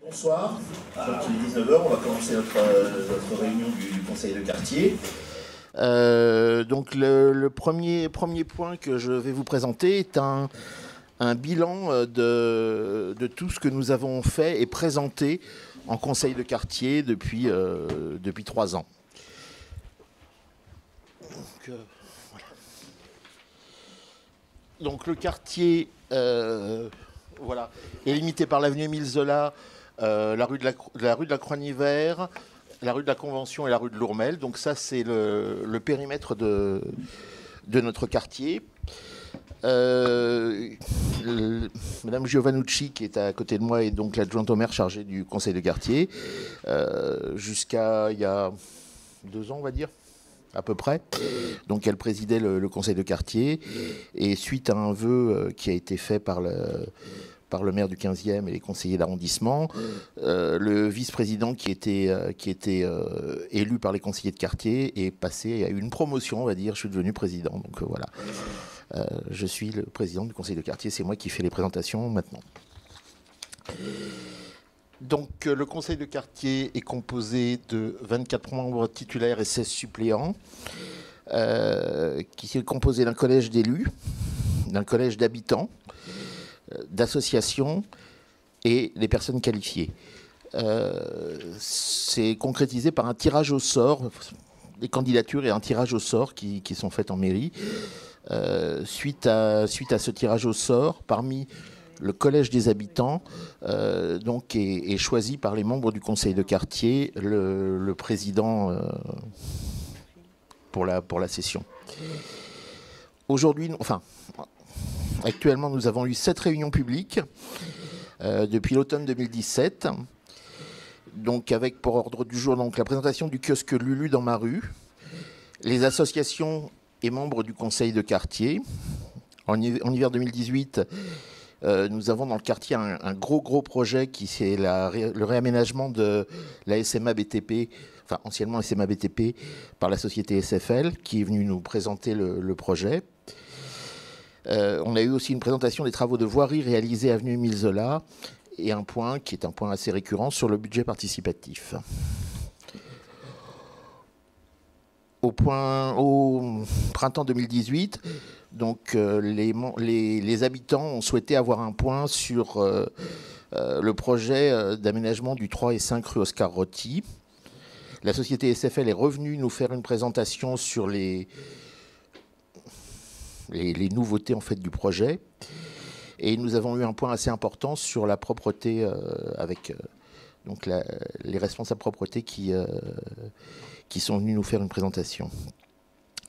Bonsoir, donc il est 19 heures, on va commencer notre réunion du conseil de quartier. Donc le premier point que je vais vous présenter est un bilan de tout ce que nous avons fait et présenté en conseil de quartier depuis 3 ans. Voilà. Donc le quartier voilà, est limité par l'avenue Émile Zola, la rue de la Croix-Nivert, la rue de la Convention et la rue de Lourmel. Donc ça, c'est le périmètre de notre quartier. Madame Giovannucci, qui est à côté de moi, est donc l'adjointe au maire chargée du conseil de quartier, jusqu'à il y a 2 ans, on va dire, à peu près. Donc elle présidait le conseil de quartier, et suite à un vœu qui a été fait par le maire du 15e et les conseillers d'arrondissement, le vice-président qui était élu par les conseillers de quartier est passé à une promotion, on va dire. Je suis devenu président, donc voilà. Je suis le président du conseil de quartier, c'est moi qui fais les présentations maintenant. Donc le conseil de quartier est composé de 24 membres titulaires et 16 suppléants, qui est composé d'un collège d'élus, d'un collège d'habitants, d'associations et des personnes qualifiées. C'est concrétisé par un tirage au sort, des candidatures et un tirage au sort qui sont faites en mairie. Suite à ce tirage au sort, parmi le collège des habitants, donc est choisi par les membres du conseil de quartier le président pour la session. Aujourd'hui, actuellement, nous avons eu 7 réunions publiques depuis l'automne 2017. Donc avec pour ordre du jour donc, la présentation du kiosque Lulu dans ma rue, les associations et membres du conseil de quartier. En hiver 2018, nous avons dans le quartier un gros projet qui c'est le réaménagement de la SMA BTP, enfin anciennement SMA BTP, par la société SFL, qui est venue nous présenter le projet. On a eu aussi une présentation des travaux de voirie réalisés avenue Émile Zola, et un point qui est un point assez récurrent sur le budget participatif. Au printemps 2018, donc, les habitants ont souhaité avoir un point sur le projet d'aménagement du 3 et 5 rue Oscar Rotti. La société SFL est revenue nous faire une présentation sur les nouveautés en fait, du projet. Et nous avons eu un point assez important sur la propreté avec donc les responsables propreté qui sont venus nous faire une présentation.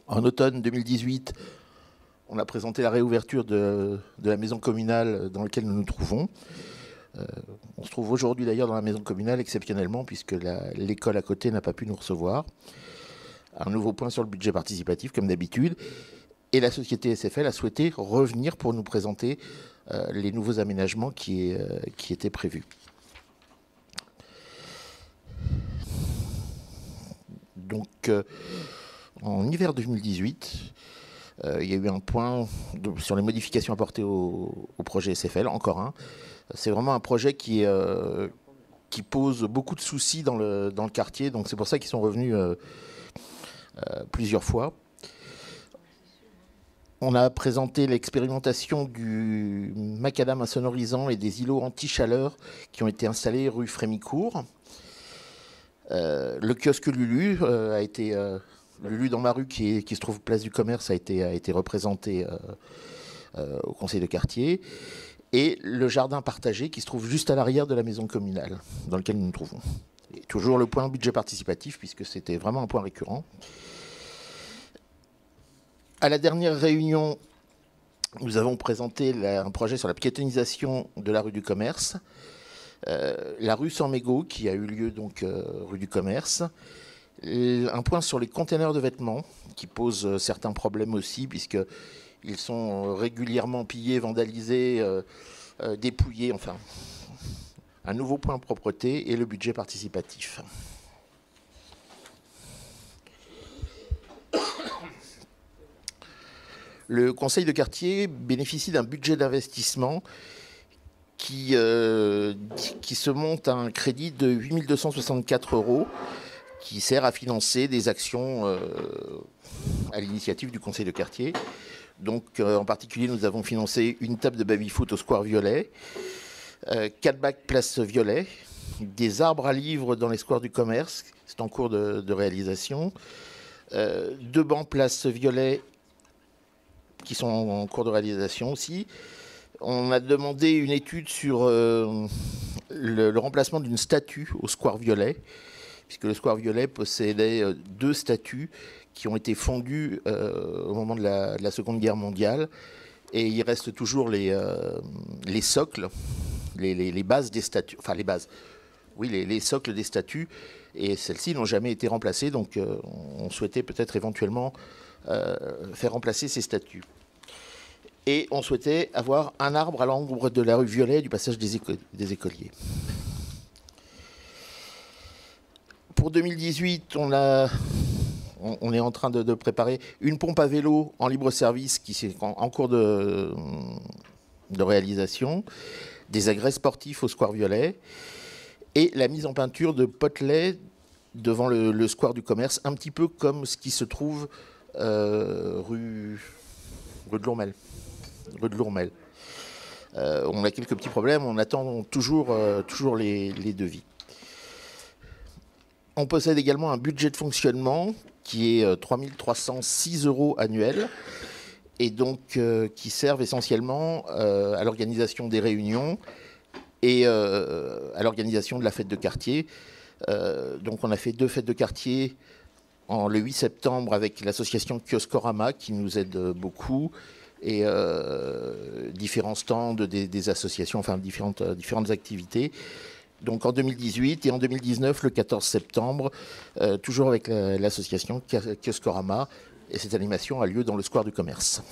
En automne 2018, on a présenté la réouverture de la maison communale dans laquelle nous nous trouvons. On se trouve aujourd'hui d'ailleurs dans la maison communale exceptionnellement puisque l'école à côté n'a pas pu nous recevoir. Un nouveau point sur le budget participatif comme d'habitude. Et la société SFL a souhaité revenir pour nous présenter les nouveaux aménagements qui étaient prévus. Donc, en hiver 2018, il y a eu un point sur les modifications apportées au projet SFL, encore un. C'est vraiment un projet qui pose beaucoup de soucis dans le quartier, donc c'est pour ça qu'ils sont revenus plusieurs fois. On a présenté l'expérimentation du macadam insonorisant et des îlots anti-chaleur qui ont été installés rue Frémicourt. Le kiosque Lulu a été... Lulu dans ma rue qui se trouve place du commerce a été représenté au conseil de quartier. Et le jardin partagé qui se trouve juste à l'arrière de la maison communale dans laquelle nous nous trouvons. Et toujours le point budget participatif puisque c'était vraiment un point récurrent. À la dernière réunion, nous avons présenté un projet sur la piétonisation de la rue du Commerce, la rue San Mégo qui a eu lieu donc rue du Commerce, un point sur les containers de vêtements qui pose certains problèmes aussi puisqu'ils sont régulièrement pillés, vandalisés, dépouillés, enfin un nouveau point propreté et le budget participatif. Le conseil de quartier bénéficie d'un budget d'investissement qui se monte à un crédit de 8 264 € qui sert à financer des actions à l'initiative du conseil de quartier. Donc, en particulier, nous avons financé une table de baby-foot au Square Violet, 4 bacs place Violet, des arbres à livres dans les squares du commerce, c'est en cours de réalisation, 2 bancs place Violet qui sont en cours de réalisation aussi. On a demandé une étude sur le remplacement d'une statue au Square Violet, puisque le Square Violet possédait 2 statues qui ont été fondues au moment de la Seconde Guerre mondiale. Et il reste toujours les socles, les bases des statues, enfin les bases, oui, les socles des statues, et celles-ci n'ont jamais été remplacées, donc on souhaitait peut-être éventuellement faire remplacer ces statues. Et on souhaitait avoir un arbre à l'ombre de la rue Violet du passage des écoliers. Pour 2018, on est en train de préparer une pompe à vélo en libre service qui est en cours de réalisation, des agrès sportifs au Square Violet et la mise en peinture de potelets devant le Square du Commerce, un petit peu comme ce qui se trouve rue de Lourmel. On a quelques petits problèmes, on attend toujours les devis. On possède également un budget de fonctionnement qui est 3 306 € annuels et donc qui servent essentiellement à l'organisation des réunions et à l'organisation de la fête de quartier. Donc on a fait 2 fêtes de quartier le 8 septembre avec l'association Kioskorama qui nous aide beaucoup et différents stands des associations, enfin différentes activités. Donc en 2018 et en 2019, le 14 septembre, toujours avec l'association Kioskorama, et cette animation a lieu dans le Square du Commerce.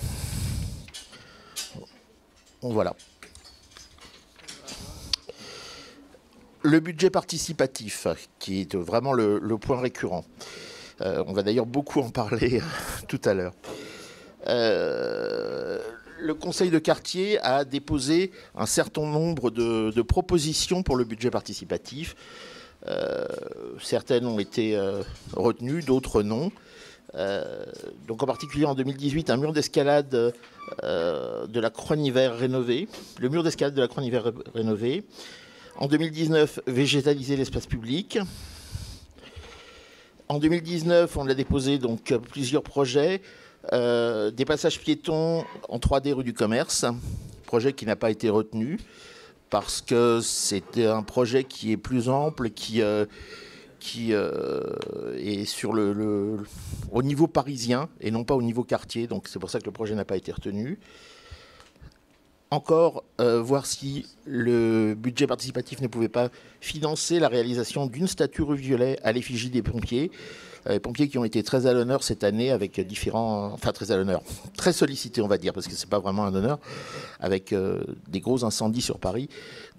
Voilà. Le budget participatif, qui est vraiment le point récurrent. On va d'ailleurs beaucoup en parler tout à l'heure. Le conseil de quartier a déposé un certain nombre de propositions pour le budget participatif. Certaines ont été retenues, d'autres non. Donc en particulier en 2018, un mur d'escalade de la Croix-Nivert rénové. Le mur d'escalade de la Croix-Nivert rénové. En 2019, végétaliser l'espace public. En 2019, on a déposé donc plusieurs projets. Des passages piétons en 3D rue du Commerce, projet qui n'a pas été retenu parce que c'était un projet qui est plus ample, qui est sur au niveau parisien et non pas au niveau quartier, donc c'est pour ça que le projet n'a pas été retenu. Encore voir si le budget participatif ne pouvait pas financer la réalisation d'une statue rue Violet à l'effigie des pompiers. Les pompiers qui ont été très à l'honneur cette année avec très à l'honneur, très sollicités on va dire, parce que c'est pas vraiment un honneur, avec des gros incendies sur Paris.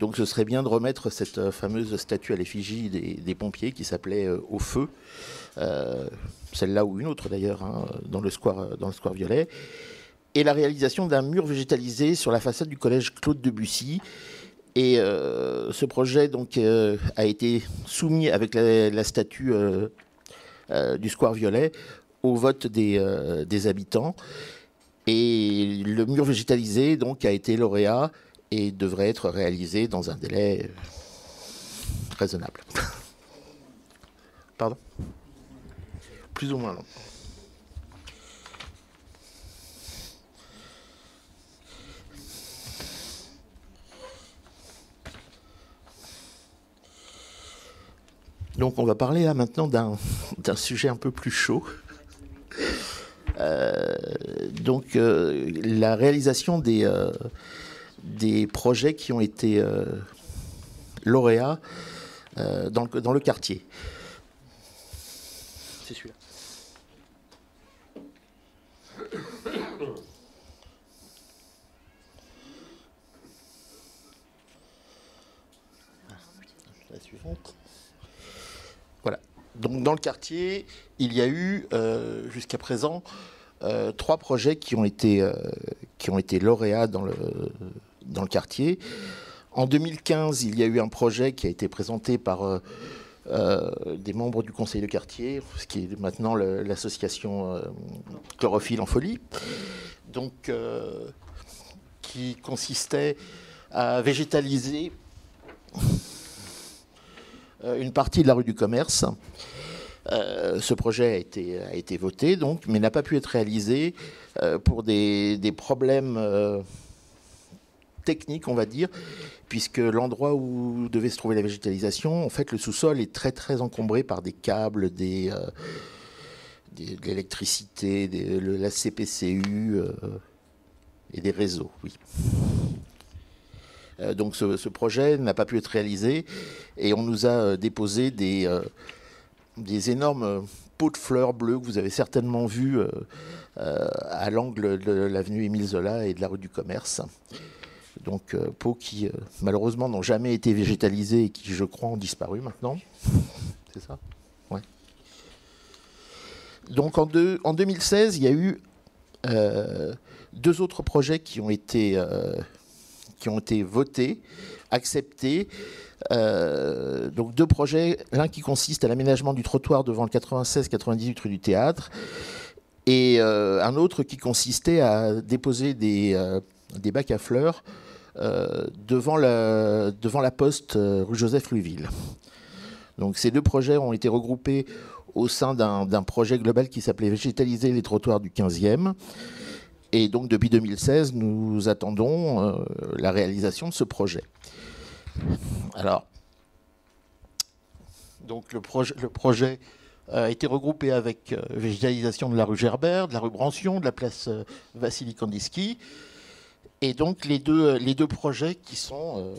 Donc ce serait bien de remettre cette fameuse statue à l'effigie des pompiers qui s'appelait Au Feu, celle-là ou une autre d'ailleurs, hein, dans le Square Violet. Et la réalisation d'un mur végétalisé sur la façade du collège Claude Debussy. Et ce projet donc, a été soumis avec la statue du Square Violet au vote des habitants. Et le mur végétalisé donc, a été lauréat et devrait être réalisé dans un délai raisonnable. Pardon ? Plus ou moins long. Donc on va parler là maintenant d'un sujet un peu plus chaud. La réalisation des projets qui ont été lauréats dans le quartier. C'est celui-là. La suivante. Voilà. Donc dans le quartier, il y a eu jusqu'à présent 3 projets qui ont été lauréats dans le quartier. En 2015, il y a eu un projet qui a été présenté par des membres du conseil de quartier, ce qui est maintenant l'association Chlorophylle en folie, donc qui consistait à végétaliser une partie de la rue du Commerce. Ce projet a été voté, donc, mais n'a pas pu être réalisé pour des problèmes techniques, on va dire, puisque l'endroit où devait se trouver la végétalisation, en fait, le sous-sol est très très encombré par des câbles, de l'électricité, la CPCU et des réseaux, oui. Donc ce projet n'a pas pu être réalisé et on nous a déposé des énormes pots de fleurs bleues que vous avez certainement vus à l'angle de l'avenue Émile Zola et de la rue du Commerce. Donc pots qui malheureusement n'ont jamais été végétalisés et qui, je crois, ont disparu maintenant. C'est ça ? Ouais. Donc en 2016, il y a eu 2 autres projets qui ont été votés, acceptés. Donc 2 projets, l'un qui consiste à l'aménagement du trottoir devant le 96-98 rue du Théâtre, et un autre qui consistait à déposer des bacs à fleurs devant la poste rue Joseph-Louisville. Donc ces 2 projets ont été regroupés au sein d'un projet global qui s'appelait Végétaliser les trottoirs du 15e. Et donc depuis 2016, nous attendons la réalisation de ce projet. Alors, donc le projet a été regroupé avec végétalisation de la rue Gerbert, de la rue Brancion, de la place Vassili Kandinsky, et donc les deux projets qui sont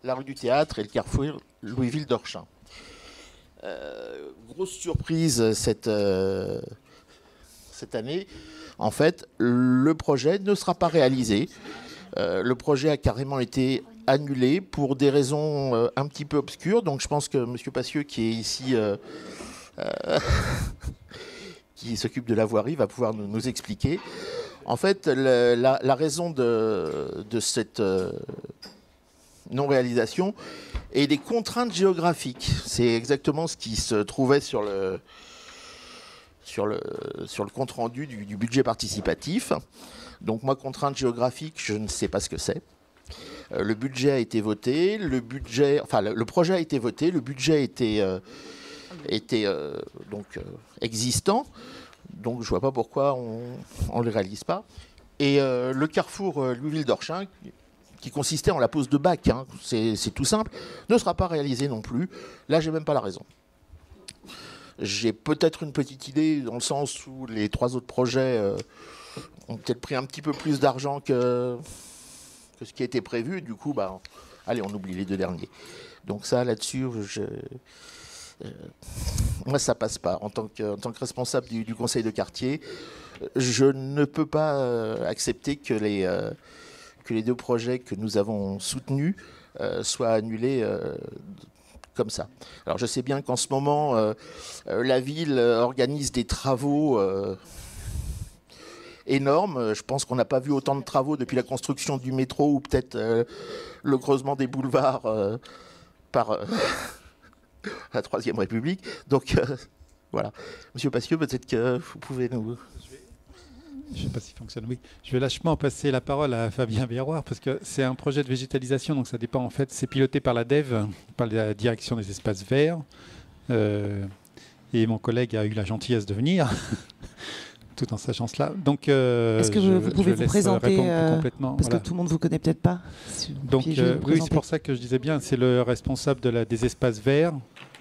la rue du Théâtre et le carrefour Louisville-Dorchin. Grosse surprise cette année. En fait, le projet ne sera pas réalisé. Le projet a carrément été annulé pour des raisons un petit peu obscures. Donc je pense que M. Passieux, qui est ici, qui s'occupe de la voirie, va pouvoir nous expliquer. En fait, la raison de cette non-réalisation est des contraintes géographiques. C'est exactement ce qui se trouvait sur le compte-rendu du budget participatif. Donc moi, contrainte géographique, je ne sais pas ce que c'est. Le budget a été voté, le projet a été voté, le budget était existant. Donc je ne vois pas pourquoi on ne le réalise pas. Et le carrefour Louisville-Dorchin, qui consistait en la pose de bac, hein, c'est tout simple, ne sera pas réalisé non plus. Là, je n'ai même pas la raison. J'ai peut-être une petite idée dans le sens où les 3 autres projets ont peut-être pris un petit peu plus d'argent que ce qui a été prévu. Du coup, allez, on oublie les 2 derniers. Donc ça, là-dessus, moi, ça passe pas. En tant que responsable du conseil de quartier, je ne peux pas accepter que les 2 projets que nous avons soutenus soient annulés comme ça. Alors je sais bien qu'en ce moment, la ville organise des travaux énormes. Je pense qu'on n'a pas vu autant de travaux depuis la construction du métro ou peut-être le creusement des boulevards par la Troisième République. Donc voilà. Monsieur Passieux, peut-être que vous pouvez nous... Je ne sais pas s'il fonctionne, oui. Je vais lâchement passer la parole à Fabien Berroir parce que c'est un projet de végétalisation, donc ça dépend en fait. C'est piloté par la DEV, par la direction des espaces verts. Et mon collègue a eu la gentillesse de venir, tout en sachant cela. Donc, est-ce que vous pouvez vous présenter complètement, parce que tout le monde ne vous connaît peut-être pas. Donc, oui, c'est pour ça que je disais bien, c'est le responsable des espaces verts.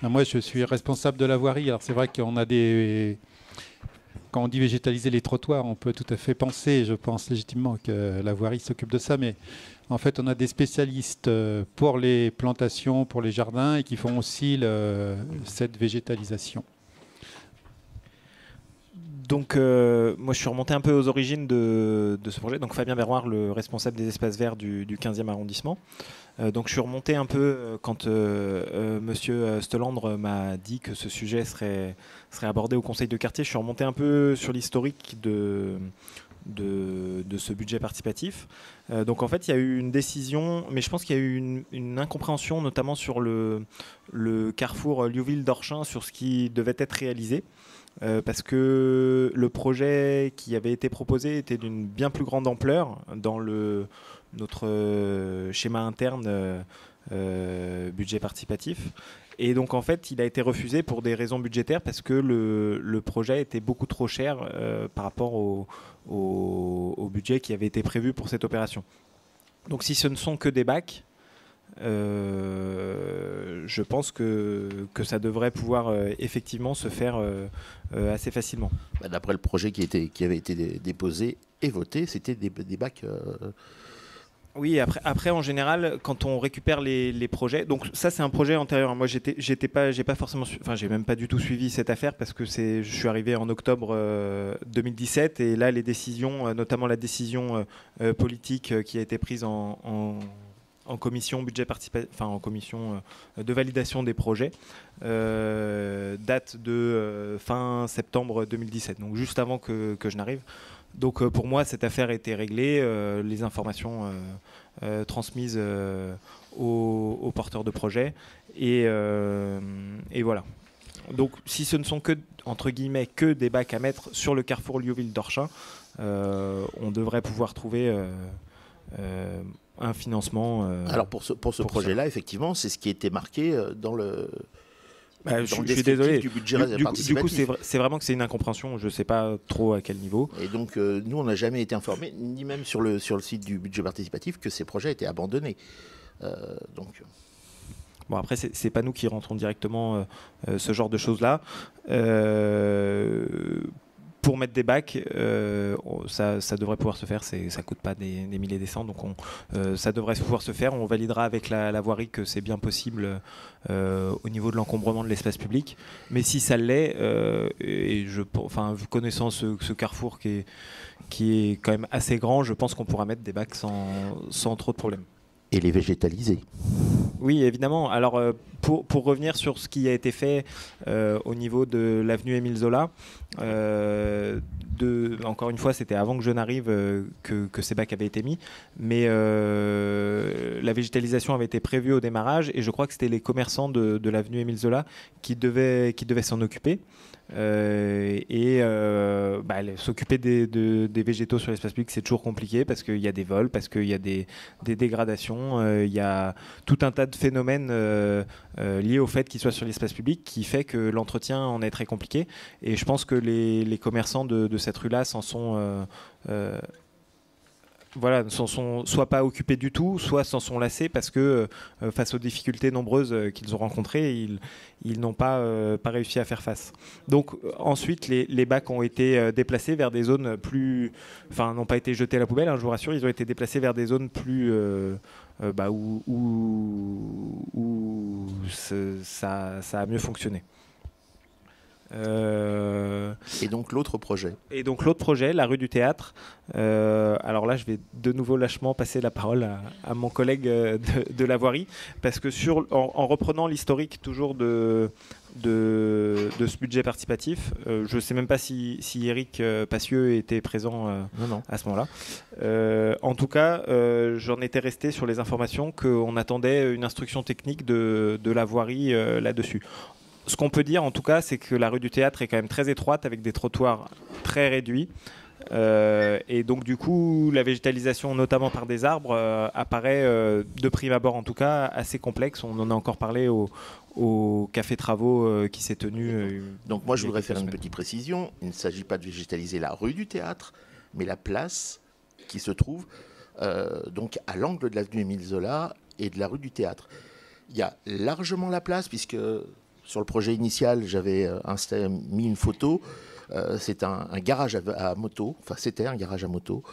Moi, je suis responsable de la voirie. Alors, c'est vrai qu'on a des... Quand on dit végétaliser les trottoirs, on peut tout à fait penser, je pense légitimement, que la voirie s'occupe de ça. Mais en fait, on a des spécialistes pour les plantations, pour les jardins, et qui font aussi cette végétalisation. Donc, moi, je suis remonté un peu aux origines de ce projet. Donc, Fabien Berroir, le responsable des espaces verts du 15e arrondissement. Donc, je suis remonté un peu quand Monsieur Stelandre m'a dit que ce sujet serait abordé au conseil de quartier. Je suis remonté un peu sur l'historique de de ce budget participatif. Donc en fait, il y a eu une décision, mais je pense qu'il y a eu une incompréhension, notamment sur le carrefour Liouville-Dorchin, sur ce qui devait être réalisé. Parce que le projet qui avait été proposé était d'une bien plus grande ampleur dans notre schéma interne budget participatif. Et donc en fait, il a été refusé pour des raisons budgétaires parce que le projet était beaucoup trop cher par rapport au budget qui avait été prévu pour cette opération. Donc si ce ne sont que des bacs, je pense que ça devrait pouvoir effectivement se faire assez facilement. D'après le projet qui avait été déposé et voté, c'était des bacs... Oui, après en général, quand on récupère les projets, donc ça c'est un projet antérieur. Moi j'ai même pas du tout suivi cette affaire parce que je suis arrivé en octobre 2017 et là les décisions, notamment la décision politique qui a été prise en commission budget participatif, enfin en commission de validation des projets, date de fin septembre 2017, donc juste avant que je n'arrive. Donc pour moi, cette affaire a été réglée, les informations transmises aux porteurs de projets, et voilà. Donc si ce ne sont que, entre guillemets, que des bacs à mettre sur le carrefour Liouville-Dorchin, on devrait pouvoir trouver un financement. Alors pour ce projet-là, effectivement, c'est ce qui était marqué dans le... je suis désolé. Du budget participatif. Du coup, c'est vraiment que c'est une incompréhension. Je ne sais pas trop à quel niveau. Et donc, nous, on n'a jamais été informés, ni même sur le site du budget participatif, que ces projets étaient abandonnés. Bon, après, c'est pas nous qui rentrons directement ce genre de choses-là. Pour mettre des bacs, ça devrait pouvoir se faire. Ça ne coûte pas des milliers des cents, donc ça devrait pouvoir se faire. On validera avec la voirie que c'est bien possible au niveau de l'encombrement de l'espace public. Mais si ça l'est, connaissant ce carrefour qui est quand même assez grand, je pense qu'on pourra mettre des bacs sans trop de problèmes. Et les végétaliser. Oui, évidemment. Alors, pour revenir sur ce qui a été fait au niveau de l'avenue Émile Zola, encore une fois, c'était avant que je n'arrive que ces bacs avaient été mis, mais la végétalisation avait été prévue au démarrage, et je crois que c'était les commerçants de l'avenue Émile Zola qui devaient s'en occuper. S'occuper des végétaux sur l'espace public, c'est toujours compliqué parce qu'il y a des vols, parce qu'il y a des dégradations, il y a tout un tas de phénomènes liés au fait qu'ils soient sur l'espace public qui fait que l'entretien en est très compliqué. Et je pense que les commerçants de cette rue-là s'en sont soit pas occupés du tout, soit s'en sont lassés parce que face aux difficultés nombreuses qu'ils ont rencontrées, ils n'ont pas réussi à faire face. Donc ensuite, les bacs ont été déplacés vers des zones plus... Enfin, n'ont pas été jetés à la poubelle, hein, je vous rassure, ils ont été déplacés vers des zones plus... où ça a mieux fonctionné. Et donc l'autre projet. La rue du Théâtre. Alors là, je vais de nouveau lâchement passer la parole à mon collègue de la voirie, parce que en reprenant l'historique toujours de ce budget participatif, je ne sais même pas si Éric Passieux était présent non. à ce moment-là. En tout cas, j'en étais resté sur les informations qu'on attendait une instruction technique de la voirie là-dessus. Ce qu'on peut dire en tout cas, c'est que la rue du Théâtre est quand même très étroite avec des trottoirs très réduits. Et donc du coup, la végétalisation, notamment par des arbres, apparaît de prime abord en tout cas assez complexe. On en a encore parlé au café travaux qui s'est tenu. Donc moi je voudrais faire une petite précision. Il ne s'agit pas de végétaliser la rue du Théâtre, mais la place qui se trouve donc à l'angle de l'avenue Émile Zola et de la rue du Théâtre. Il y a largement la place puisque sur le projet initial j'avais mis une photo. C'est un garage à moto, enfin c'était un garage à moto,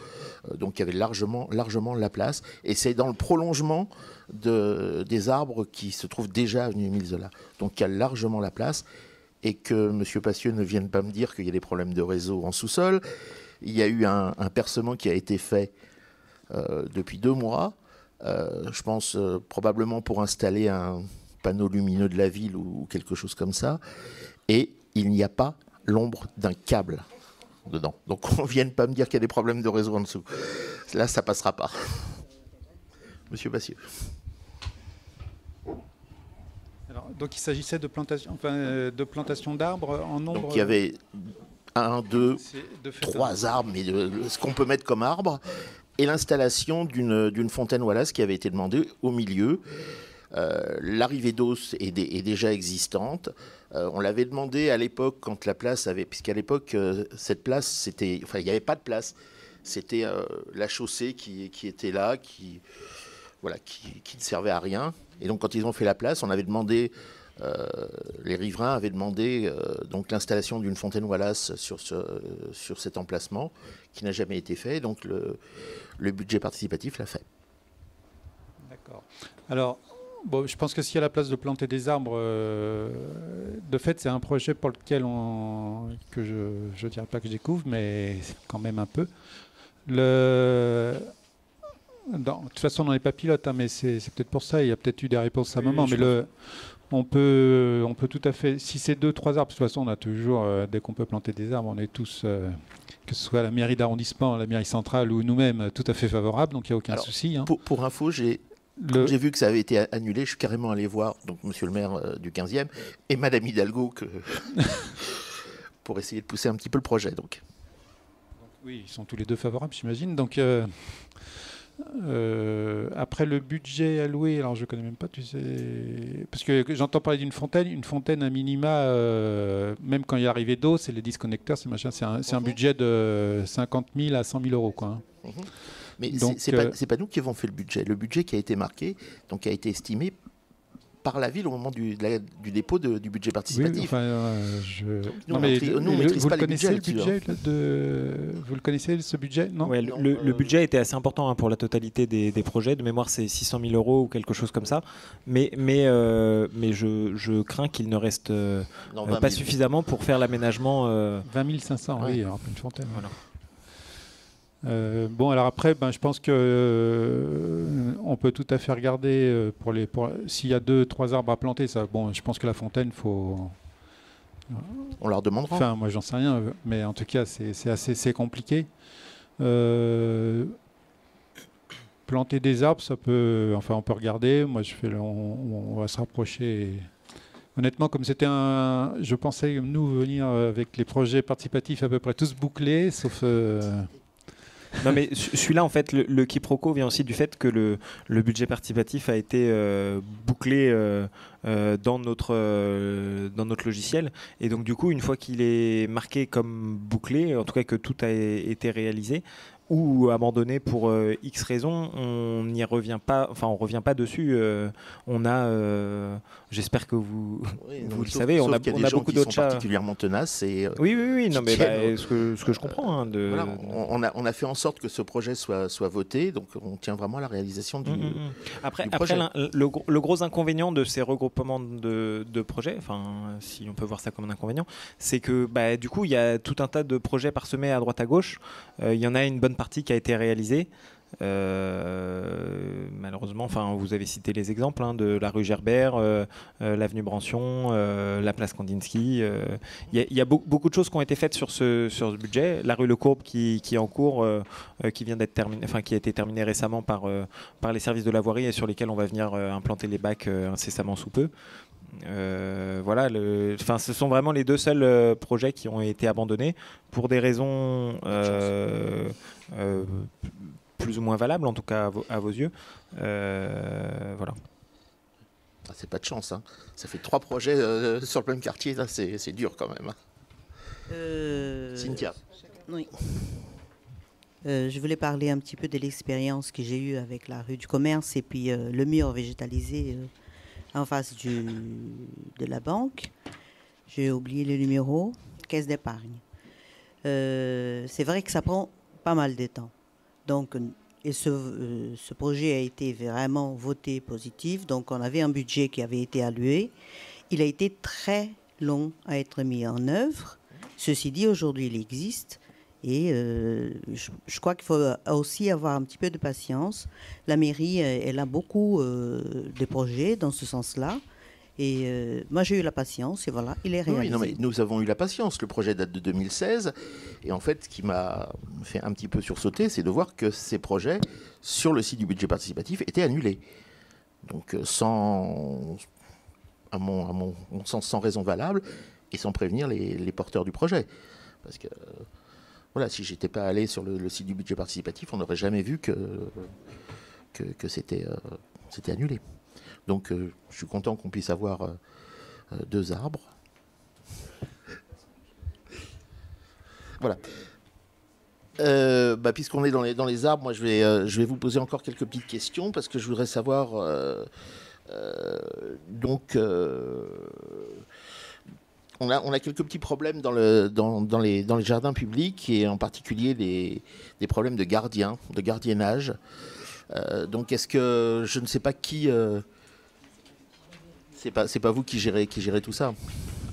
donc il y avait largement la place, et c'est dans le prolongement des arbres qui se trouvent déjà à avenue Émile Zola, donc il y a largement la place, et que M. Passieux ne vienne pas me dire qu'il y a des problèmes de réseau en sous-sol. Il y a eu un percement qui a été fait depuis 2 mois, je pense probablement pour installer un panneau lumineux de la ville ou quelque chose comme ça, et il n'y a pas l'ombre d'un câble. dedans. Donc on ne vienne pas me dire qu'il y a des problèmes de réseau en dessous. Là, ça ne passera pas. Monsieur Bassieux. Alors, donc il s'agissait de plantation d'arbres en nombre... Donc il y avait 1, 2, 3 arbres, mais ce qu'on peut mettre comme arbre, et l'installation d'une fontaine Wallace qui avait été demandée au milieu. L'arrivée d'eau est déjà existante. On l'avait demandé à l'époque quand la place avait... Puisqu'à l'époque, cette place, c'était... Enfin, il n'y avait pas de place. C'était la chaussée qui était là, qui ne servait à rien. Et donc, quand ils ont fait la place, on avait demandé... les riverains avaient demandé donc l'installation d'une fontaine Wallace sur cet emplacement, qui n'a jamais été fait. Donc, le budget participatif l'a fait. D'accord. Alors... Bon, je pense que s'il y a la place de planter des arbres, de fait, c'est un projet pour lequel que je ne dirais pas que je découvre, mais quand même un peu. De toute façon, on n'est pas pilote, hein, mais c'est peut-être pour ça. Il y a peut-être eu des réponses à un moment. Mais on peut tout à fait... Si c'est 2-3 arbres, de toute façon, on a toujours, dès qu'on peut planter des arbres, on est tous... que ce soit la mairie d'arrondissement, la mairie centrale ou nous-mêmes, tout à fait favorables, donc il n'y a aucun souci. Hein. Pour info, j'ai vu que ça avait été annulé, je suis carrément allé voir donc monsieur le maire du 15e et madame Hidalgo pour essayer de pousser un petit peu le projet. Donc. Oui, ils sont tous les deux favorables, j'imagine. Donc, après le budget alloué, alors je ne connais même pas, tu sais, parce que j'entends parler d'une fontaine. Une fontaine à minima, même quand il y a arrivé d'eau, c'est les disconnecteurs, c'est un budget de 50 000 à 100 000 euros, quoi. Hein. Mais c'est pas nous qui avons fait le budget. Le budget qui a été marqué, donc a été estimé par la ville au moment du dépôt du budget participatif. Oui, nous, on ne maîtrise pas les budgets. Vous le connaissez, ce budget? Non, ouais, le budget était assez important pour la totalité des projets. De mémoire, c'est 600 000 euros ou quelque chose comme ça. Mais je crains qu'il ne reste pas suffisamment pour faire l'aménagement. 20 500, ouais. Oui, alors une fontaine. Voilà. Bon, alors après, je pense que on peut tout à fait regarder s'il y a 2-3 arbres à planter. Ça, bon, je pense que la fontaine, faut. On leur demandera. Enfin, moi, j'en sais rien, mais en tout cas, c'est compliqué. Planter des arbres, ça peut. Enfin, on peut regarder. Moi, on va se rapprocher. Honnêtement, comme c'était je pensais nous venir avec les projets participatifs à peu près tous bouclés, sauf. Non, mais celui-là, en fait, le quiproquo vient aussi du fait que le budget participatif a été bouclé dans notre logiciel. Et donc, du coup, une fois qu'il est marqué comme bouclé, en tout cas que tout a été réalisé, ou abandonné pour X raisons, on n'y revient pas. Enfin, on revient pas dessus. On a, j'espère que vous le savez, on a beaucoup d'autres chats particulièrement tenaces. Oui. Non, mais ce que je comprends. Hein, voilà, on a fait en sorte que ce projet soit voté, donc on tient vraiment à la réalisation du Après, projet. le gros inconvénient de ces regroupements de projets, enfin, si on peut voir ça comme un inconvénient, c'est que du coup, il y a tout un tas de projets parsemés à droite à gauche. Il y en a une bonne partie qui a été réalisée. Malheureusement, enfin, vous avez cité les exemples de la rue Gerbert, l'avenue Brancion, la place Kandinsky. Il y a beaucoup de choses qui ont été faites sur ce budget. La rue Lecourbe qui est en cours, qui vient d'être terminée, enfin qui a été terminée récemment par les services de la voirie et sur lesquels on va venir implanter les bacs incessamment sous peu. Voilà, ce sont vraiment les deux seuls projets qui ont été abandonnés pour des raisons plus ou moins valables, en tout cas à vos yeux. Voilà. C'est pas de chance. Hein. Ça fait 3 projets sur le même quartier. Là, c'est dur quand même. Cynthia. Oui. Je voulais parler un petit peu de l'expérience que j'ai eue avec la rue du Commerce et puis le mur végétalisé en face de la banque. J'ai oublié le numéro, caisse d'épargne. C'est vrai que ça prend pas mal de temps. Donc, et ce projet a été vraiment voté positif. Donc, on avait un budget qui avait été alloué. Il a été très long à être mis en œuvre. Ceci dit, aujourd'hui, il existe. Et je crois qu'il faut aussi avoir un petit peu de patience. La mairie, elle a beaucoup de projets dans ce sens-là. Et moi, j'ai eu la patience, et voilà, il est réalisé. Oui, non, mais nous avons eu la patience. Le projet date de 2016. Et en fait, ce qui m'a fait un petit peu sursauter, c'est de voir que ces projets, sur le site du budget participatif, étaient annulés. Donc, à mon sens, sans raison valable, et sans prévenir les porteurs du projet. Parce que, voilà, si j'étais pas allé sur le site du budget participatif, on n'aurait jamais vu que c'était annulé. Donc, je suis content qu'on puisse avoir 2 arbres. Voilà. Puisqu'on est dans les arbres, moi, je vais vous poser encore quelques petites questions, parce que je voudrais savoir... on a quelques petits problèmes dans les jardins publics, et en particulier des problèmes de gardiennage. Donc, est-ce que je ne sais pas qui... c'est pas vous qui gérez tout ça?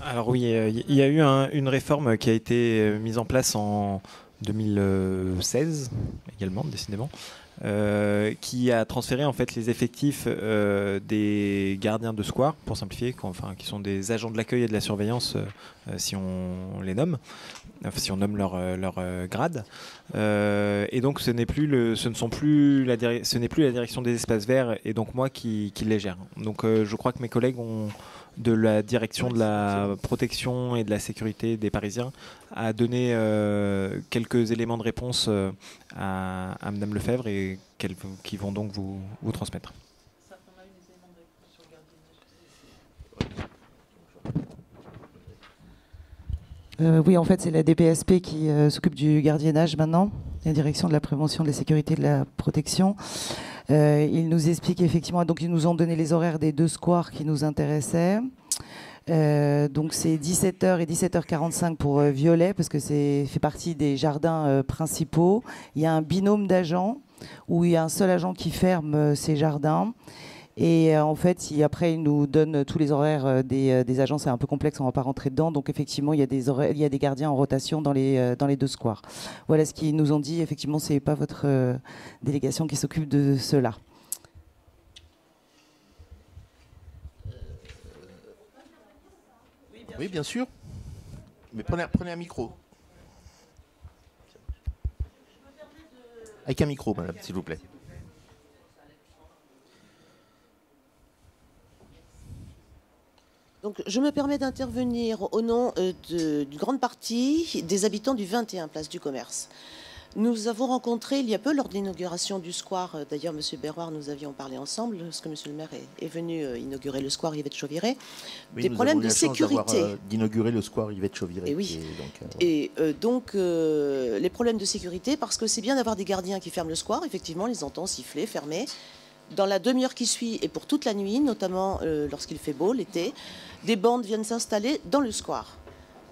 Alors oui, il y a eu une réforme qui a été mise en place en 2016 également, décidément, qui a transféré en fait les effectifs des gardiens de square, pour simplifier, qui sont des agents de l'accueil et de la surveillance, si on les nomme, si on nomme leur grade. Et donc ce n'est plus la direction des espaces verts, et donc moi qui les gère. Donc je crois que mes collègues de la direction de la protection et de la sécurité des Parisiens a donné quelques éléments de réponse à Madame Lefebvre, et qui vont donc vous transmettre. Oui, en fait, c'est la DPSP qui s'occupe du gardiennage maintenant, la direction de la prévention, de la sécurité et de la protection. Ils nous expliquent effectivement, donc ils nous ont donné les horaires des 2 squares qui nous intéressaient. Donc c'est 17h et 17h45 pour Violet, parce que c'est fait partie des jardins principaux. Il y a un binôme d'agents où il y a un seul agent qui ferme ces jardins. Et en fait, après, ils nous donnent tous les horaires des agents. C'est un peu complexe, on ne va pas rentrer dedans. Donc effectivement, il y a des gardiens en rotation dans les 2 squares. Voilà ce qu'ils nous ont dit. Effectivement, ce n'est pas votre délégation qui s'occupe de cela. Oui, bien sûr. Mais prenez un micro. Avec un micro, madame, s'il vous plaît. Donc, je me permets d'intervenir au nom d'une grande partie des habitants du 21 Place du Commerce. Nous avons rencontré il y a peu, lors de l'inauguration du square, d'ailleurs, M. Berroir, nous avions parlé ensemble, parce que M. le maire est venu inaugurer le square Yvette Chauviré, oui, des problèmes de sécurité. D'inaugurer le square Yvette Chauviré. Et oui. Les problèmes de sécurité, parce que c'est bien d'avoir des gardiens qui ferment le square, effectivement, on les entend siffler, fermer. Dans la demi-heure qui suit, et pour toute la nuit, notamment lorsqu'il fait beau, l'été, des bandes viennent s'installer dans le square.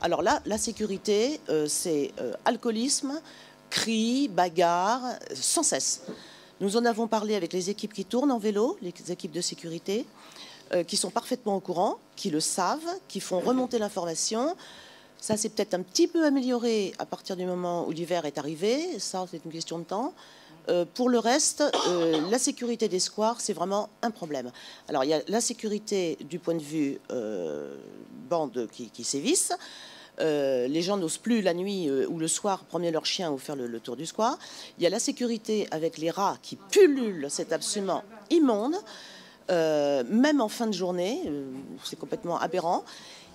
Alors là, la sécurité, c'est alcoolisme, cris, bagarres, sans cesse. Nous en avons parlé avec les équipes qui tournent en vélo, les équipes de sécurité, qui sont parfaitement au courant, qui le savent, qui font remonter l'information. Ça s'est peut-être un petit peu amélioré à partir du moment où l'hiver est arrivé. Ça, c'est une question de temps. Pour le reste, la sécurité des squares, c'est vraiment un problème. Alors, il y a la sécurité du point de vue bandes qui sévissent. Les gens n'osent plus la nuit ou le soir promener leurs chiens ou faire le tour du square. Il y a la sécurité avec les rats qui pullulent, c'est absolument immonde, même en fin de journée, c'est complètement aberrant.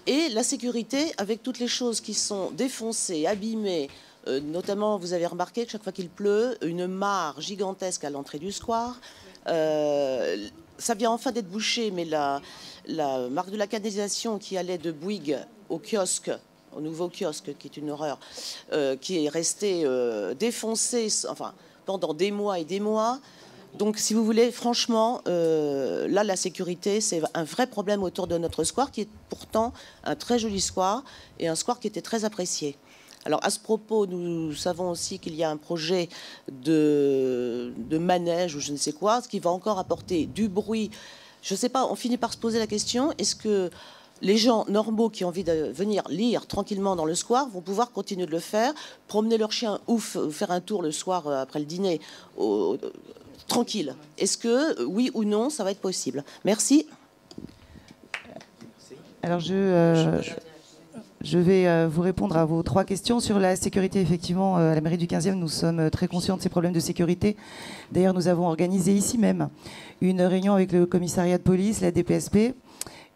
Et la sécurité avec toutes les choses qui sont défoncées, abîmées, notamment, vous avez remarqué que chaque fois qu'il pleut, une mare gigantesque à l'entrée du square. Ça vient enfin d'être bouché, mais la marque de la canalisation qui allait de Bouygues au kiosque, au nouveau kiosque, qui est une horreur, qui est resté défoncé pendant des mois et des mois. Donc, si vous voulez, franchement, là, la sécurité, c'est un vrai problème autour de notre square, qui est pourtant un très joli square, et un square qui était très apprécié. Alors, à ce propos, nous savons aussi qu'il y a un projet de manège ou je ne sais quoi, ce qui va encore apporter du bruit. Je ne sais pas, on finit par se poser la question, est-ce que les gens normaux qui ont envie de venir lire tranquillement dans le square vont pouvoir continuer de le faire, promener leur chien ou faire un tour le soir après le dîner tranquille? Est-ce que, oui ou non, ça va être possible? Merci. Alors je vais vous répondre à vos 3 questions. Sur la sécurité, effectivement, à la mairie du 15e, nous sommes très conscients de ces problèmes de sécurité. D'ailleurs, nous avons organisé ici même une réunion avec le commissariat de police, la DPSP,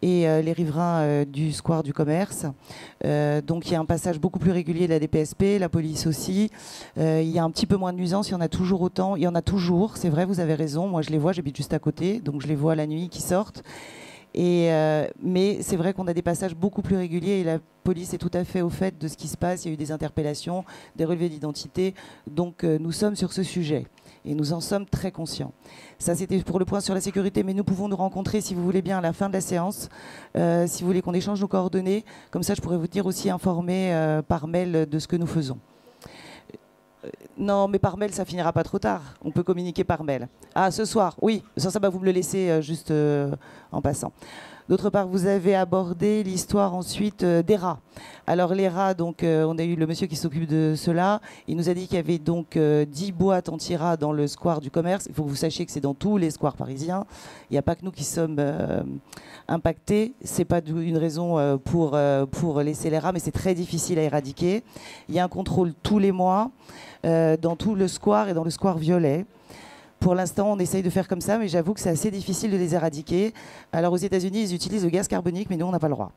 et les riverains du square du commerce. Donc il y a un passage beaucoup plus régulier de la DPSP, la police aussi. Il y a un petit peu moins de nuisances, il y en a toujours autant. Il y en a toujours, c'est vrai, vous avez raison. Moi je les vois, j'habite juste à côté, donc je les vois la nuit qui sortent. Mais c'est vrai qu'on a des passages beaucoup plus réguliers et la police est tout à fait au fait de ce qui se passe. Il y a eu des interpellations, des relevés d'identité. Donc nous sommes sur ce sujet et nous en sommes très conscients. Ça, c'était pour le point sur la sécurité, mais nous pouvons nous rencontrer, si vous voulez bien, à la fin de la séance, si vous voulez qu'on échange nos coordonnées. Comme ça, je pourrais vous dire aussi informer par mail de ce que nous faisons. Non, mais par mail, ça finira pas trop tard. On peut communiquer par mail. Ah, ce soir, oui. Ça, vous me le laissez juste en passant. D'autre part, vous avez abordé l'histoire ensuite des rats. Alors les rats, donc, on a eu le monsieur qui s'occupe de cela. Il nous a dit qu'il y avait donc 10 boîtes anti-rats dans le square du commerce. Il faut que vous sachiez que c'est dans tous les squares parisiens. Il n'y a pas que nous qui sommes impactés. C'est pas une raison pour laisser les rats, mais c'est très difficile à éradiquer. Il y a un contrôle tous les mois dans tout le square et dans le square violet. Pour l'instant, on essaye de faire comme ça, mais j'avoue que c'est assez difficile de les éradiquer. Alors aux États-Unis, ils utilisent le gaz carbonique, mais nous, on n'a pas le droit.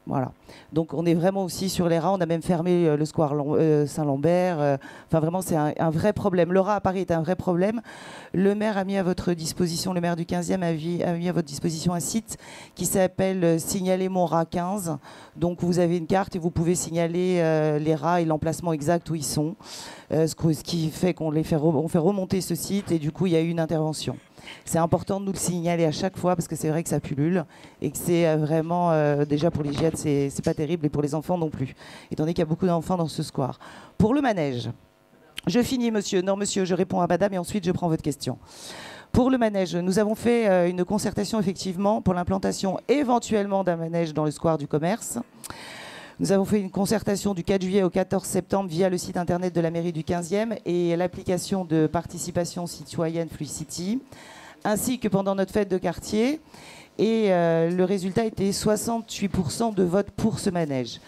Voilà. Donc on est vraiment aussi sur les rats. On a même fermé le square Saint-Lambert. Enfin vraiment, c'est un vrai problème. Le rat à Paris est un vrai problème. Le maire a mis à votre disposition, le maire du 15e a mis à votre disposition un site qui s'appelle Signaler mon rat 15. Donc vous avez une carte et vous pouvez signaler les rats et l'emplacement exact où ils sont. Ce qui fait qu'on fait remonter ce site et du coup il y a eu une intervention. C'est important de nous le signaler à chaque fois parce que c'est vrai que ça pullule et que c'est vraiment, déjà pour les GIAD, c'est pas terrible et pour les enfants non plus, étant donné qu'il y a beaucoup d'enfants dans ce square. Pour le manège, je finis monsieur, non monsieur, je réponds à madame et ensuite je prends votre question. Pour le manège, nous avons fait une concertation effectivement pour l'implantation éventuellement d'un manège dans le square du commerce. Nous avons fait une concertation du 4 juillet au 14 septembre via le site internet de la mairie du 15e et l'application de participation citoyenne Fluicity, ainsi que pendant notre fête de quartier. Et le résultat était 68% de vote pour ce manège.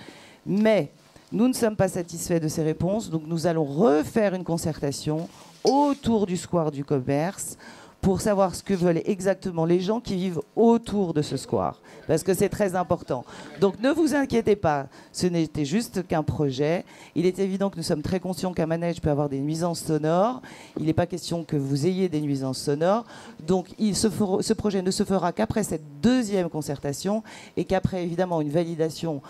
Mais nous ne sommes pas satisfaits de ces réponses, donc nous allons refaire une concertation autour du square du commerce pour savoir ce que veulent exactement les gens qui vivent autour de ce square, parce que c'est très important. Donc ne vous inquiétez pas, ce n'était juste qu'un projet. Il est évident que nous sommes très conscients qu'un manège peut avoir des nuisances sonores. Il n'est pas question que vous ayez des nuisances sonores. Donc ce projet ne se fera qu'après cette deuxième concertation et qu'après évidemment une validation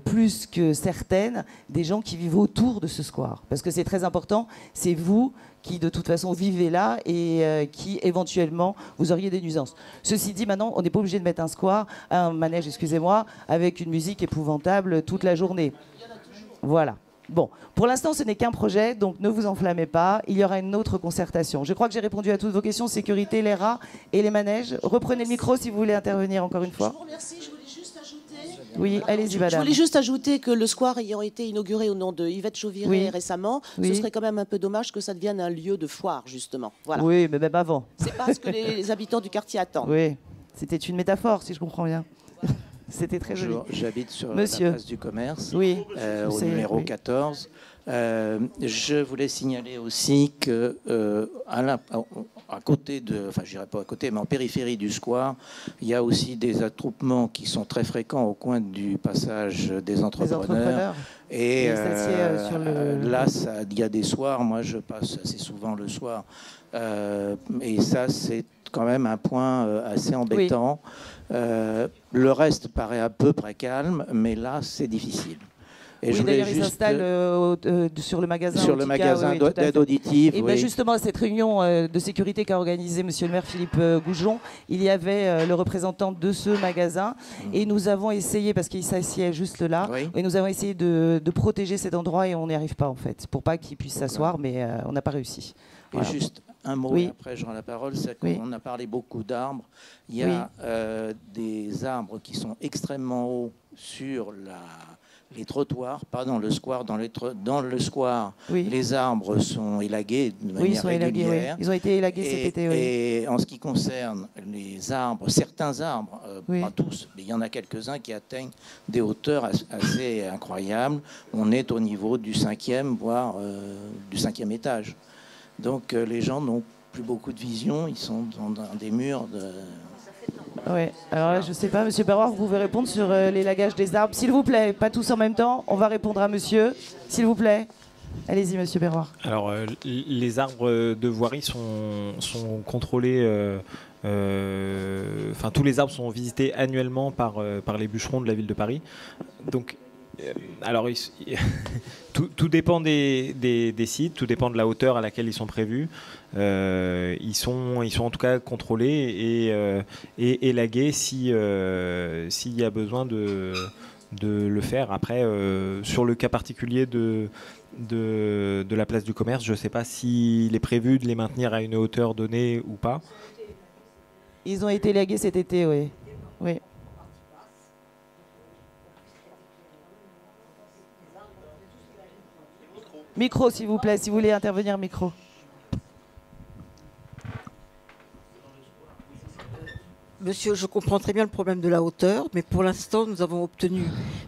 plus que certaine des gens qui vivent autour de ce square. Parce que c'est très important, c'est vous qui de toute façon vivez là et qui éventuellement vous auriez des nuisances. Ceci dit, maintenant, on n'est pas obligé de mettre un manège, excusez-moi, avec une musique épouvantable toute la journée. Voilà. Bon, pour l'instant, ce n'est qu'un projet, donc ne vous enflammez pas. Il y aura une autre concertation. Je crois que j'ai répondu à toutes vos questions, sécurité, les rats et les manèges. Reprenez le micro si vous voulez intervenir encore une fois. Je vous remercie. Je voulais juste ajouter... Oui, allez-y, madame. Je voulais juste ajouter que le square ayant été inauguré au nom de Yvette Chauviré récemment, ce serait quand même un peu dommage que ça devienne un lieu de foire, justement. Voilà. Oui, mais même avant. C'est pas ce que les habitants du quartier attendent. Oui, c'était une métaphore, si je comprends bien. C'était très joli. J'habite sur la place du commerce, au numéro 14. Je voulais signaler aussi que à côté de, enfin je dirais pas à côté, mais en périphérie du square, il y a aussi des attroupements qui sont très fréquents au coin du passage des entrepreneurs. Et là, il y a des soirs, moi je passe assez souvent le soir, et ça c'est quand même un point assez embêtant. Le reste paraît à peu près calme, mais là c'est difficile. Et oui, d'ailleurs, ils s'installent sur le magasin. Sur le magasin d'aide auditive. Et bien justement, à cette réunion de sécurité qu'a organisée monsieur le maire Philippe Goujon, il y avait le représentant de ce magasin. Et nous avons essayé, parce qu'il s'assied juste là, et nous avons essayé de protéger cet endroit et on n'y arrive pas en fait, pour pas qu'il puisse s'asseoir, mais on n'a pas réussi. Et voilà. Juste un mot, et après je rends la parole, c'est qu'on a parlé beaucoup d'arbres. Il y a des arbres qui sont extrêmement hauts sur les trottoirs, pas dans le square. Dans le square, oui. Les arbres sont élagués de manière régulière. Ils ont été élagués cet été. Oui. Et en ce qui concerne les arbres, certains arbres, pas tous, mais il y en a quelques-uns qui atteignent des hauteurs assez incroyables. On est au niveau du 5e, voire du 5e étage. Donc les gens n'ont plus beaucoup de vision, ils sont dans des murs de... Oui, alors là, je ne sais pas, Monsieur Berroir, vous pouvez répondre sur l'élagage des arbres. S'il vous plaît, pas tous en même temps, on va répondre à monsieur, s'il vous plaît. Allez-y, Monsieur Berroir. Alors, les arbres de voirie sont contrôlés, enfin tous les arbres sont visités annuellement par les bûcherons de la ville de Paris. Donc, alors, tout dépend des sites, tout dépend de la hauteur à laquelle ils sont prévus. Ils sont en tout cas contrôlés et élagués s'il y a besoin de le faire. Après, sur le cas particulier de la place du commerce, je ne sais pas s'il est prévu de les maintenir à une hauteur donnée ou pas. Ils ont été élagués cet été, oui. Oui. Micro, s'il vous plaît, si vous voulez intervenir, micro. Monsieur, je comprends très bien le problème de la hauteur, mais pour l'instant, nous avons obtenu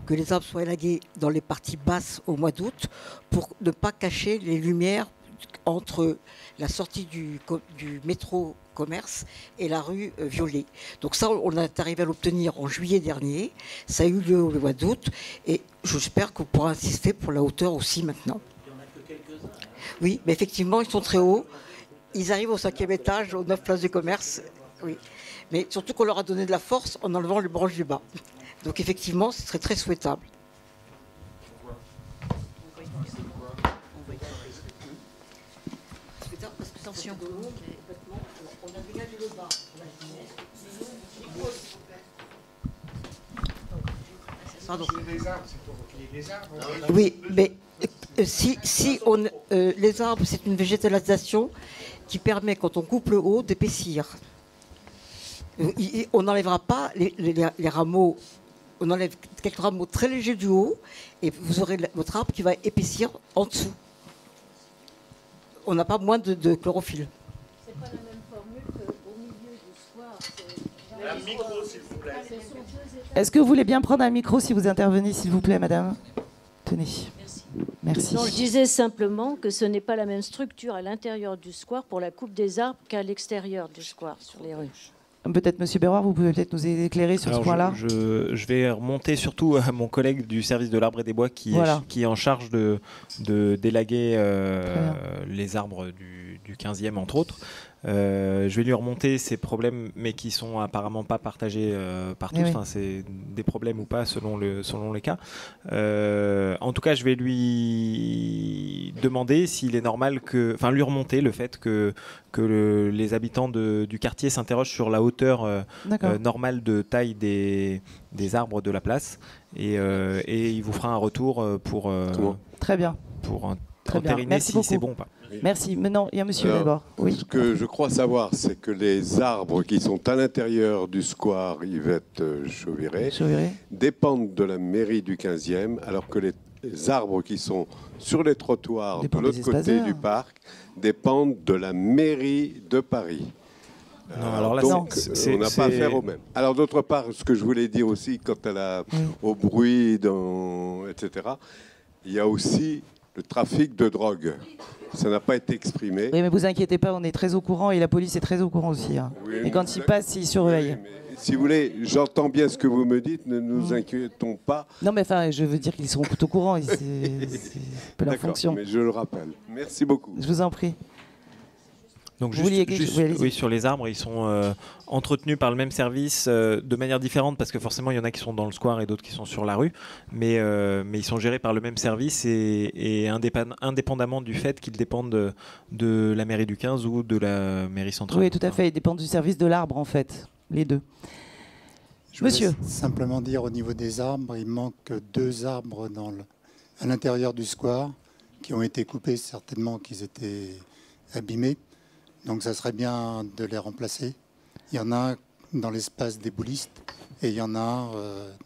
que les arbres soient élagués dans les parties basses au mois d'août pour ne pas cacher les lumières entre la sortie du métro commerce et la rue Violet. Donc ça, on est arrivé à l'obtenir en juillet dernier. Ça a eu lieu au mois d'août et j'espère qu'on pourra insister pour la hauteur aussi maintenant. Oui, mais effectivement, ils sont très hauts. Ils arrivent au 5e étage, aux 9 places du commerce. Oui. Mais surtout qu'on leur a donné de la force en enlevant les branches du bas. Donc effectivement, ce serait très souhaitable. Attention. On a dégagé le bas. Pardon. Oui, mais si on, les arbres, c'est une végétalisation qui permet, quand on coupe le haut, d'épaissir. On n'enlèvera pas les rameaux, on enlève quelques rameaux très légers du haut et vous aurez votre arbre qui va épaissir en dessous. On n'a pas moins de chlorophylle. C'est pas la même formule qu'au milieu du square. Un micro, s'il vous plaît. Est-ce que vous voulez bien prendre un micro si vous intervenez, s'il vous plaît, madame? Tenez. Merci. Non, je disais simplement que ce n'est pas la même structure à l'intérieur du square pour la coupe des arbres qu'à l'extérieur du square, sur les rues. Peut-être, Monsieur Berroir, vous pouvez peut-être nous éclairer sur ce point-là. Je vais remonter surtout à mon collègue du service de l'arbre et des bois qui est en charge d'élaguer les arbres du 15e, entre autres. Je vais lui remonter ces problèmes, mais qui sont apparemment pas partagés par tous. Enfin, c'est des problèmes ou pas selon les cas. En tout cas, je vais lui demander s'il est normal lui remonter le fait que les habitants du quartier s'interrogent sur la hauteur normale de taille des arbres de la place, et il vous fera un retour pour très bien pour entériner si c'est bon ou pas. Merci. Maintenant, il y a monsieur d'abord. Oui. Ce que je crois savoir, c'est que les arbres qui sont à l'intérieur du square Yvette Chauviré dépendent de la mairie du 15e, alors que les arbres qui sont sur les trottoirs de l'autre côté du parc dépendent de la mairie de Paris. Alors là, donc, on n'a pas affaire au même. Alors, d'autre part, ce que je voulais dire aussi, quant au bruit, etc., il y a aussi le trafic de drogue. Ça n'a pas été exprimé. Oui, mais vous inquiétez pas, on est très au courant et la police est très au courant aussi. Hein. Oui, et quand ils passent, ils surveillent. Oui, si vous voulez, j'entends bien ce que vous me dites, ne nous inquiétons pas. Non, mais enfin, je veux dire qu'ils seront au courant. C'est un peu leur fonction. Mais je le rappelle. Merci beaucoup. Je vous en prie. Donc oui, sur les arbres, ils sont entretenus par le même service de manière différente, parce que forcément il y en a qui sont dans le square et d'autres qui sont sur la rue, mais ils sont gérés par le même service et indépendamment du fait qu'ils dépendent de la mairie du 15 ou de la mairie centrale. Oui, tout à fait, ils dépendent du service de l'arbre en fait, les deux. Monsieur. Simplement dire au niveau des arbres, il manque 2 arbres à l'intérieur du square qui ont été coupés, certainement qu'ils étaient abîmés. Donc ça serait bien de les remplacer. Il y en a dans l'espace des boulistes et il y en a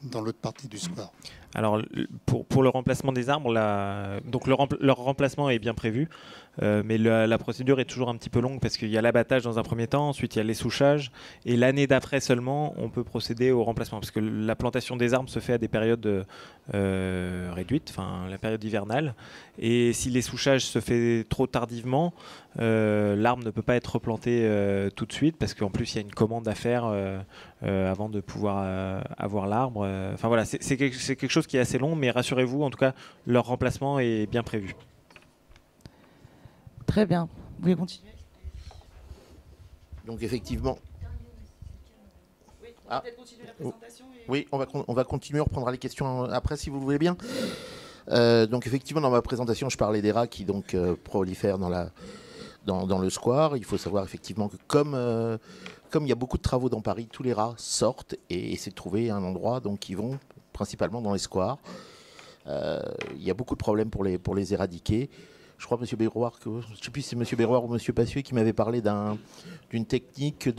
dans l'autre partie du square. Alors, pour le remplacement des arbres, donc leur remplacement est bien prévu, mais la procédure est toujours un petit peu longue parce qu'il y a l'abattage dans un premier temps, ensuite il y a l'essouchage, et l'année d'après seulement, on peut procéder au remplacement, parce que la plantation des arbres se fait à des périodes réduites, enfin la période hivernale, et si l'essouchage se fait trop tardivement, l'arbre ne peut pas être replanté tout de suite, parce qu'en plus il y a une commande à faire avant de pouvoir avoir l'arbre. Enfin voilà, c'est quelque chose qui est assez long, mais rassurez-vous, en tout cas, leur remplacement est bien prévu. Très bien. Vous voulez continuer? Donc effectivement. Oui, on va peut-être continuer la présentation. Oui, on va continuer, on reprendra les questions après si vous le voulez bien. Donc effectivement, dans ma présentation, je parlais des rats qui donc prolifèrent dans le square. Il faut savoir effectivement que comme il y a beaucoup de travaux dans Paris, tous les rats sortent et essaient de trouver un endroit, donc ils vont principalement dans les squares. Il y a beaucoup de problèmes pour les éradiquer. Je crois, M. Béroir, je ne sais plus si c'est M. Béroir ou M. Passuet qui m'avait parlé d'une technique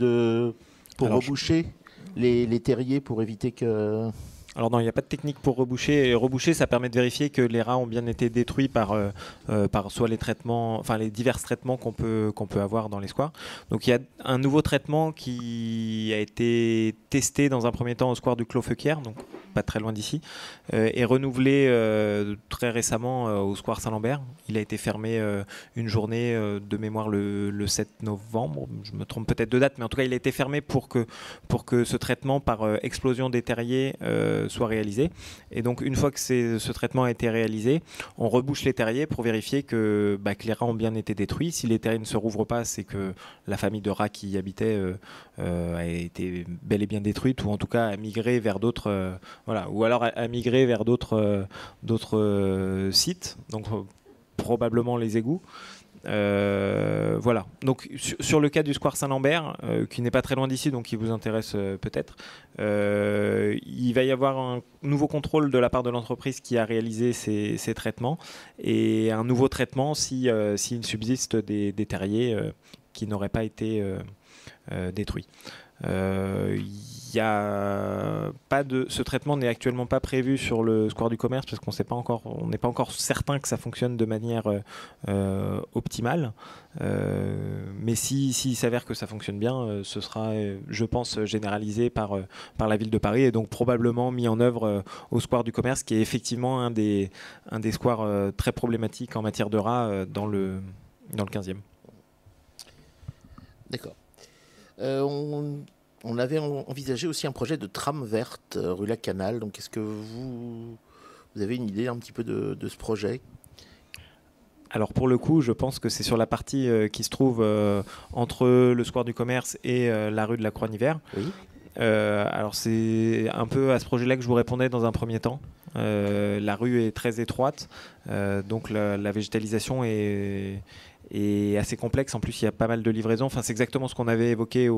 pour reboucher les terriers pour éviter que... Alors non, il n'y a pas de technique pour reboucher. Et reboucher, ça permet de vérifier que les rats ont bien été détruits par soit les traitements, enfin les divers traitements qu'on peut avoir dans les squares. Donc il y a un nouveau traitement qui a été testé dans un premier temps au square du Clos Feuquières, donc pas très loin d'ici, et renouvelé très récemment au square Saint-Lambert. Il a été fermé une journée de mémoire le 7 novembre. Je me trompe peut-être de date, mais en tout cas il a été fermé pour que ce traitement par explosion des terriers soit réalisé. Et donc une fois que ce traitement a été réalisé, on rebouche les terriers pour vérifier que les rats ont bien été détruits. Si les terriers ne se rouvrent pas, c'est que la famille de rats qui y habitait a été bel et bien détruite, ou en tout cas a migré vers d'autres ou alors a migré vers d'autres sites, donc probablement les égouts. Voilà. Donc sur le cas du square Saint-Lambert, qui n'est pas très loin d'ici, donc qui vous intéresse peut-être, il va y avoir un nouveau contrôle de la part de l'entreprise qui a réalisé ces traitements, et un nouveau traitement s'il subsiste des terriers qui n'auraient pas été détruits. Ce traitement n'est actuellement pas prévu sur le square du commerce parce qu'on n'est pas encore certain que ça fonctionne de manière optimale. Mais s'il s'avère que ça fonctionne bien, ce sera, je pense, généralisé par la ville de Paris, et donc probablement mis en œuvre au square du commerce, qui est effectivement un des squares très problématiques en matière de rats dans le 15e. D'accord. On avait envisagé aussi un projet de trame verte rue Lacanal. Donc, est-ce que vous avez une idée un petit peu de ce projet? Alors pour le coup, je pense que c'est sur la partie qui se trouve entre le square du commerce et la rue de la Croix-Niver. Oui. Alors c'est un peu à ce projet-là que je vous répondais dans un premier temps. La rue est très étroite, donc la végétalisation est assez complexe. En plus, il y a pas mal de livraisons. Enfin, c'est exactement ce qu'on avait évoqué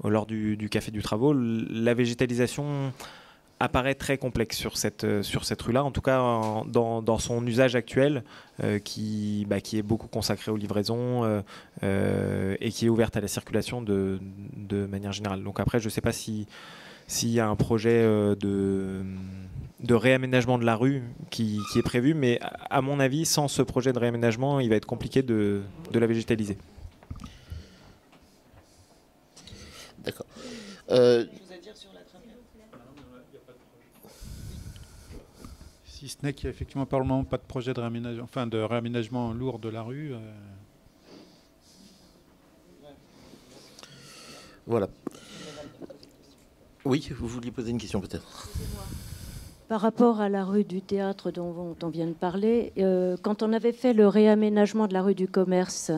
lors du Café du Travaux. La végétalisation apparaît très complexe sur cette rue-là, en tout cas dans son usage actuel, qui est beaucoup consacré aux livraisons et qui est ouverte à la circulation de manière générale. Donc après, je ne sais pas s'il y a un projet de réaménagement de la rue qui est prévu, mais à mon avis, sans ce projet de réaménagement, il va être compliqué de la végétaliser. D'accord. Si ce n'est qu'il n'y a effectivement pas le moment pas de projet de réaménagement, de réaménagement lourd de la rue. Voilà. Oui, vous vouliez poser une question peut-être. Par rapport à la rue du Théâtre dont on vient de parler, quand on avait fait le réaménagement de la rue du Commerce,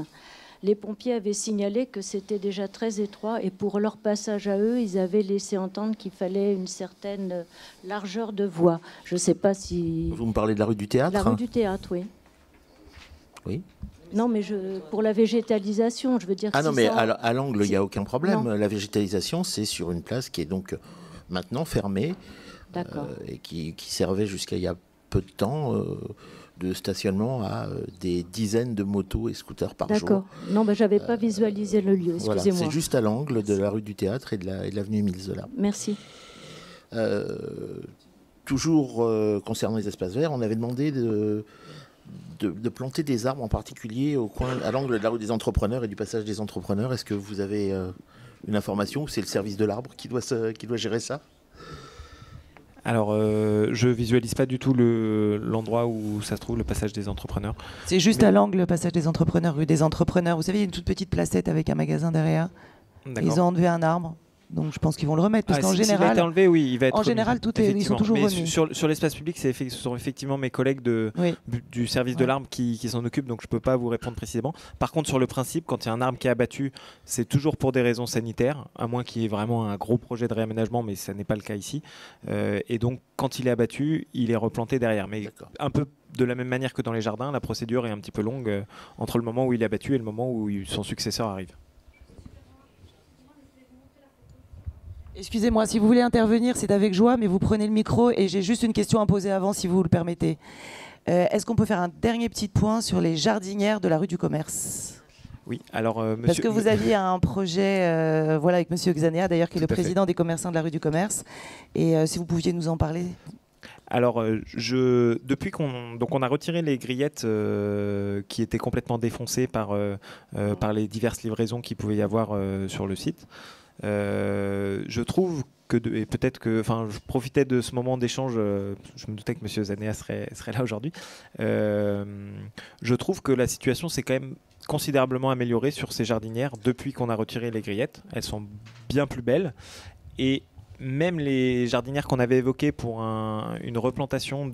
les pompiers avaient signalé que c'était déjà très étroit, et pour leur passage à eux, ils avaient laissé entendre qu'il fallait une certaine largeur de voie. Je ne sais pas si... Vous me parlez de la rue du Théâtre? La rue du Théâtre, oui. Oui. Non, mais pour la végétalisation, je veux dire... Ah non, mais à l'angle, il n'y a aucun problème. Non. La végétalisation, c'est sur une place qui est donc maintenant fermée. D'accord. Et qui servait jusqu'à il y a peu de temps de stationnement à des dizaines de motos et scooters par jour. D'accord. Non, je n'avais pas visualisé le lieu, excusez-moi. Voilà, c'est juste à l'angle de la rue du Théâtre et de l'avenue Émile Zola. Merci. toujours concernant les espaces verts, on avait demandé de planter des arbres, en particulier à l'angle de la rue des entrepreneurs et du passage des entrepreneurs. Est-ce que vous avez une information, ou c'est le service de l'arbre qui doit gérer ça? Alors, je visualise pas du tout l'endroit où ça se trouve, le passage des entrepreneurs. C'est juste à l'angle, le passage des entrepreneurs, rue des entrepreneurs. Vous savez, il y a une toute petite placette avec un magasin derrière. Ils ont enlevé un arbre. Donc je pense qu'ils vont le remettre, parce qu'en général, il va être enlevé, oui, il va être en général, ils sont toujours remis. Sur l'espace public, ce sont effectivement mes collègues du service de l'arbre qui s'en occupent, donc je ne peux pas vous répondre précisément. Par contre, sur le principe, quand il y a un arbre qui est abattu, c'est toujours pour des raisons sanitaires, à moins qu'il y ait vraiment un gros projet de réaménagement, mais ça n'est pas le cas ici. Et donc, quand il est abattu, il est replanté derrière. Mais un peu de la même manière que dans les jardins, la procédure est un petit peu longue entre le moment où il est abattu et le moment où son successeur arrive. Excusez-moi, si vous voulez intervenir, c'est avec joie, mais vous prenez le micro et j'ai juste une question à poser avant, si vous le permettez. Est-ce qu'on peut faire un dernier petit point sur les jardinières de la rue du Commerce? Oui, alors Parce que vous aviez un projet avec Monsieur Xanea, d'ailleurs, qui est le président des commerçants de la rue du Commerce. Et si vous pouviez nous en parler. Alors, depuis qu'on a retiré les grillettes qui étaient complètement défoncées par les diverses livraisons qu'il pouvait y avoir sur le site, je trouve et peut-être que, je profitais de ce moment d'échange, je me doutais que M. Zanea serait là aujourd'hui. Je trouve que la situation s'est quand même considérablement améliorée sur ces jardinières depuis qu'on a retiré les grillettes. Elles sont bien plus belles, et même les jardinières qu'on avait évoquées pour une replantation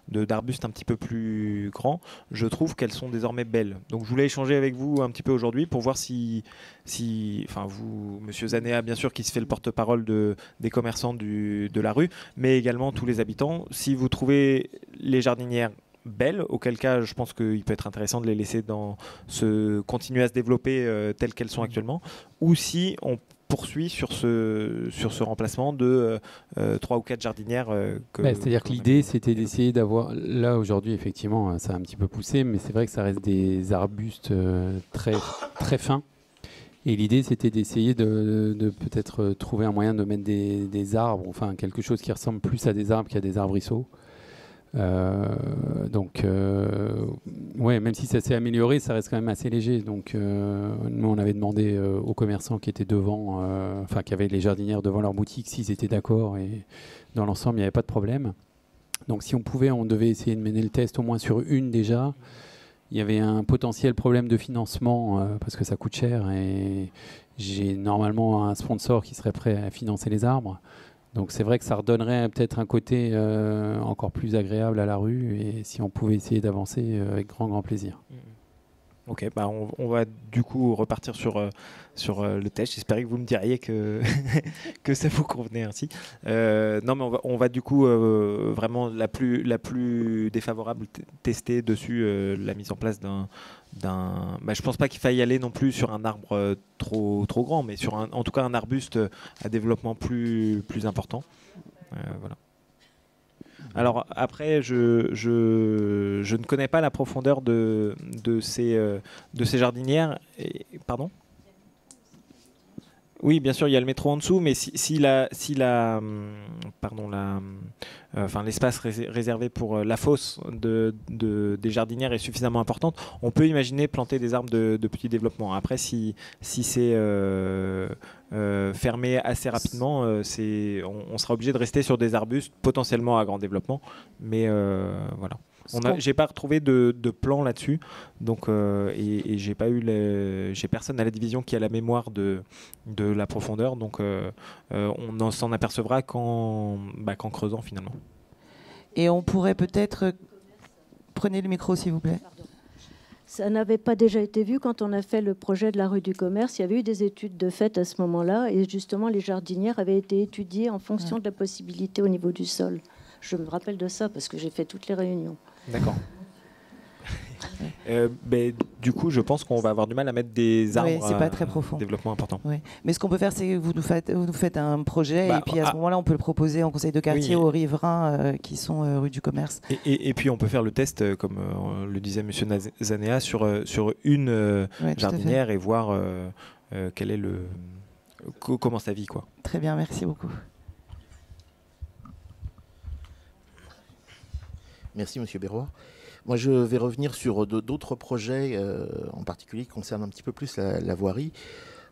d'arbustes un petit peu plus grands, je trouve qu'elles sont désormais belles. Donc je voulais échanger avec vous un petit peu aujourd'hui pour voir si vous, Monsieur Zanea, bien sûr, qui se fait le porte-parole des commerçants de la rue, mais également tous les habitants, si vous trouvez les jardinières belles, auquel cas je pense qu'il peut être intéressant de les laisser continuer à se développer telles qu'elles sont actuellement, ou si on poursuit sur ce remplacement de 3 ou 4 jardinières. C'est-à-dire que l'idée, c'était d'essayer d'avoir... Là, aujourd'hui, effectivement, ça a un petit peu poussé, mais c'est vrai que ça reste des arbustes très, très fins. Et l'idée, c'était d'essayer de peut-être trouver un moyen de mettre des arbres, enfin quelque chose qui ressemble plus à des arbres qu'à des arbrisseaux. Même si ça s'est amélioré, ça reste quand même assez léger. Donc, nous, on avait demandé aux commerçants qui étaient devant, qui avaient les jardinières devant leur boutique, s'ils étaient d'accord. Et dans l'ensemble, il n'y avait pas de problème. Donc, si on pouvait, on devait essayer de mener le test au moins sur une déjà. Il y avait un potentiel problème de financement parce que ça coûte cher. Et j'ai normalement un sponsor qui serait prêt à financer les arbres. Donc c'est vrai que ça redonnerait peut-être un côté encore plus agréable à la rue, et si on pouvait essayer d'avancer avec grand plaisir. Ok, on va du coup repartir sur le test. J'espérais que vous me diriez que ça vous convenait ainsi. Non, mais on va du coup vraiment la plus défavorable tester dessus la mise en place je pense pas qu'il faille aller non plus sur un arbre trop grand, mais sur en tout cas un arbuste à développement plus important. Voilà. Alors après, je ne connais pas la profondeur de ces jardinières. Pardon ? Oui, bien sûr, il y a le métro en dessous, mais l'espace réservé pour la fosse des jardinières est suffisamment importante, on peut imaginer planter des arbres de petit développement. Après, si c'est fermé assez rapidement, on sera obligé de rester sur des arbustes potentiellement à grand développement, mais voilà. J'ai pas retrouvé de plan là-dessus, donc et j'ai personne à la division qui a la mémoire de la profondeur, donc on s'en apercevra qu'en creusant finalement. Et on pourrait peut-être prenez le micro s'il vous plaît. Ça n'avait pas déjà été vu quand on a fait le projet de la rue du Commerce. Il y avait eu des études de fait à ce moment-là, et justement les jardinières avaient été étudiées en fonction de la possibilité au niveau du sol. Je me rappelle de ça parce que j'ai fait toutes les réunions. D'accord. Du coup, je pense qu'on va avoir du mal à mettre des arbres. Oui, c'est pas très profond. Développement important. Oui. Mais ce qu'on peut faire, c'est que vous nous faites un projet, et puis à ce moment-là, on peut le proposer en conseil de quartier aux riverains qui sont rue du Commerce. Et puis, on peut faire le test, comme le disait M. Zanea, sur une jardinière, et voir quel est comment ça vit, quoi. Très bien, merci beaucoup. Merci, Monsieur Berroir. Moi, je vais revenir sur d'autres projets, en particulier qui concernent un petit peu plus la voirie.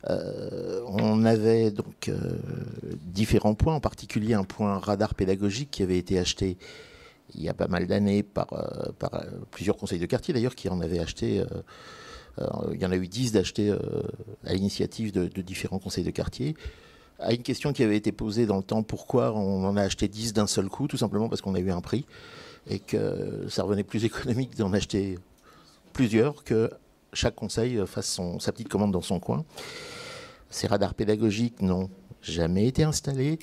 On avait donc différents points, en particulier un point radar pédagogique qui avait été acheté il y a pas mal d'années par plusieurs conseils de quartier, d'ailleurs, qui en avaient acheté. Il y en a eu 10 d'achetés à l'initiative de différents conseils de quartier. À une question qui avait été posée dans le temps, pourquoi on en a acheté 10 d'un seul coup, tout simplement parce qu'on a eu un prix et que ça revenait plus économique d'en acheter plusieurs, que chaque conseil fasse sa petite commande dans son coin. Ces radars pédagogiques n'ont jamais été installés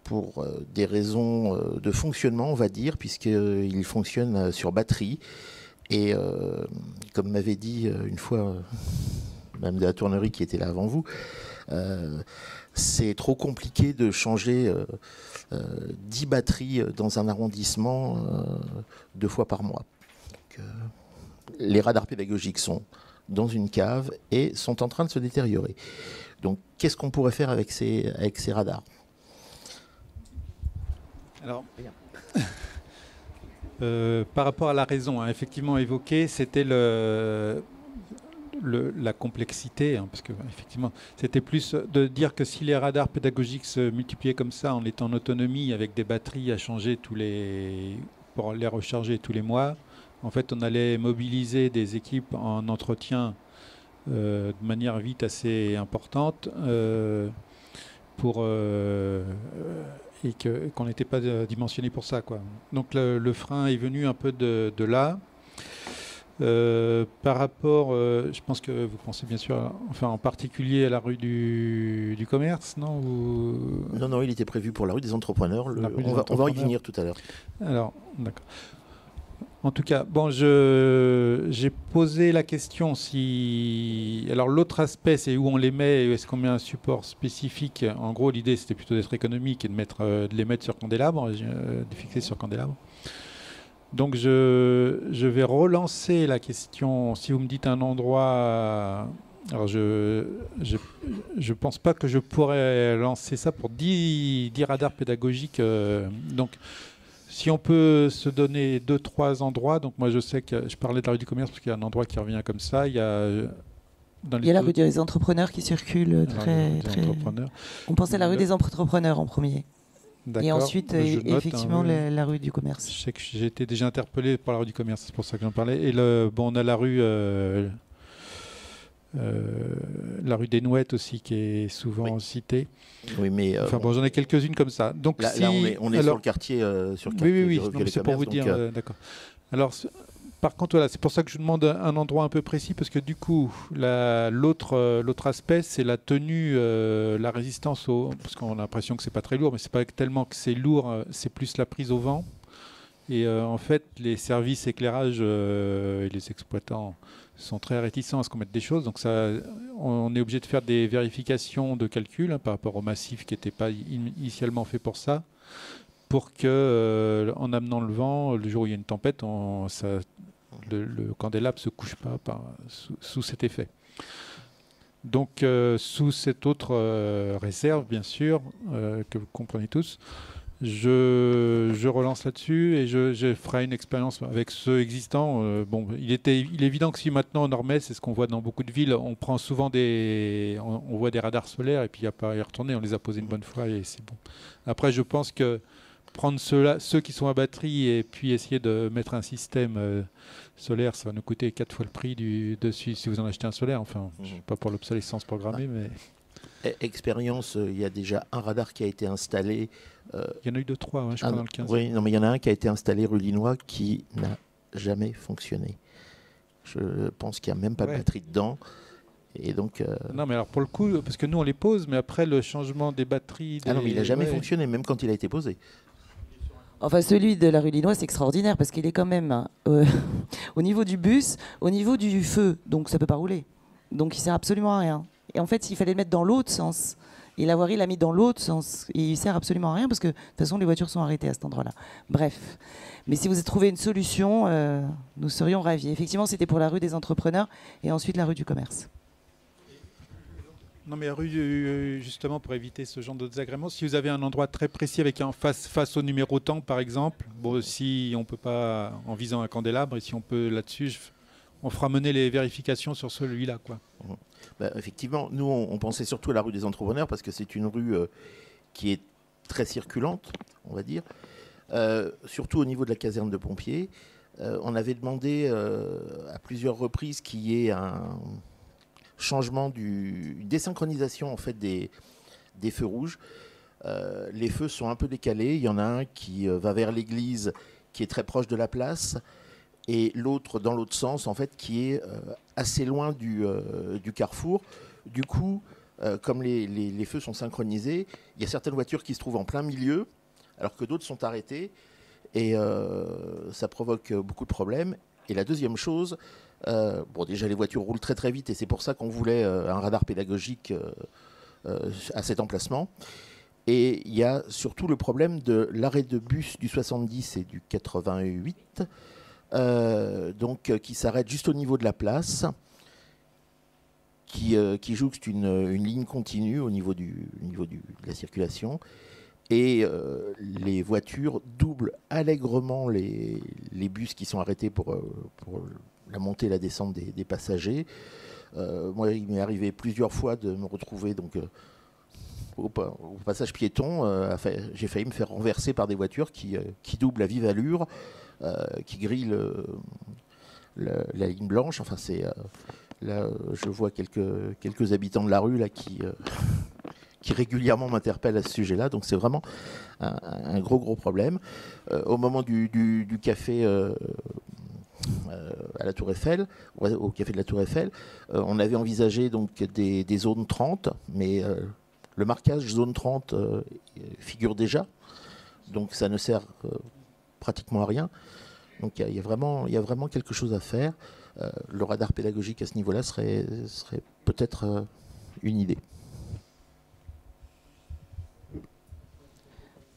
pour des raisons de fonctionnement, on va dire, puisqu'ils fonctionnent sur batterie. Et comme m'avait dit une fois Madame de la Tournerie qui était là avant vous, c'est trop compliqué de changer 10 batteries dans un arrondissement 2 fois par mois. Donc, les radars pédagogiques sont dans une cave et sont en train de se détériorer. Donc qu'est-ce qu'on pourrait faire avec ces radars? Alors, par rapport à la raison effectivement évoquée, c'était la complexité, parce que effectivement, c'était plus de dire que si les radars pédagogiques se multipliaient comme ça, en étant en autonomie avec des batteries à changer pour les recharger tous les mois, en fait, on allait mobiliser des équipes en entretien de manière vite assez importante et qu'on n'était pas dimensionné pour ça, quoi. Donc le frein est venu un peu de là. Par rapport, je pense que vous pensez bien sûr, enfin en particulier à la rue du Commerce, non Non, il était prévu pour la rue des Entrepreneurs. On va y venir tout à l'heure. Alors, d'accord. En tout cas, bon, j'ai posé la question si... Alors l'autre aspect, c'est où on les met, est-ce qu'on met un support spécifique? En gros, l'idée, c'était plutôt d'être économique et de les mettre sur candélabre, de fixer sur candélabre. Donc je vais relancer la question. Si vous me dites un endroit... Alors je pense pas que je pourrais lancer ça pour 10 radars pédagogiques. Donc... Si on peut se donner 2-3 endroits, donc moi je sais que je parlais de la rue du Commerce parce qu'il y a un endroit qui revient comme ça. Il y a la rue des Entrepreneurs qui circule très. On pensait à la rue des Entrepreneurs en premier. Et ensuite, effectivement, la rue du Commerce. Je sais que j'ai été déjà interpellé par la rue du Commerce, c'est pour ça que j'en parlais. Et on a la rue des Nouettes aussi qui est souvent citée. Oui, mais j'en ai quelques-unes comme ça. Donc là on est sur le quartier. Oui, c'est pour vous dire. D'accord. Alors, par contre, voilà, c'est pour ça que je demande un endroit un peu précis parce que du coup, l'autre aspect, c'est la tenue, la résistance parce qu'on a l'impression que c'est pas très lourd, mais c'est pas tellement que c'est lourd, c'est plus la prise au vent. Et en fait, les services éclairage et les exploitants sont très réticents à ce qu'on mette des choses. Donc on est obligé de faire des vérifications de calcul par rapport au massif qui n'était pas initialement fait pour ça, pour que en amenant le vent, le jour où il y a une tempête, le candélabre ne se couche pas sous cet effet. Donc sous cette autre réserve, bien sûr, que vous comprenez tous, je relance là-dessus et je ferai une expérience avec ceux existants. Il est évident que si maintenant on en remet, c'est ce qu'on voit dans beaucoup de villes, on prend souvent on voit des radars solaires et puis il n'y a pas à y retourner, on les a posés une bonne fois et c'est bon. Après, je pense que prendre ceux qui sont à batterie et puis essayer de mettre un système solaire, ça va nous coûter 4 fois le prix dessus si vous en achetez un solaire. Enfin, je ne suis pas pour l'obsolescence programmée, mais... Expérience, il y a déjà un radar qui a été installé. Il y en a eu 2-3, je crois, dans le 15. Oui, non, mais il y en a un qui a été installé rue Linois qui n'a jamais fonctionné. Je pense qu'il n'y a même pas de batterie dedans. Et donc, Non, mais alors pour le coup, parce que nous on les pose, mais après le changement des batteries. Ah non, mais il n'a jamais fonctionné, même quand il a été posé. Enfin, celui de la rue Linois, c'est extraordinaire parce qu'il est quand même au niveau du bus, au niveau du feu, donc ça ne peut pas rouler. Donc il ne sert absolument à rien. Et en fait, il fallait le mettre dans l'autre sens. Et la voirie l'a mis dans l'autre sens. Et il ne sert absolument à rien parce que de toute façon, les voitures sont arrêtées à cet endroit-là. Bref. Mais si vous avez trouvé une solution, nous serions ravis. Effectivement, c'était pour la rue des Entrepreneurs et ensuite la rue du Commerce. Non, mais rue, justement, pour éviter ce genre de désagréments, si vous avez un endroit très précis avec un face au numéro temps, par exemple, bon, si on ne peut pas, en visant un candélabre, et si on peut là-dessus, on fera mener les vérifications sur celui-là, quoi. Bah, effectivement, nous, on pensait surtout à la rue des Entrepreneurs, parce que c'est une rue qui est très circulante, on va dire, surtout au niveau de la caserne de pompiers. On avait demandé à plusieurs reprises qu'il y ait un changement, une désynchronisation en fait des feux rouges. Les feux sont un peu décalés. Il y en a un qui va vers l'église, qui est très proche de la place, et l'autre dans l'autre sens, en fait, qui est assez loin du carrefour. Du coup, comme les feux sont synchronisés, il y a certaines voitures qui se trouvent en plein milieu, alors que d'autres sont arrêtées, et ça provoque beaucoup de problèmes. Et la deuxième chose, bon, déjà les voitures roulent très très vite, et c'est pour ça qu'on voulait un radar pédagogique à cet emplacement. Et il y a surtout le problème de l'arrêt de bus du 70 et du 88, donc qui s'arrête juste au niveau de la place, qui jouxte une ligne continue au niveau de la circulation. Et les voitures doublent allègrement les bus qui sont arrêtés pour la montée et la descente des passagers. Moi, il m'est arrivé plusieurs fois de me retrouver donc, au passage piéton. J'ai failli me faire renverser par des voitures qui doublent à vive allure, qui grillent la ligne blanche. Enfin, là, je vois quelques habitants de la rue là, qui régulièrement m'interpellent à ce sujet-là. Donc c'est vraiment un gros problème. Au moment du café à la Tour Eiffel, au café de la Tour Eiffel, on avait envisagé donc des zones 30, mais le marquage zone 30 figure déjà, donc ça ne sert pratiquement à rien. Donc il y a vraiment quelque chose à faire. Le radar pédagogique à ce niveau-là serait peut-être une idée.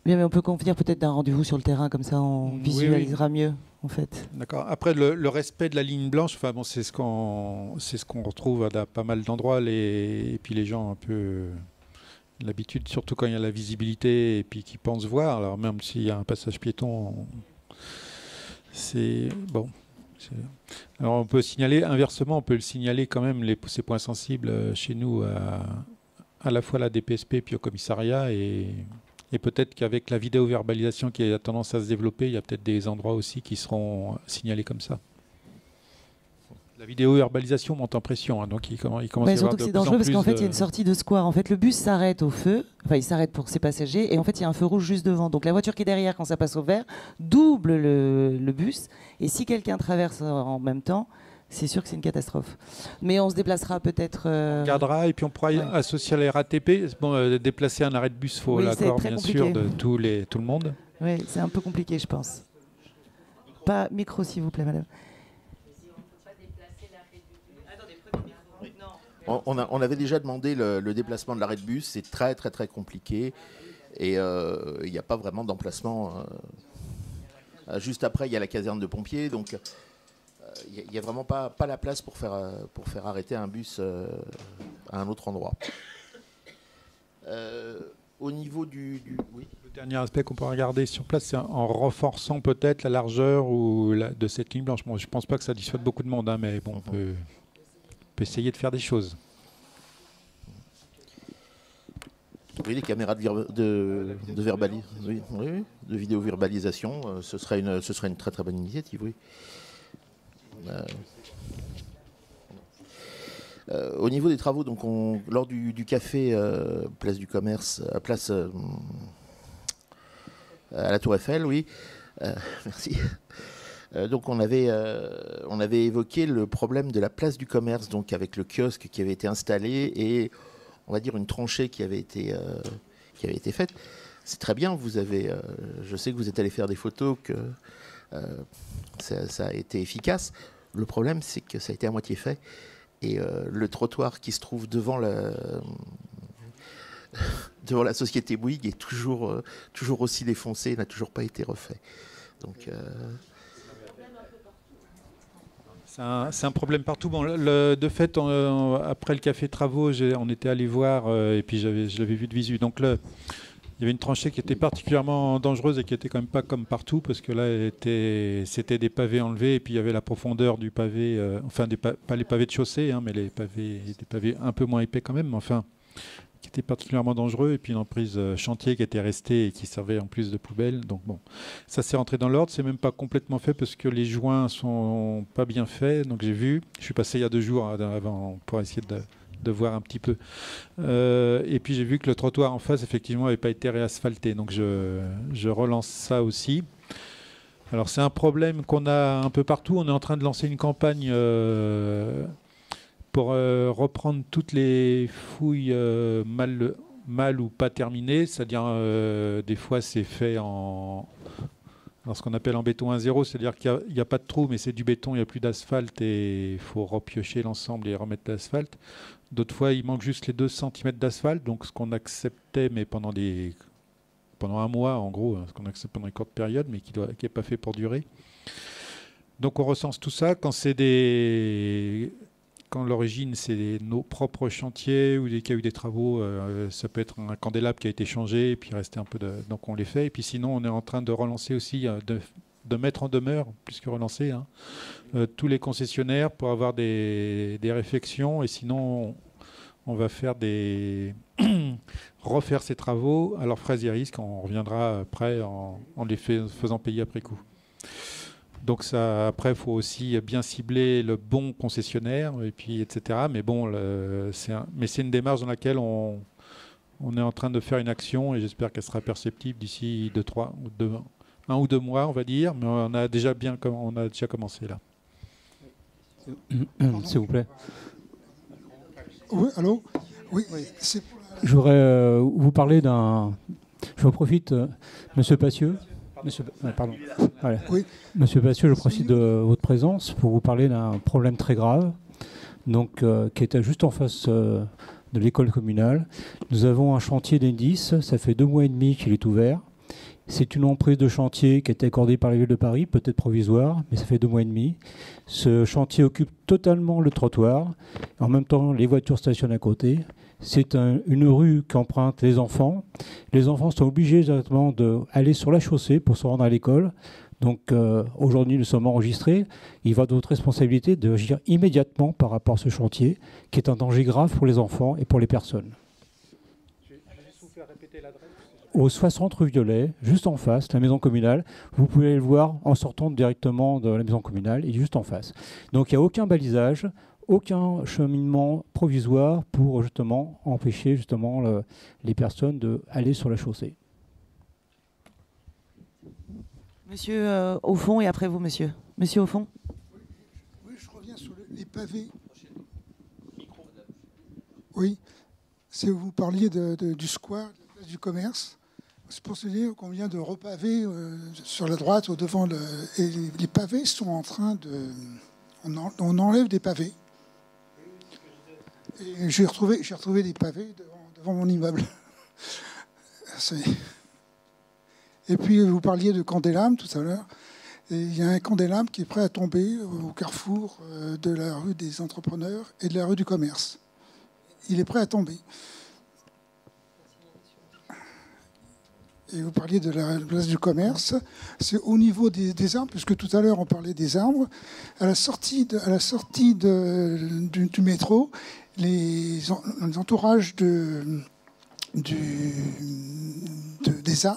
Bien, mais on peut convenir peut-être d'un rendez-vous sur le terrain, comme ça on visualisera mieux, en fait. D'accord. Après, le respect de la ligne blanche, enfin bon, c'est ce qu'on retrouve à pas mal d'endroits, et puis les gens ont un peu l'habitude, surtout quand il y a la visibilité et puis qu'ils pensent voir. Alors même s'il y a un passage piéton, c'est bon. Alors on peut signaler, inversement, on peut le signaler quand même ces points sensibles chez nous à la fois à la DPSP puis au commissariat, et peut-être qu'avec la vidéo-verbalisation qui a tendance à se développer, il y a peut-être des endroits aussi qui seront signalés comme ça. La vidéo-verbalisation monte en pression, hein, donc il commence à y avoir surtout que c'est dangereux parce qu'en fait, il y a une sortie de square. En fait, le bus s'arrête au feu, enfin, il s'arrête pour ses passagers, et en fait, il y a un feu rouge juste devant. Donc la voiture qui est derrière, quand ça passe au vert, double le bus, et si quelqu'un traverse en même temps, c'est sûr que c'est une catastrophe. Mais on se déplacera peut-être... On regardera, et puis on pourra associer à la RATP. Bon, déplacer un arrêt de bus, il faut l'accord, bien sûr, de tout le monde. Oui, c'est un peu compliqué, je pense. Pas micro, s'il vous plaît, madame. On avait déjà demandé le déplacement de l'arrêt de bus. C'est très compliqué. Et il n'y a pas vraiment d'emplacement. Juste après, il y a la caserne de pompiers. Donc... il n'y a vraiment pas la place pour faire arrêter un bus à un autre endroit. Au niveau oui. Le dernier aspect qu'on peut regarder sur place, c'est en renforçant peut-être la largeur de cette ligne blanche. Bon, je ne pense pas que ça dissuade beaucoup de monde, hein, mais bon, on peut essayer de faire des choses. Oui, les caméras de vidéo-verbalisation, ce serait une très bonne initiative, oui. Au niveau des travaux, donc lors du café place du Commerce, à la Tour Eiffel, oui. Merci. Donc on avait évoqué le problème de la place du Commerce, donc avec le kiosque qui avait été installé et on va dire une tranchée qui avait été faite. C'est très bien. Je sais que vous êtes allé faire des photos, que ça a été efficace. Le problème, c'est que ça a été à moitié fait. Et le trottoir qui se trouve devant la société Bouygues est toujours aussi défoncé, n'a toujours pas été refait. Donc, C'est un problème partout. Bon, de fait, après le café travaux, on était allé voir et puis je l'avais vu de visu. Donc là, il y avait une tranchée qui était particulièrement dangereuse et qui était quand même pas comme partout parce que là, c'était des pavés enlevés et puis il y avait la profondeur du pavé, pas les pavés de chaussée, hein, mais des pavés un peu moins épais quand même, mais enfin, qui était particulièrement dangereux et puis une emprise chantier qui était restée et qui servait en plus de poubelle. Donc bon, ça s'est rentré dans l'ordre. C'est même pas complètement fait parce que les joints sont pas bien faits. Donc j'ai vu, je suis passé il y a 2 jours avant pour essayer de voir un petit peu. Et puis j'ai vu que le trottoir en face, effectivement, n'avait pas été réasphalté. Donc je relance ça aussi. Alors c'est un problème qu'on a un peu partout. On est en train de lancer une campagne pour reprendre toutes les fouilles mal ou pas terminées. C'est-à-dire, des fois, c'est fait dans ce qu'on appelle en béton 1-0, c'est-à-dire qu'il n'y a pas de trou, mais c'est du béton, il n'y a plus d'asphalte et il faut repiocher l'ensemble et remettre l'asphalte. D'autres fois, il manque juste les 2 cm d'asphalte, donc ce qu'on acceptait, mais pendant 1 mois, en gros, ce qu'on accepte pendant une courte période, mais qui n'est pas fait pour durer. Donc on recense tout ça. Quand l'origine, c'est nos propres chantiers ou qu'il y a eu des travaux, ça peut être un candélabre qui a été changé et puis rester un peu donc on les fait. Et puis sinon, on est en train de relancer aussi, de mettre en demeure, plus que relancer, hein, tous les concessionnaires pour avoir des réflexions. Et sinon, on va faire refaire ces travaux à leurs frais et risques. On reviendra après en les faisant payer après coup. Donc ça, après, il faut aussi bien cibler le bon concessionnaire, et puis, etc. Mais bon, c'est une démarche dans laquelle on est en train de faire une action, et j'espère qu'elle sera perceptible d'ici 1 ou 2 mois, on va dire. Mais on a déjà commencé là. S'il vous plaît. Oui, allô. Oui. Je voudrais vous parler d'un... Je profite, Monsieur Passieux. Pardon. Voilà. Oui. Monsieur Passieux, je profite de votre présence pour vous parler d'un problème très grave, donc, qui était juste en face de l'école communale. Nous avons un chantier d'Enedis, ça fait 2 mois et demi qu'il est ouvert. C'est une emprise de chantier qui a été accordée par la ville de Paris, peut-être provisoire, mais ça fait 2 mois et demi. Ce chantier occupe totalement le trottoir. En même temps, les voitures stationnent à côté. C'est une rue qu'empruntent les enfants. Les enfants sont obligés exactement d'aller sur la chaussée pour se rendre à l'école. Donc aujourd'hui, nous sommes enregistrés. Il va de votre responsabilité d'agir immédiatement par rapport à ce chantier, qui est un danger grave pour les enfants et pour les personnes. Je vais juste vous faire répéter l'adresse. Au 60 rue Violet, juste en face, la maison communale. Vous pouvez aller le voir en sortant directement de la maison communale, il est juste en face. Donc il n'y a aucun balisage, aucun cheminement provisoire pour justement empêcher justement les personnes d'aller sur la chaussée. Monsieur au fond et après vous, monsieur. Monsieur au fond. Oui, je reviens sur les pavés. Oui, si vous parliez du square, de la place du commerce. C'est pour se dire qu'on vient de repaver sur la droite, au devant, et les pavés sont en train de... On enlève des pavés. Et j'ai retrouvé des pavés devant mon immeuble. Et puis, vous parliez de candélabre tout à l'heure. Et il y a un candélabre qui est prêt à tomber au carrefour de la rue des entrepreneurs et de la rue du commerce. Il est prêt à tomber. Et vous parliez de la place du commerce. C'est au niveau des arbres, puisque tout à l'heure on parlait des arbres. À la sortie du métro, les entourages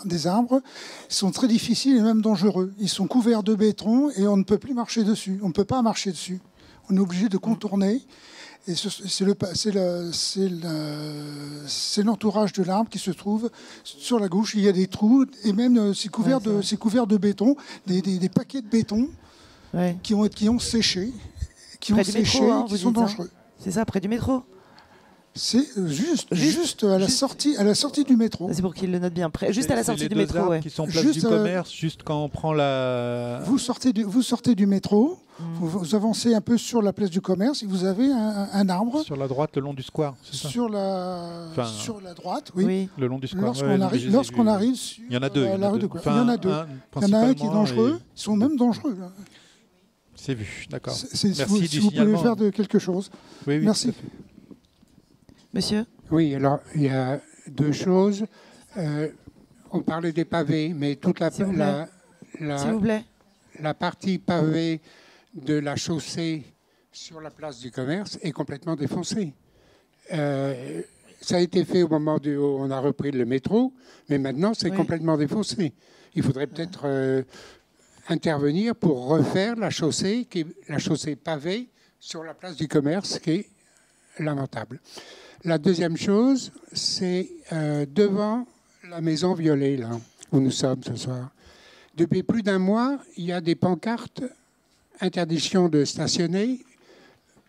des arbres sont très difficiles et même dangereux. Ils sont couverts de béton et on ne peut plus marcher dessus. On ne peut pas marcher dessus. On est obligé de contourner. Et c'est l'entourage de l'arbre qui se trouve sur la gauche. Il y a des trous et même c'est couvert de béton, des paquets de béton qui ont séché, qui sont dangereux. C'est ça, près du métro. C'est juste à la sortie du métro. C'est pour qu'il le note bien. Juste à la sortie du métro. Les 2 arbres qui sont place du commerce, juste quand on prend la... Vous sortez du métro, vous avancez un peu sur la place du commerce et vous avez un arbre. Sur la droite, le long du square, c'est ça ? Sur la droite, oui. Le long du square. Lorsqu'on arrive sur il y en a 2. la rue de Gaulle. Il y en a 2. Il y en a un qui est dangereux. Ils sont même dangereux. Là. C'est vu, d'accord. Merci si vous pouvez faire de quelque chose. Oui, merci. Monsieur? Oui, alors il y a deux choses. On parlait des pavés, mais toute S'il vous plaît. La partie pavée de la chaussée sur la place du Commerce est complètement défoncée. Ça a été fait au moment où on a repris le métro, mais maintenant c'est complètement défoncé. Il faudrait peut-être intervenir pour refaire la chaussée pavée sur la place du Commerce, qui est lamentable. La deuxième chose, c'est devant la maison Violet, là, où nous sommes ce soir. Depuis plus d'un mois, il y a des pancartes interdiction de stationner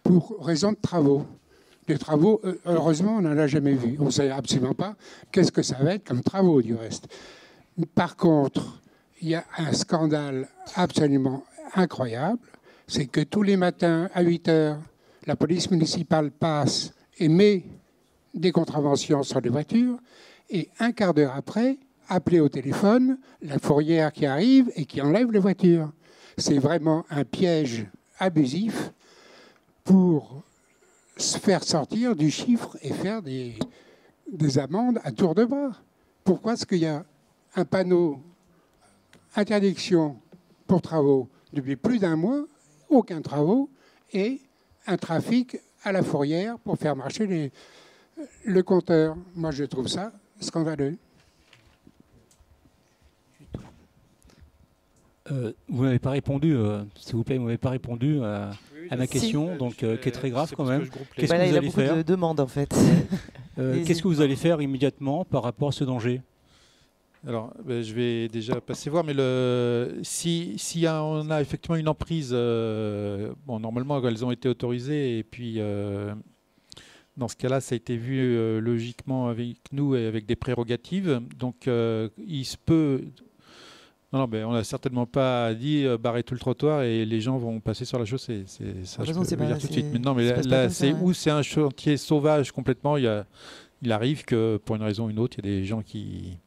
pour raison de travaux. Des travaux, heureusement, on n'en a jamais vu. On ne sait absolument pas qu'est-ce que ça va être comme travaux, du reste. Par contre, il y a un scandale absolument incroyable, c'est que tous les matins, à 8 heures, la police municipale passe et met des contraventions sur les voitures, et un quart d'heure après, appeler au téléphone la fourrière qui arrive et qui enlève les voitures. C'est vraiment un piège abusif pour se faire sortir du chiffre et faire des amendes à tour de bras. Pourquoi est-ce qu'il y a un panneau interdiction pour travaux depuis plus d'un mois, aucun travaux, et un trafic à la fourrière pour faire marcher le compteur? Moi, je trouve ça scandaleux. Vous m'avez pas répondu, s'il vous plaît, vous m'avez pas répondu à ma question, donc qui est très grave quand même. Qu'est-ce que vous allez faire? Il y a beaucoup de demandes en fait. Qu'est-ce que vous allez faire immédiatement par rapport à ce danger? Alors, je vais déjà passer voir, mais si on a effectivement une emprise, normalement elles ont été autorisées, et puis dans ce cas-là, ça a été vu logiquement avec nous et avec des prérogatives. Donc, il se peut. Non, on n'a certainement pas dit barrer tout le trottoir et les gens vont passer sur la chaussée. Ça, je peux le dire tout de suite. Mais non, mais là, c'est où c'est un chantier sauvage complètement. Il arrive que pour une raison ou une autre, il y a des gens qui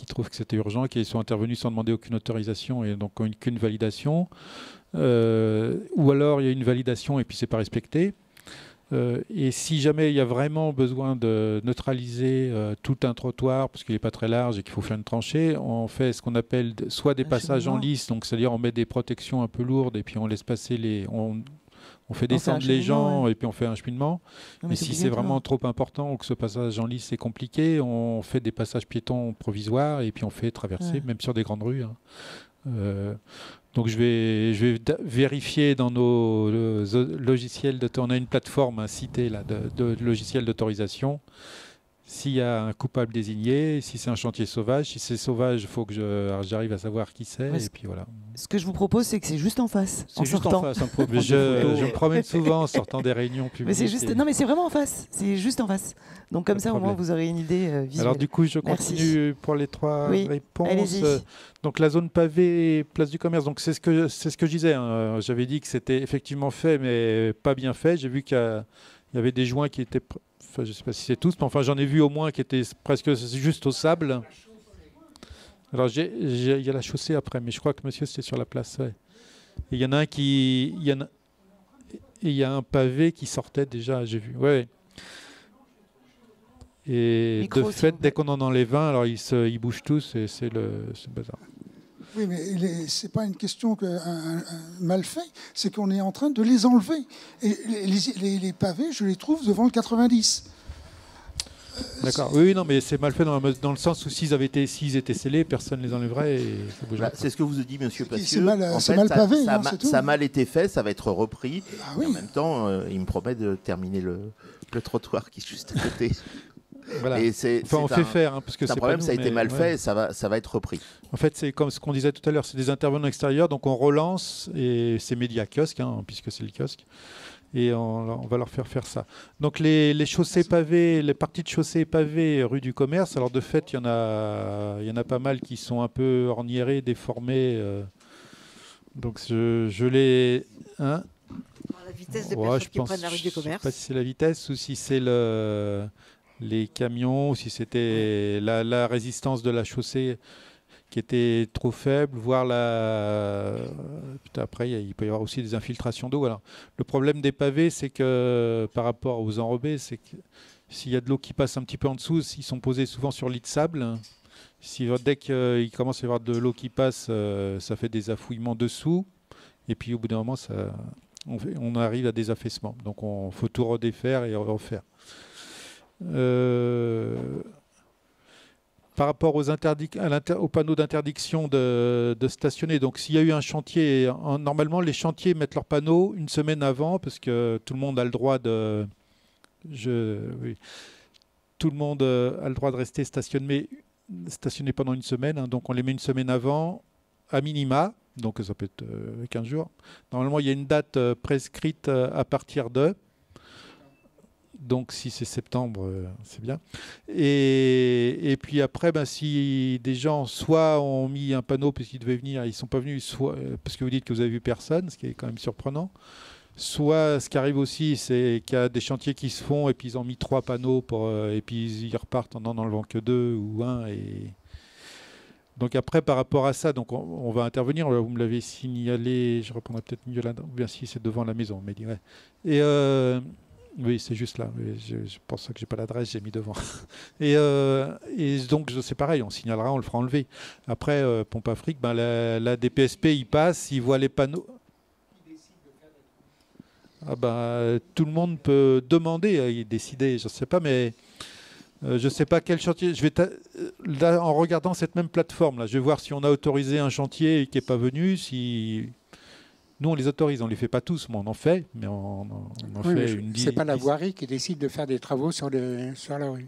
trouvent que c'était urgent, qui sont intervenus sans demander aucune autorisation et donc qu'une validation. Ou alors il y a une validation et puis c'est pas respecté. Et si jamais il y a vraiment besoin de neutraliser tout un trottoir, parce qu'il n'est pas très large et qu'il faut faire une tranchée, on fait ce qu'on appelle soit des passages en lice, donc c'est-à-dire on met des protections un peu lourdes et puis on laisse passer on fait descendre les gens et puis on fait un cheminement. Mais si c'est vraiment trop important ou que ce passage en lice est compliqué, on fait des passages piétons provisoires et puis on fait traverser, même sur des grandes rues. Donc je vais vérifier dans nos logiciels on a une plateforme citée là, de logiciels d'autorisation. S'il y a un coupable désigné, si c'est un chantier sauvage, si c'est sauvage, il faut que j'arrive à savoir qui c'est. Et puis voilà. Ce que je vous propose, c'est que c'est juste en face. C'est juste en face. Je me promène souvent en sortant des réunions publiques. Mais c'est juste, non, mais c'est vraiment en face. C'est juste en face. Donc comme ça, au moins, vous aurez une idée visuelle. Alors du coup, je continue pour les trois réponses. Donc la zone pavée, place du commerce. Donc c'est ce que je disais. Hein. J'avais dit que c'était effectivement fait, mais pas bien fait. J'ai vu qu'il y avait des joints qui étaient. Enfin, je ne sais pas si c'est tous, mais enfin j'en ai vu au moins qui étaient presque juste au sable. Alors il y a la chaussée après, mais je crois que monsieur c'était sur la place. Ouais. Et il y en a un il y a un pavé qui sortait déjà, j'ai vu. Ouais. Et de fait, dès qu'on en enlève un, alors ils bougent tous et c'est le bazar. Oui, mais ce n'est pas une question un mal fait, c'est qu'on est en train de les enlever. Et les pavés, je les trouve devant le 90. D'accord. Oui, non, mais c'est mal fait dans le sens où s'ils étaient scellés, personne ne les enlèverait. C'est ce que vous a dit, monsieur Passieux. C'est mal pavé. Ça a mal été fait, ça va être repris. Ah, oui. En même temps, il me promet de terminer le trottoir qui est juste à côté. Voilà. Et on fait faire, parce que c'est un problème, ça a été mal fait, et ça va être repris. En fait, c'est comme ce qu'on disait tout à l'heure, c'est des intervenants extérieurs, donc on relance, et c'est média kiosque, puisque c'est le kiosque, et on va leur faire ça. Donc les chaussées pavées, les parties de chaussées pavées rue du Commerce, alors de fait, il y en a pas mal qui sont un peu orniérées, déformées. Donc je les... La vitesse des personnes qui prennent la rue du Commerce. Je ne sais pas si c'est la vitesse ou si c'est les camions, si c'était la résistance de la chaussée qui était trop faible, voire après il peut y avoir aussi des infiltrations d'eau. Alors, le problème des pavés, c'est que par rapport aux enrobés, c'est que s'il y a de l'eau qui passe un petit peu en dessous, ils sont posés souvent sur lit de sable. Dès qu'il commence à y avoir de l'eau qui passe, ça fait des affouillements dessous. Et puis au bout d'un moment, on arrive à des affaissements. Donc il faut tout redéfaire et refaire. Par rapport aux panneaux d'interdiction de stationner, donc s'il y a eu un chantier, normalement les chantiers mettent leurs panneaux une semaine avant parce que tout le monde a le droit de... Tout le monde a le droit de rester stationné pendant une semaine, hein, donc on les met une semaine avant, à minima, donc ça peut être 15 jours. Normalement, il y a une date prescrite à partir de... Donc si c'est septembre, c'est bien. Et puis après, si des gens soit ont mis un panneau parce qu'ils devaient venir, ils ne sont pas venus, soit parce que vous dites que vous avez vu personne, ce qui est quand même surprenant. Soit ce qui arrive aussi, c'est qu'il y a des chantiers qui se font et puis ils ont mis 3 panneaux et puis ils repartent en enlevant que 2 ou 1. Donc après, par rapport à ça, donc on va intervenir. Vous me l'avez signalé, je reprendrai peut-être mieux là, ou bien si c'est devant la maison, mais ouais. Et oui, c'est juste là. Je pense que j'ai pas l'adresse, j'ai mis devant. Et donc c'est pareil, on signalera, on le fera enlever. Après, Pompe Afrique, la DPSP, il passe, il voit les panneaux. Tout le monde peut demander et décider, je ne sais pas, mais je ne sais pas quel chantier. Là, en regardant cette même plateforme, là, je vais voir si on a autorisé un chantier qui n'est pas venu. Nous, on les autorise, on ne les fait pas tous, mais on en fait. Mais on en fait une dizaine. Ce n'est pas la voirie qui décide de faire des travaux sur la rue.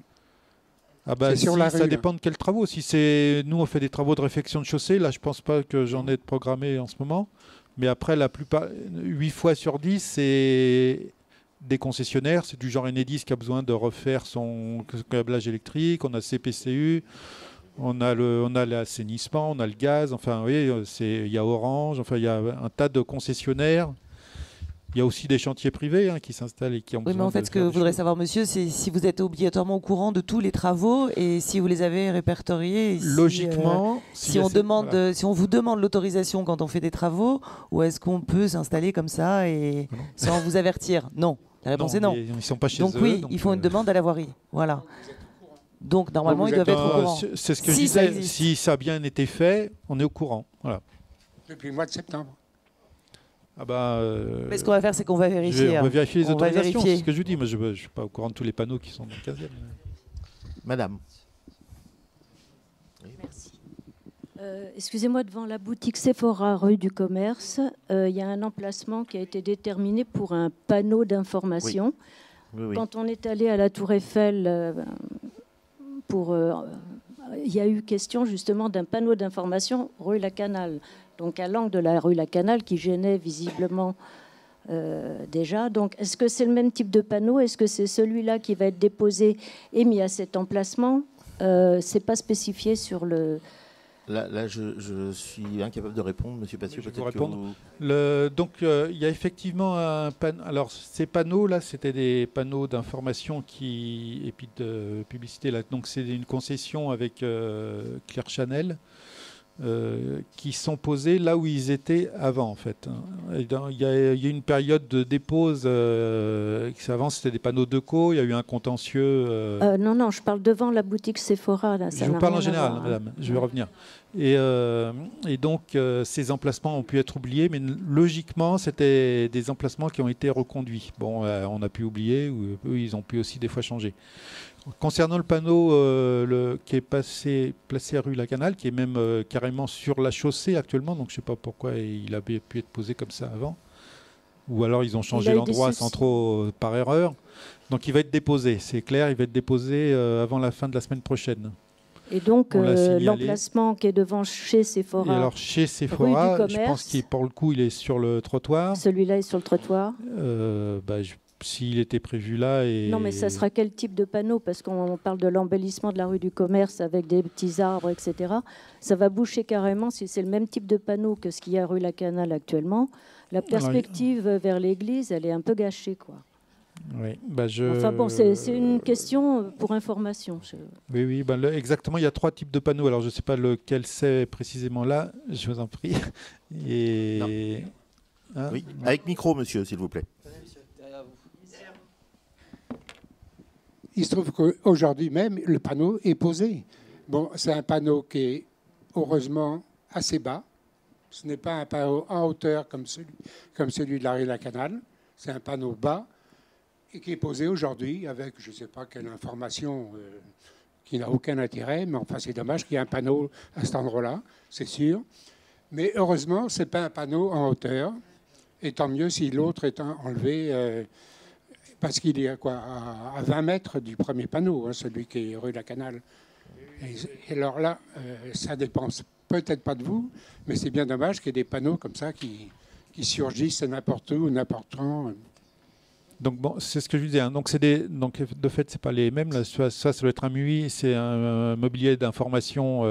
Ça dépend de quels travaux. Si nous, on fait des travaux de réfection de chaussée, là, je ne pense pas que j'en ai de programmé en ce moment. Mais après, la plupart, 8 fois sur 10, c'est des concessionnaires. C'est du genre Enedis qui a besoin de refaire son câblage électrique. On a CPCU, on a l'assainissement, on a le gaz. Enfin, oui, il y a Orange. Enfin, il y a un tas de concessionnaires. Il y a aussi des chantiers privés qui s'installent et qui ont besoin de... Oui, mais en fait, ce que voudrais savoir, monsieur, c'est si vous êtes obligatoirement au courant de tous les travaux et si vous les avez répertoriés. Logiquement, si on vous demande l'autorisation quand on fait des travaux, ou est-ce qu'on peut s'installer comme ça et sans vous avertir? Non. La réponse est non. Ils ne sont pas chez eux. Donc oui, il faut une demande à la voirie. Voilà. Donc normalement, ils doivent être au courant. C'est ce que je disais. Si ça a bien été fait, on est au courant. Voilà. Depuis le mois de septembre. Mais ce qu'on va faire, c'est qu'on va vérifier. On va vérifier les autorisations, c'est ce que je vous dis. Moi, je ne suis pas au courant de tous les panneaux qui sont dans le 15e. Madame. Merci. Excusez-moi, devant la boutique Sephora, rue du Commerce, il y a un emplacement qui a été déterminé pour un panneau d'information. Oui. Quand on est allé à la Tour Eiffel, il y a eu question justement d'un panneau d'information rue Lacanal. Donc à l'angle de la rue Lacanal, qui gênait visiblement déjà. Donc est-ce que c'est le même type de panneau? Est-ce que c'est celui-là qui va être déposé et mis à cet emplacement? C'est pas spécifié sur le... Là, je suis incapable de répondre, Monsieur Pathieu. Je vais vous répondre. Donc il y a effectivement un panneau. Alors ces panneaux-là, c'était des panneaux d'information et puis de publicité. Là. Donc c'est une concession avec Claire Chanel. Qui sont posés là où ils étaient avant en fait. Il y a une période de dépose avant c'était des panneaux Deco, il y a eu un contentieux. Non, je parle devant la boutique Sephora. Là, je vous parle en général, madame, je vais revenir. Et donc ces emplacements ont pu être oubliés, mais logiquement c'était des emplacements qui ont été reconduits. Bon, on a pu oublier, ou eux ils ont pu aussi des fois changer. Concernant le panneau qui est placé à rue Lacanal, qui est même carrément sur la chaussée actuellement, donc je ne sais pas pourquoi il avait pu être posé comme ça avant, ou alors ils ont changé l'endroit sans trop par erreur. Donc il va être déposé, c'est clair, il va être déposé avant la fin de la semaine prochaine. Et donc l'emplacement qui est devant chez Sephora. Et alors chez Sephora, je pense qu'il pour le coup il est sur le trottoir. Celui-là est sur le trottoir. S'il était prévu là. Non, mais ça sera quel type de panneau? Parce qu'on parle de l'embellissement de la rue du Commerce avec des petits arbres, etc. Ça va boucher carrément si c'est le même type de panneau que ce qu'il y a à rue Lacanal actuellement. La perspective vers l'église, elle est un peu gâchée, quoi. Oui, Enfin bon, c'est une question pour information. Oui, exactement. Il y a 3 types de panneaux. Alors je ne sais pas lequel c'est précisément là. Je vous en prie. Et... Hein, oui, avec micro, monsieur, s'il vous plaît. Il se trouve qu'aujourd'hui même, le panneau est posé. Bon, c'est un panneau qui est heureusement assez bas. Ce n'est pas un panneau en hauteur comme celui de la rue La Canale. C'est un panneau bas et qui est posé aujourd'hui avec je ne sais pas quelle information qui n'a aucun intérêt. Mais enfin, c'est dommage qu'il y ait un panneau à cet endroit-là, c'est sûr. Mais heureusement, ce n'est pas un panneau en hauteur. Et tant mieux si l'autre est enlevé... parce qu'il est à 20 mètres du premier panneau, hein, celui qui est rue La Canale. Et alors là, ça dépend peut-être pas de vous, mais c'est bien dommage qu'il y ait des panneaux comme ça qui surgissent n'importe où, n'importe quand. Donc bon, c'est ce que je disais. Hein. Donc de fait, c'est pas les mêmes. Là, ça doit être un MUI, c'est un mobilier d'information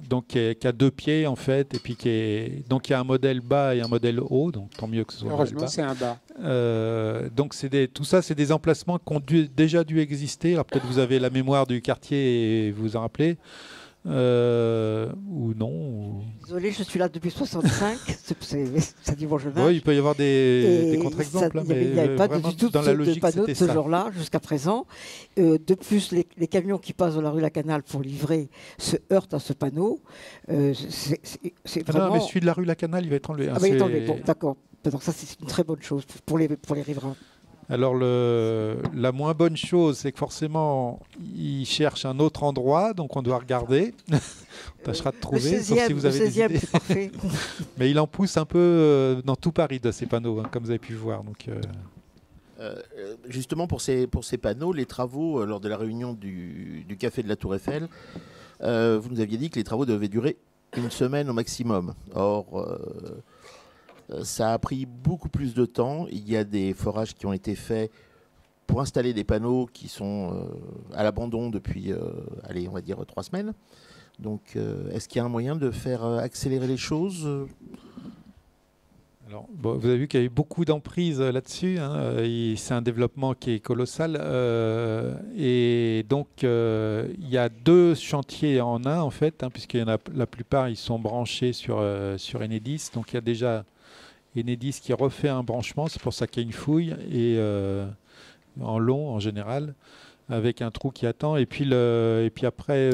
donc qui a 2 pieds en fait, et puis donc il y a un modèle bas et un modèle haut. Donc tant mieux que ce soit. Heureusement, c'est un bas. Donc tout ça, c'est des emplacements qui ont déjà dû exister. Alors peut-être vous avez la mémoire du quartier et vous vous en rappelez. Ou non. Désolé, je suis là depuis 65. Ça dit bon, je vais. Oui, il peut y avoir des contre-exemples. Il n'y avait pas du tout de panneau de ce genre-là jusqu'à présent. De plus, les camions qui passent dans la rue La Canale pour livrer se heurtent à ce panneau. C'est vraiment... Non, mais celui de la rue La Canale, il va être enlevé. Ah, il est enlevé. Bon, d'accord. Donc ça, c'est une très bonne chose pour les riverains. Alors la moins bonne chose, c'est que forcément, ils cherchent un autre endroit, donc on doit regarder. On tâchera de trouver. Le 16e, si vous avez des idées. C'est parfait. Mais il en pousse un peu dans tout Paris de ces panneaux, hein, comme vous avez pu voir. Donc, justement, pour ces panneaux, les travaux, lors de la réunion du Café de la Tour Eiffel, vous nous aviez dit que les travaux devaient durer 1 semaine au maximum. Or... ça a pris beaucoup plus de temps. Il y a des forages qui ont été faits pour installer des panneaux qui sont à l'abandon depuis, on va dire 3 semaines. Donc, est-ce qu'il y a un moyen de faire accélérer les choses ? Alors, bon, vous avez vu qu'il y a eu beaucoup d'emprise là-dessus. Hein. C'est un développement qui est colossal. Et donc, il y a 2 chantiers en un, en fait, hein, puisqu'il y en a, la plupart, ils sont branchés sur Enedis. Donc, il y a déjà Enedis qui refait un branchement. C'est pour ça qu'il y a une fouille, et en long, en général, avec un trou qui attend. Et puis après...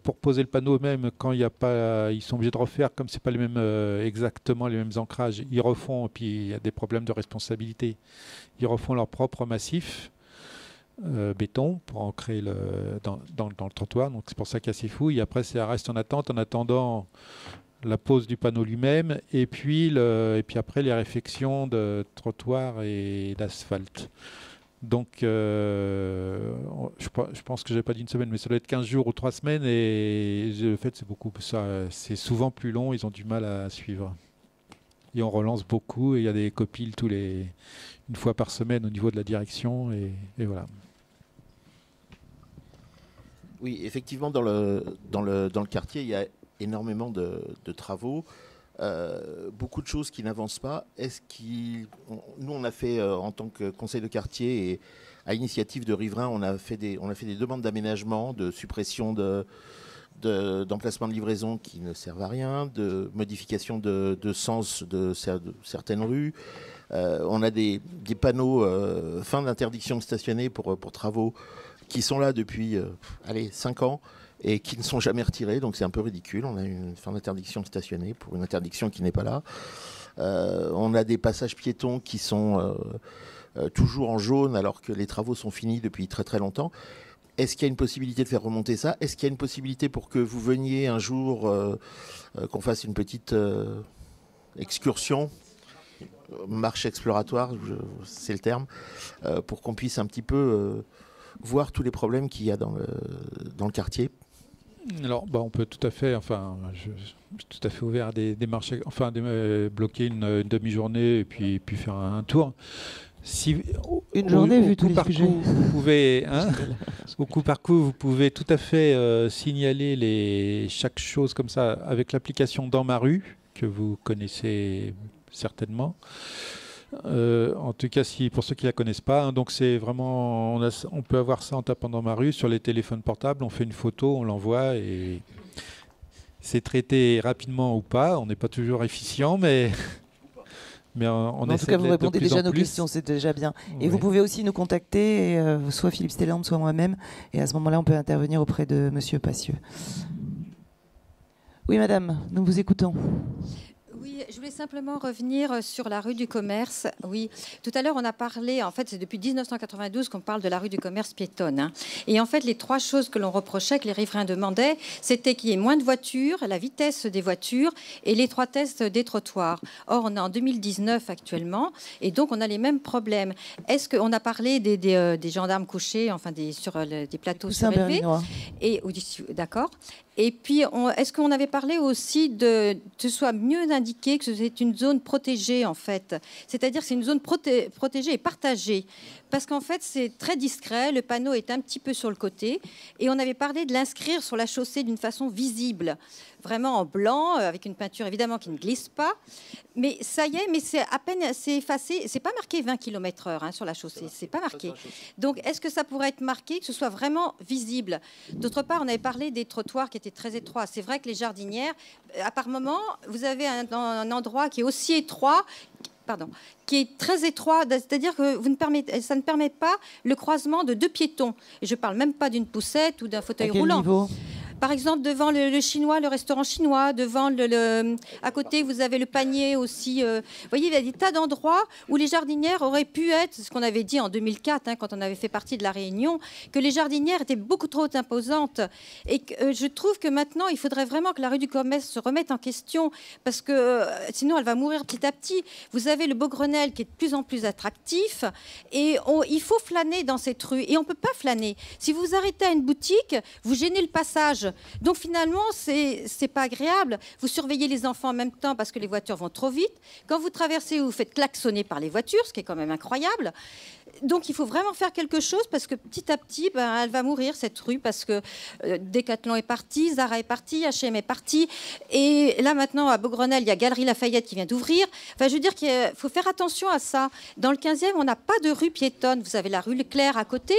pour poser le panneau même, quand il y a pas, ils sont obligés de refaire, comme c'est pas les mêmes, exactement les mêmes ancrages, ils refont, et puis il y a des problèmes de responsabilité, ils refont leur propre massif béton pour ancrer dans le trottoir, donc c'est pour ça qu'il y a ces fouilles. Après ça reste en attente, en attendant la pose du panneau lui-même, et puis après les réfections de trottoir et d'asphalte. Donc, je pense que je n'ai pas dit 1 semaine, mais ça doit être 15 jours ou 3 semaines. Et le fait, c'est beaucoup. C'est souvent plus long. Ils ont du mal à suivre. Et on relance beaucoup. Et il y a des copiles une fois par semaine au niveau de la direction. Et voilà. Oui, effectivement, dans le quartier, il y a énormément de travaux. Beaucoup de choses qui n'avancent pas. Nous, on a fait en tant que conseil de quartier et à l'initiative de riverains, on a fait des demandes d'aménagement, de suppression d'emplacements de livraison qui ne servent à rien, de modification de sens de certaines rues. On a des panneaux fin d'interdiction de stationner pour travaux qui sont là depuis 5 ans. Et qui ne sont jamais retirés, donc c'est un peu ridicule. On a une fin d'interdiction de stationner pour une interdiction qui n'est pas là. On a des passages piétons qui sont toujours en jaune alors que les travaux sont finis depuis très très longtemps. Est-ce qu'il y a une possibilité de faire remonter ça ? Est-ce qu'il y a une possibilité pour que vous veniez un jour, qu'on fasse une petite excursion, marche exploratoire, c'est le terme, pour qu'on puisse un petit peu voir tous les problèmes qu'il y a dans le quartier ? Alors, on peut tout à fait, je suis tout à fait ouvert à des marchés, bloquer une demi-journée et puis faire un tour. Une journée, vu tous les sujets. Vous pouvez, au coup par coup, vous pouvez tout à fait signaler chaque chose comme ça avec l'application Dans ma rue, que vous connaissez certainement. En tout cas, pour ceux qui ne la connaissent pas, hein, donc c'est vraiment, on peut avoir ça en tapant dans ma rue sur les téléphones portables. On fait une photo, on l'envoie et c'est traité rapidement ou pas. On n'est pas toujours efficient, mais on en tout cas, vous répondez déjà à nos questions, c'est déjà bien. Et vous pouvez aussi nous contacter, soit Philippe Stelland, soit moi-même. Et à ce moment-là, on peut intervenir auprès de Monsieur Passieux. Oui, madame, nous vous écoutons. Oui, je voulais simplement revenir sur la rue du Commerce. Oui, tout à l'heure, on a parlé, en fait, c'est depuis 1992 qu'on parle de la rue du Commerce piétonne. Hein. Et en fait, les 3 choses que l'on reprochait, que les riverains demandaient, c'était qu'il y ait moins de voitures, la vitesse des voitures et l'étroitesse des trottoirs. Or, on est en 2019 actuellement, et donc on a les mêmes problèmes. Est-ce qu'on a parlé des gendarmes couchés, enfin sur des plateaux surélevés d'accord. Et puis, est-ce qu'on avait parlé aussi que ce soit mieux indiqué que c'est une zone protégée, en fait. C'est-à-dire que c'est une zone protégée et partagée. Parce qu'en fait, c'est très discret. Le panneau est un petit peu sur le côté. Et on avait parlé de l'inscrire sur la chaussée d'une façon visible. Vraiment en blanc, avec une peinture évidemment qui ne glisse pas. Mais ça y est, mais c'est à peine, c'est effacé. C'est pas marqué 20 km/h hein, sur la chaussée. C'est pas marqué. Donc, est-ce que ça pourrait être marqué, que ce soit vraiment visible? D'autre part, on avait parlé des trottoirs qui étaient très étroits. C'est vrai que les jardinières, à par moment, vous avez un endroit qui est aussi étroit, qui est très étroit, c'est-à-dire que ça ne permet pas le croisement de 2 piétons. Et je ne parle même pas d'une poussette ou d'un fauteuil roulant. Niveau ? Par exemple, devant le chinois, le restaurant chinois, devant à côté, vous avez le panier aussi. Vous voyez, il y a des tas d'endroits où les jardinières auraient pu être, ce qu'on avait dit en 2004, hein, quand on avait fait partie de la Réunion, que les jardinières étaient beaucoup trop imposantes. Et je trouve que maintenant, il faudrait vraiment que la rue du Commerce se remette en question, parce que sinon, elle va mourir petit à petit. Vous avez le Beaugrenelle qui est de plus en plus attractif, et il faut flâner dans cette rue. Et on ne peut pas flâner. Si vous vous arrêtez à une boutique, vous gênez le passage. Donc finalement, c'est pas agréable. Vous surveillez les enfants en même temps parce que les voitures vont trop vite. Quand vous traversez, vous faites klaxonner par les voitures, ce qui est quand même incroyable. Donc il faut vraiment faire quelque chose parce que petit à petit, elle va mourir cette rue parce que Decathlon est parti, Zara est parti, H&M est parti. Et là maintenant, à Beaugrenelle, il y a Galerie Lafayette qui vient d'ouvrir. Enfin, je veux dire qu'il faut faire attention à ça. Dans le 15e, on n'a pas de rue piétonne. Vous avez la rue Leclerc à côté.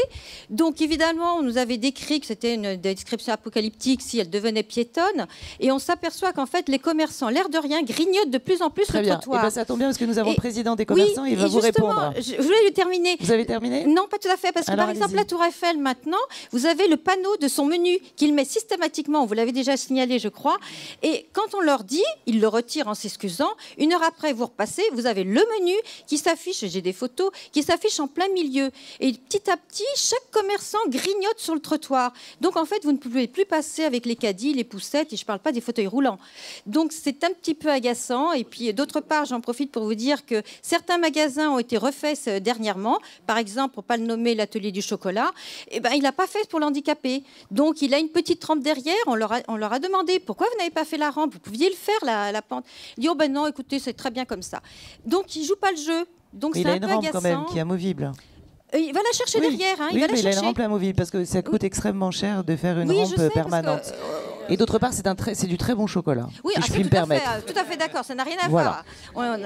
Donc évidemment, on nous avait décrit que c'était une description apocalyptique si elle devenait piétonne. Et on s'aperçoit qu'en fait, les commerçants, l'air de rien, grignotent de plus en plus le trottoir. Et ça tombe bien parce que nous avons le président des commerçants. Oui, il va vous répondre. Je voulais lui terminer. Vous avez terminé? Non, pas tout à fait. Parce que par exemple, la Tour Eiffel, maintenant, vous avez le panneau de son menu qu'il met systématiquement. Vous l'avez déjà signalé, je crois. Et quand on leur dit, ils le retirent en s'excusant. 1 heure après, vous repassez, vous avez le menu qui s'affiche, j'ai des photos, qui s'affiche en plein milieu. Et petit à petit, chaque commerçant grignote sur le trottoir. Donc en fait, vous ne pouvez plus passer avec les caddies, les poussettes, et je ne parle pas des fauteuils roulants. Donc c'est un petit peu agaçant. Et puis d'autre part, j'en profite pour vous dire que certains magasins ont été refaits dernièrement. Par exemple, pour ne pas le nommer, l'atelier du chocolat, il n'a pas fait pour l'handicapé. Donc, il a une petite rampe derrière. On leur a demandé, pourquoi vous n'avez pas fait la rampe? Vous pouviez le faire, la pente. Il dit, oh ben non, écoutez, c'est très bien comme ça. Donc, il ne joue pas le jeu. Donc, c'est un peu agaçant. Il a une rampe quand même qui est amovible. Il va la chercher derrière. Hein, il a une rampe amovible parce que ça coûte extrêmement cher de faire une rampe permanente. Et d'autre part, c'est du très bon chocolat. Oui, si je puis me permettre. Tout à fait d'accord, ça n'a rien à voir.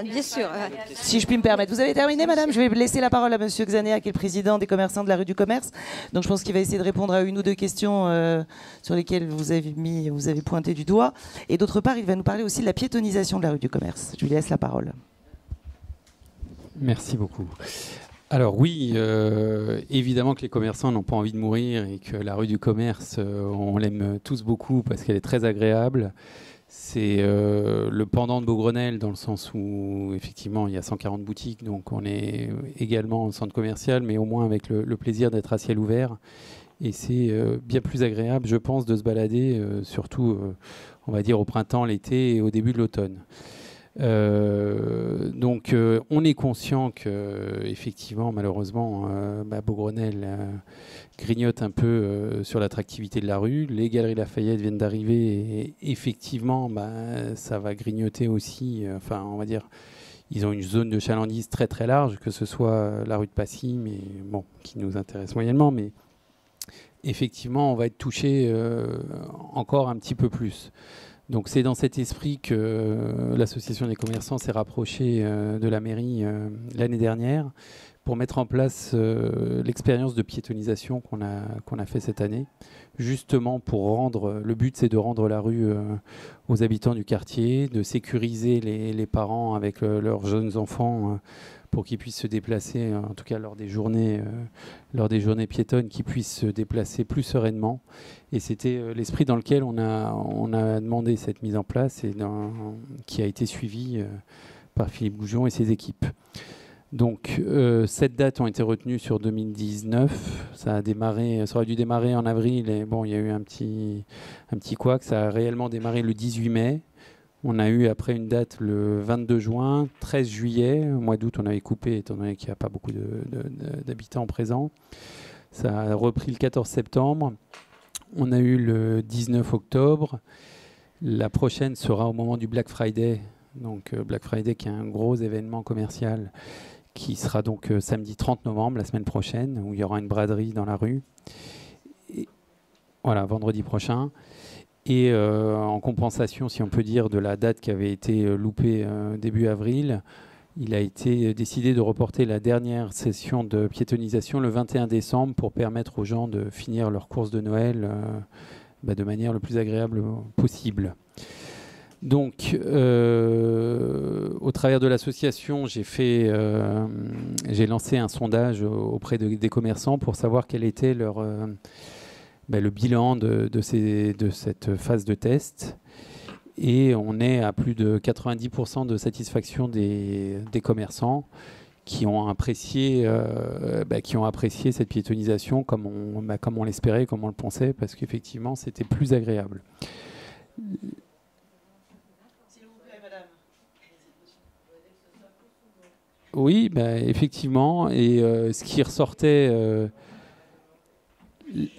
Bien sûr. Si je puis me permettre. Vous avez terminé, madame? Je vais laisser la parole à monsieur Xanéa, qui est le président des commerçants de la rue du Commerce. Donc je pense qu'il va essayer de répondre à 1 ou 2 questions sur lesquelles vous avez pointé du doigt. Et d'autre part, il va nous parler aussi de la piétonisation de la rue du Commerce. Je lui laisse la parole. Merci beaucoup. Alors oui, évidemment que les commerçants n'ont pas envie de mourir et que la rue du Commerce, on l'aime tous beaucoup parce qu'elle est très agréable. C'est le pendant de Beaugrenelle dans le sens où effectivement il y a 140 boutiques, donc on est également en centre commercial, mais au moins avec le plaisir d'être à ciel ouvert. Et c'est bien plus agréable, je pense, de se balader, surtout on va dire au printemps, l'été et au début de l'automne. Donc on est conscient que effectivement malheureusement Beaugrenelle grignote un peu sur l'attractivité de la rue. Les Galeries Lafayette viennent d'arriver et effectivement ça va grignoter aussi, enfin on va dire ils ont une zone de chalandise très très large, que ce soit la rue de Passy, mais bon, qui nous intéresse moyennement, mais effectivement on va être touché encore un petit peu plus. Donc c'est dans cet esprit que l'association des commerçants s'est rapprochée de la mairie l'année dernière pour mettre en place l'expérience de piétonisation qu'on a fait cette année, justement pour rendre, le but c'est de rendre la rue aux habitants du quartier, de sécuriser les parents avec leurs jeunes enfants pour qu'ils puissent se déplacer, en tout cas lors des journées piétonnes, qu'ils puissent se déplacer plus sereinement. Et c'était l'esprit dans lequel on a demandé cette mise en place et qui a été suivie par Philippe Goujon et ses équipes. Donc, cette date ont été retenues sur 2019. Ça aurait dû démarrer en avril. Et bon, il y a eu un petit couac. Ça a réellement démarré le 18 mai. On a eu après une date le 22 juin, 13 juillet. Au mois d'août, on avait coupé, étant donné qu'il n'y a pas beaucoup d'habitants présents. Ça a repris le 14 septembre. On a eu le 19 octobre. La prochaine sera au moment du Black Friday. Donc, Black Friday qui est un gros événement commercial qui sera donc samedi 30 novembre, la semaine prochaine, où il y aura une braderie dans la rue. Et, voilà, vendredi prochain. Et en compensation, si on peut dire, de la date qui avait été loupée début avril, il a été décidé de reporter la dernière session de piétonisation le 21 décembre pour permettre aux gens de finir leurs courses de Noël de manière le plus agréable possible. Donc, au travers de l'association, j'ai lancé un sondage auprès des commerçants pour savoir quel était le bilan de cette phase de test. Et on est à plus de 90% de satisfaction des commerçants qui ont apprécié cette piétonisation comme on l'espérait, comme on le pensait, parce qu'effectivement, c'était plus agréable. Oui, effectivement. Et ce qui ressortait...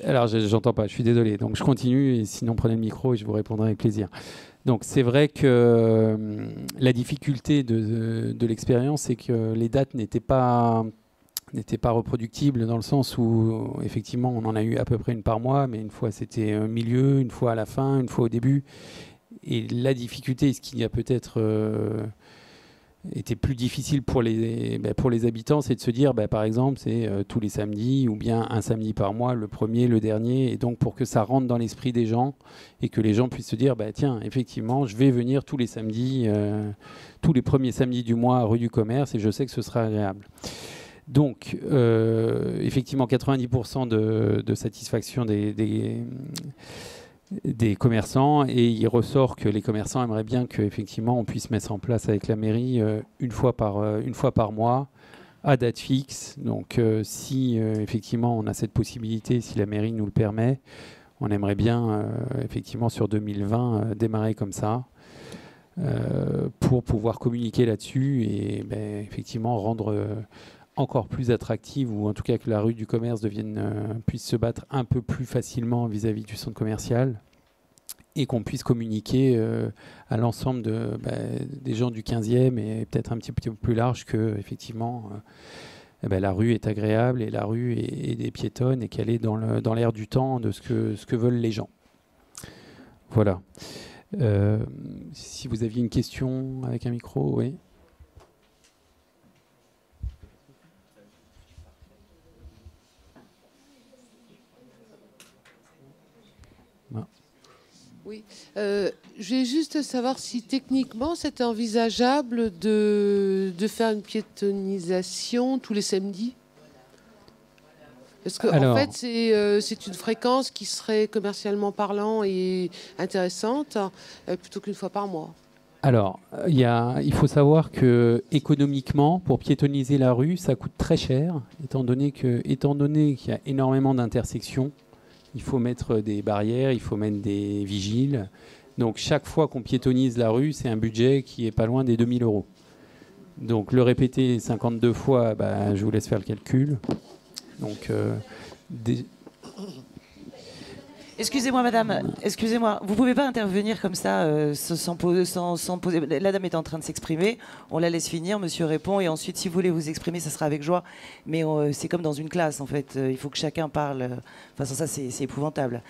alors, j'entends pas, je suis désolé. Donc, je continue, et sinon, prenez le micro et je vous répondrai avec plaisir. Donc, c'est vrai que la difficulté de l'expérience, c'est que les dates n'étaient pas reproductibles, dans le sens où, effectivement, on en a eu à peu près une par mois, mais une fois, c'était au milieu, une fois à la fin, une fois au début. Et la difficulté, ce qui a peut-être... était plus difficile pour les habitants, c'est de se dire, par exemple, c'est tous les samedis ou bien un samedi par mois, le premier, le dernier, et donc pour que ça rentre dans l'esprit des gens et que les gens puissent se dire, tiens, effectivement, je vais venir tous les samedis, tous les premiers samedis du mois à Rue du Commerce et je sais que ce sera agréable. Donc, effectivement, 90% de satisfaction des commerçants, et il ressort que les commerçants aimeraient bien qu'effectivement on puisse mettre en place avec la mairie une fois par mois à date fixe. Donc si effectivement on a cette possibilité, si la mairie nous le permet, on aimerait bien effectivement sur 2020 démarrer comme ça pour pouvoir communiquer là-dessus et effectivement rendre encore plus attractive, ou en tout cas que la rue du commerce puisse se battre un peu plus facilement vis-à-vis du centre commercial, et qu'on puisse communiquer à l'ensemble des gens du 15e et peut-être un petit peu plus large que effectivement la rue est agréable et la rue est des piétonnes et qu'elle est dans l'air du temps de ce que veulent les gens. Voilà. Si vous aviez une question avec un micro, oui. Oui, je voulais juste savoir si techniquement c'était envisageable de faire une piétonisation tous les samedis. Parce qu'en fait, c'est une fréquence qui serait commercialement parlant et intéressante plutôt qu'une fois par mois. Alors, il faut savoir que économiquement, pour piétoniser la rue, ça coûte très cher, étant donné qu'il y a énormément d'intersections. Il faut mettre des barrières, il faut mettre des vigiles. Donc chaque fois qu'on piétonise la rue, c'est un budget qui est pas loin des 2 000 €. Donc le répéter 52 fois, je vous laisse faire le calcul. Donc, Excusez-moi, madame, excusez-moi, vous ne pouvez pas intervenir comme ça sans poser. La dame est en train de s'exprimer, on la laisse finir, monsieur répond, et ensuite, si vous voulez vous exprimer, ça sera avec joie. Mais c'est comme dans une classe, en fait, il faut que chacun parle. Enfin, sans ça, c'est épouvantable.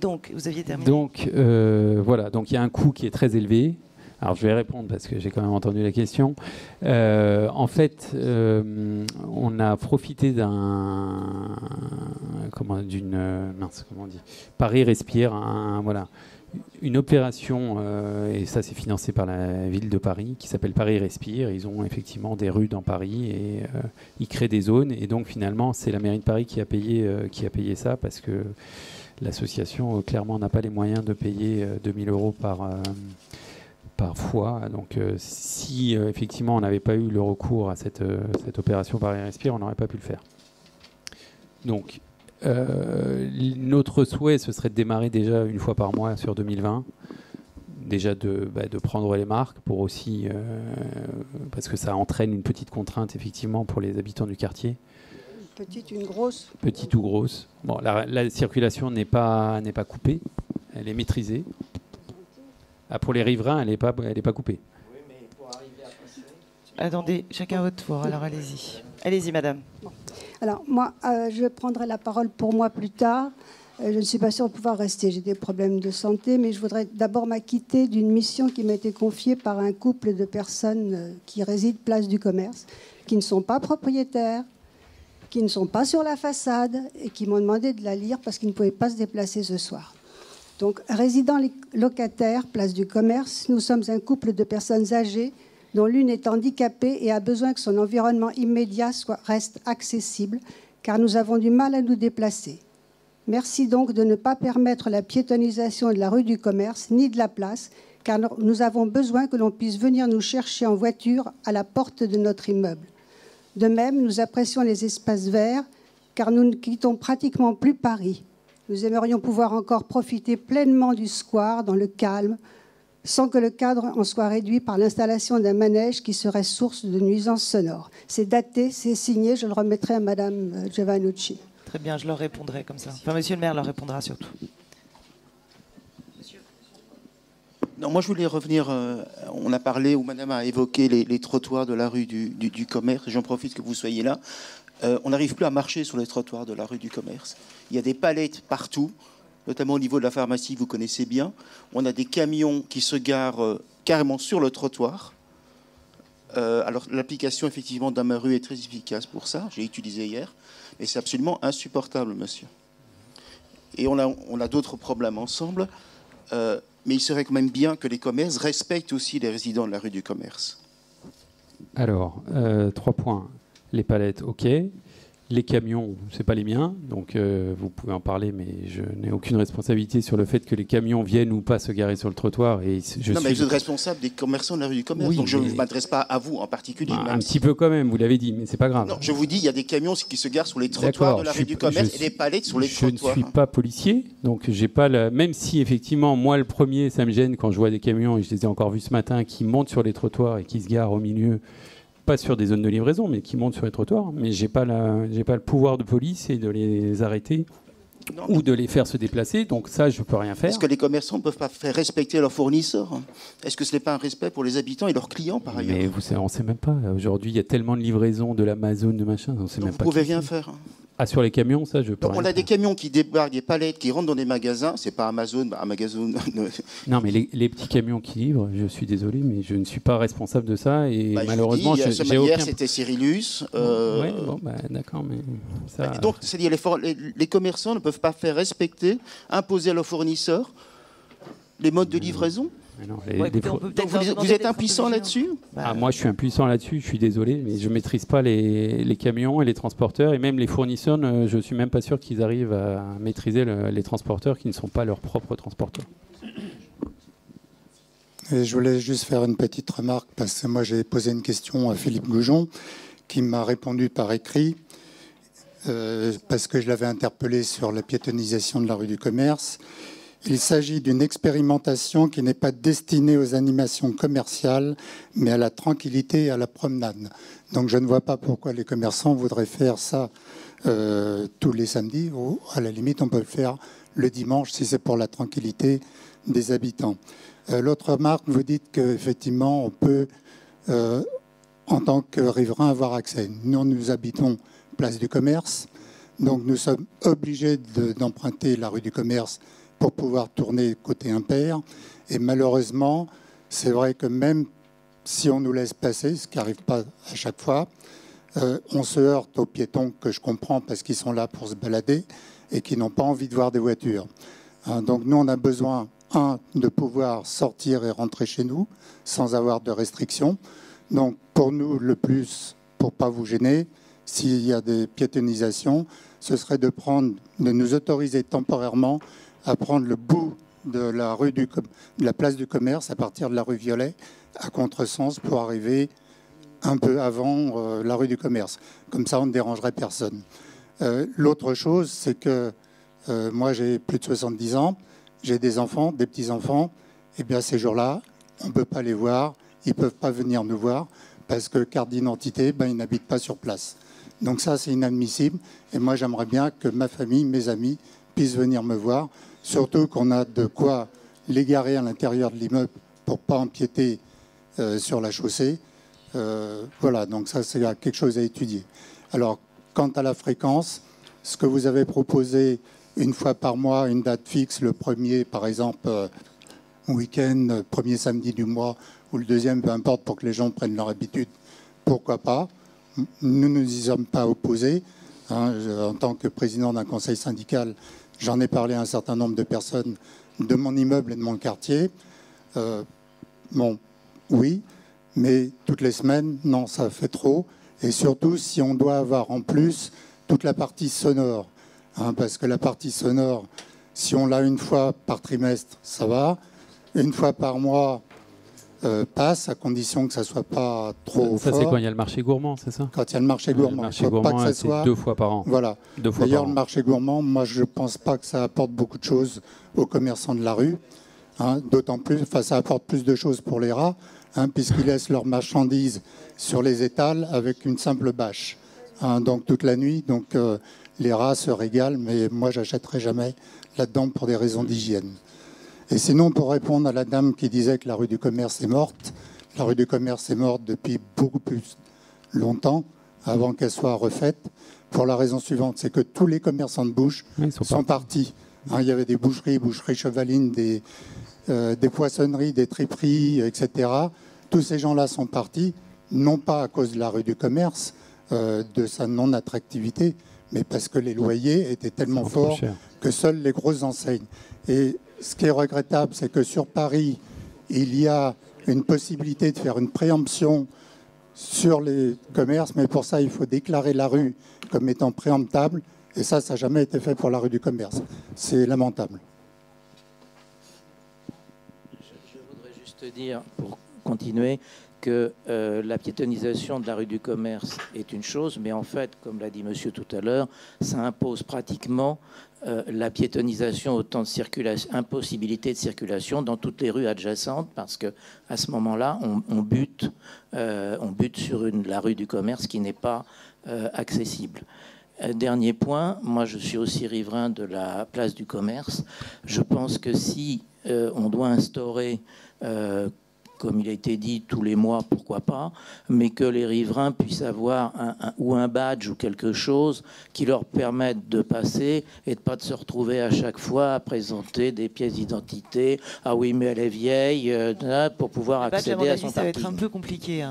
Donc, vous aviez terminé. Donc, voilà. Donc, il y a un coût qui est très élevé. Alors, je vais répondre parce que j'ai quand même entendu la question. En fait, on a profité Paris Respire, voilà. Une opération, et ça c'est financé par la ville de Paris, qui s'appelle Paris Respire. Ils ont effectivement des rues dans Paris et ils créent des zones. Et donc finalement, c'est la mairie de Paris qui a payé ça parce que l'association clairement n'a pas les moyens de payer 2000 € par fois. Donc si effectivement on n'avait pas eu le recours à cette opération Paris Respire, on n'aurait pas pu le faire. Donc notre souhait, ce serait de démarrer déjà une fois par mois sur 2020. Déjà de prendre les marques pour aussi... parce que ça entraîne une petite contrainte, effectivement, pour les habitants du quartier. Petite, une grosse. Petite ou grosse. Bon, la circulation n'est pas coupée. Elle est maîtrisée. Ah, pour les riverains, elle n'est pas coupée. Oui, mais pour arriver à passer... Attendez, chacun votre tour. Alors, allez-y. Allez-y, madame. Bon. Alors, moi, je prendrai la parole pour moi plus tard. Je ne suis pas sûre de pouvoir rester. J'ai des problèmes de santé, mais je voudrais d'abord m'acquitter d'une mission qui m'a été confiée par un couple de personnes qui résident place du Commerce, qui ne sont pas propriétaires, qui ne sont pas sur la façade et qui m'ont demandé de la lire parce qu'ils ne pouvaient pas se déplacer ce soir. Donc, résidents locataires, place du Commerce, nous sommes un couple de personnes âgées dont l'une est handicapée et a besoin que son environnement immédiat reste accessible, car nous avons du mal à nous déplacer. Merci donc de ne pas permettre la piétonisation de la rue du Commerce ni de la place, car nous avons besoin que l'on puisse venir nous chercher en voiture à la porte de notre immeuble. De même, nous apprécions les espaces verts, car nous ne quittons pratiquement plus Paris. Nous aimerions pouvoir encore profiter pleinement du square dans le calme, sans que le cadre en soit réduit par l'installation d'un manège qui serait source de nuisances sonores. C'est daté, c'est signé, je le remettrai à Madame Giovannucci. Très bien, je leur répondrai comme ça. Enfin, Monsieur le maire leur répondra surtout. Non, moi je voulais revenir, on a parlé, ou Madame a évoqué les trottoirs de la rue du Commerce, j'en profite que vous soyez là. On n'arrive plus à marcher sur les trottoirs de la rue du Commerce. Il y a des palettes partout, notamment au niveau de la pharmacie, vous connaissez bien. On a des camions qui se garent carrément sur le trottoir. Alors l'application effectivement d'Amaru est très efficace pour ça, j'ai utilisé hier, mais c'est absolument insupportable, monsieur. Et on a d'autres problèmes ensemble, mais il serait quand même bien que les commerces respectent aussi les résidents de la rue du Commerce. Alors, 3 points. Les palettes, ok. Les camions, c'est pas les miens, donc vous pouvez en parler, mais je n'ai aucune responsabilité sur le fait que les camions viennent ou pas se garer sur le trottoir. Et mais vous êtes responsable des commerçants de la rue du Commerce, oui, donc je ne m'adresse pas à vous en particulier. Un petit peu quand même, vous l'avez dit, mais c'est pas grave. Non, je vous dis, il y a des camions qui se garent sur les trottoirs de la rue du Commerce et des palettes sur les trottoirs. Je ne suis pas policier, donc j'ai pas même si effectivement, moi le premier, ça me gêne quand je vois des camions, et je les ai encore vus ce matin, qui montent sur les trottoirs et qui se garent au milieu. Pas sur des zones de livraison, mais qui montent sur les trottoirs. Mais j'ai pas le pouvoir de police et de les arrêter ou de les faire se déplacer. Donc ça, je peux rien faire. Est-ce que les commerçants ne peuvent pas faire respecter leurs fournisseurs? Est-ce que ce n'est pas un respect pour les habitants et leurs clients, par ailleurs? Mais on ne sait même pas. Aujourd'hui, il y a tellement de livraisons de l'Amazon, de machin, on sait même pas. Vous ne pouvez rien faire. Ah, sur les camions, ça, je peux rien On a des camions qui débarquent des palettes, qui rentrent dans des magasins. C'est pas Amazon, Amazon. Non, mais les petits camions qui livrent, je suis désolé, mais je ne suis pas responsable de ça. Et malheureusement, hier, c'était Cyrillus. Oui, bon, d'accord, mais ça... Donc, c'est-à-dire les commerçants ne peuvent pas faire respecter, imposer à leurs fournisseurs les modes de livraison. Non, vous êtes impuissant là-dessus? Moi, je suis impuissant là-dessus, je suis désolé, mais je ne maîtrise pas les camions et les transporteurs, et même les fournisseurs, je ne suis même pas sûr qu'ils arrivent à maîtriser les transporteurs qui ne sont pas leurs propres transporteurs. Et je voulais juste faire une petite remarque, parce que moi, j'ai posé une question à Philippe Goujon, qui m'a répondu par écrit, parce que je l'avais interpellé sur la piétonisation de la rue du Commerce. Il s'agit d'une expérimentation qui n'est pas destinée aux animations commerciales, mais à la tranquillité et à la promenade. Donc je ne vois pas pourquoi les commerçants voudraient faire ça tous les samedis, ou à la limite on peut le faire le dimanche si c'est pour la tranquillité des habitants. L'autre remarque, vous dites qu'effectivement on peut, en tant que riverain, avoir accès. Nous habitons place du Commerce. Donc nous sommes obligés d'emprunter la rue du Commerce pour pouvoir tourner côté impair. Et malheureusement, c'est vrai que même si on nous laisse passer, ce qui n'arrive pas à chaque fois, on se heurte aux piétons, que je comprends parce qu'ils sont là pour se balader et qui n'ont pas envie de voir des voitures. Donc nous, on a besoin, de pouvoir sortir et rentrer chez nous sans avoir de restrictions. Donc pour nous, le plus, pour ne pas vous gêner, s'il y a des piétonisations, ce serait de nous autoriser temporairement à prendre le bout de la place du Commerce à partir de la rue Violet à contresens pour arriver un peu avant la rue du Commerce. Comme ça, on ne dérangerait personne. L'autre chose, c'est que moi, j'ai plus de 70 ans, j'ai des enfants, des petits-enfants. Et bien, ces jours-là, on ne peut pas les voir, ils ne peuvent pas venir nous voir parce que carte d'identité, ils n'habitent pas sur place. Donc ça, c'est inadmissible. Et moi, j'aimerais bien que ma famille, mes amis, puissent venir me voir. Surtout qu'on a de quoi les garer à l'intérieur de l'immeuble pour ne pas empiéter sur la chaussée. Voilà, donc ça, c'est quelque chose à étudier. Alors, quant à la fréquence, ce que vous avez proposé une fois par mois, une date fixe, le premier, par exemple, week-end, premier samedi du mois, ou le deuxième, peu importe, pour que les gens prennent leur habitude, pourquoi pas. Nous ne nous y sommes pas opposés. En tant que président d'un conseil syndical, j'en ai parlé à un certain nombre de personnes de mon immeuble et de mon quartier. Bon, oui, mais toutes les semaines, non, ça fait trop. Et surtout, si on doit avoir en plus toute la partie sonore, parce que la partie sonore, si on l'a une fois par trimestre, ça va. Une fois par mois, passe, à condition que ça ne soit pas trop ça, fort. C'est quand il y a le marché gourmand, c'est ça? Quand il y a le marché gourmand. Le marché gourmand, pas que ça c'est soit 2 fois par an. Voilà. D'ailleurs, le marché gourmand, moi, je ne pense pas que ça apporte beaucoup de choses aux commerçants de la rue. D'autant plus, ça apporte plus de choses pour les rats, puisqu'ils laissent leurs marchandises sur les étals avec une simple bâche. Donc toute la nuit, donc les rats se régalent, mais moi, j'achèterai jamais là-dedans pour des raisons d'hygiène. Et sinon, pour répondre à la dame qui disait que la rue du Commerce est morte, la rue du Commerce est morte depuis beaucoup plus longtemps, avant qu'elle soit refaite, pour la raison suivante, c'est que tous les commerçants de bouche sont partis. Il y avait des boucheries chevalines, des poissonneries, des triperies, etc. Tous ces gens-là sont partis, non pas à cause de la rue du Commerce, de sa non-attractivité, mais parce que les loyers étaient tellement forts que seules les grosses enseignes. Et ce qui est regrettable, c'est que sur Paris, il y a une possibilité de faire une préemption sur les commerces, mais pour ça, il faut déclarer la rue comme étant préemptable. Et ça n'a jamais été fait pour la rue du Commerce. C'est lamentable. Je voudrais juste dire, pour continuer, que la piétonisation de la rue du Commerce est une chose, mais en fait, comme l'a dit monsieur tout à l'heure, ça impose pratiquement la piétonisation au temps de circulation, impossibilité de circulation dans toutes les rues adjacentes, parce que à ce moment-là, on bute sur la rue du Commerce qui n'est pas accessible. Dernier point, moi je suis aussi riverain de la place du Commerce. Je pense que si on doit instaurer comme il a été dit, tous les mois, pourquoi pas, mais que les riverains puissent avoir un badge ou quelque chose qui leur permette de passer et de ne pas se retrouver à chaque fois à présenter des pièces d'identité. Ah oui, mais elle est vieille, pour pouvoir accéder à son parking. Ça va être un peu compliqué,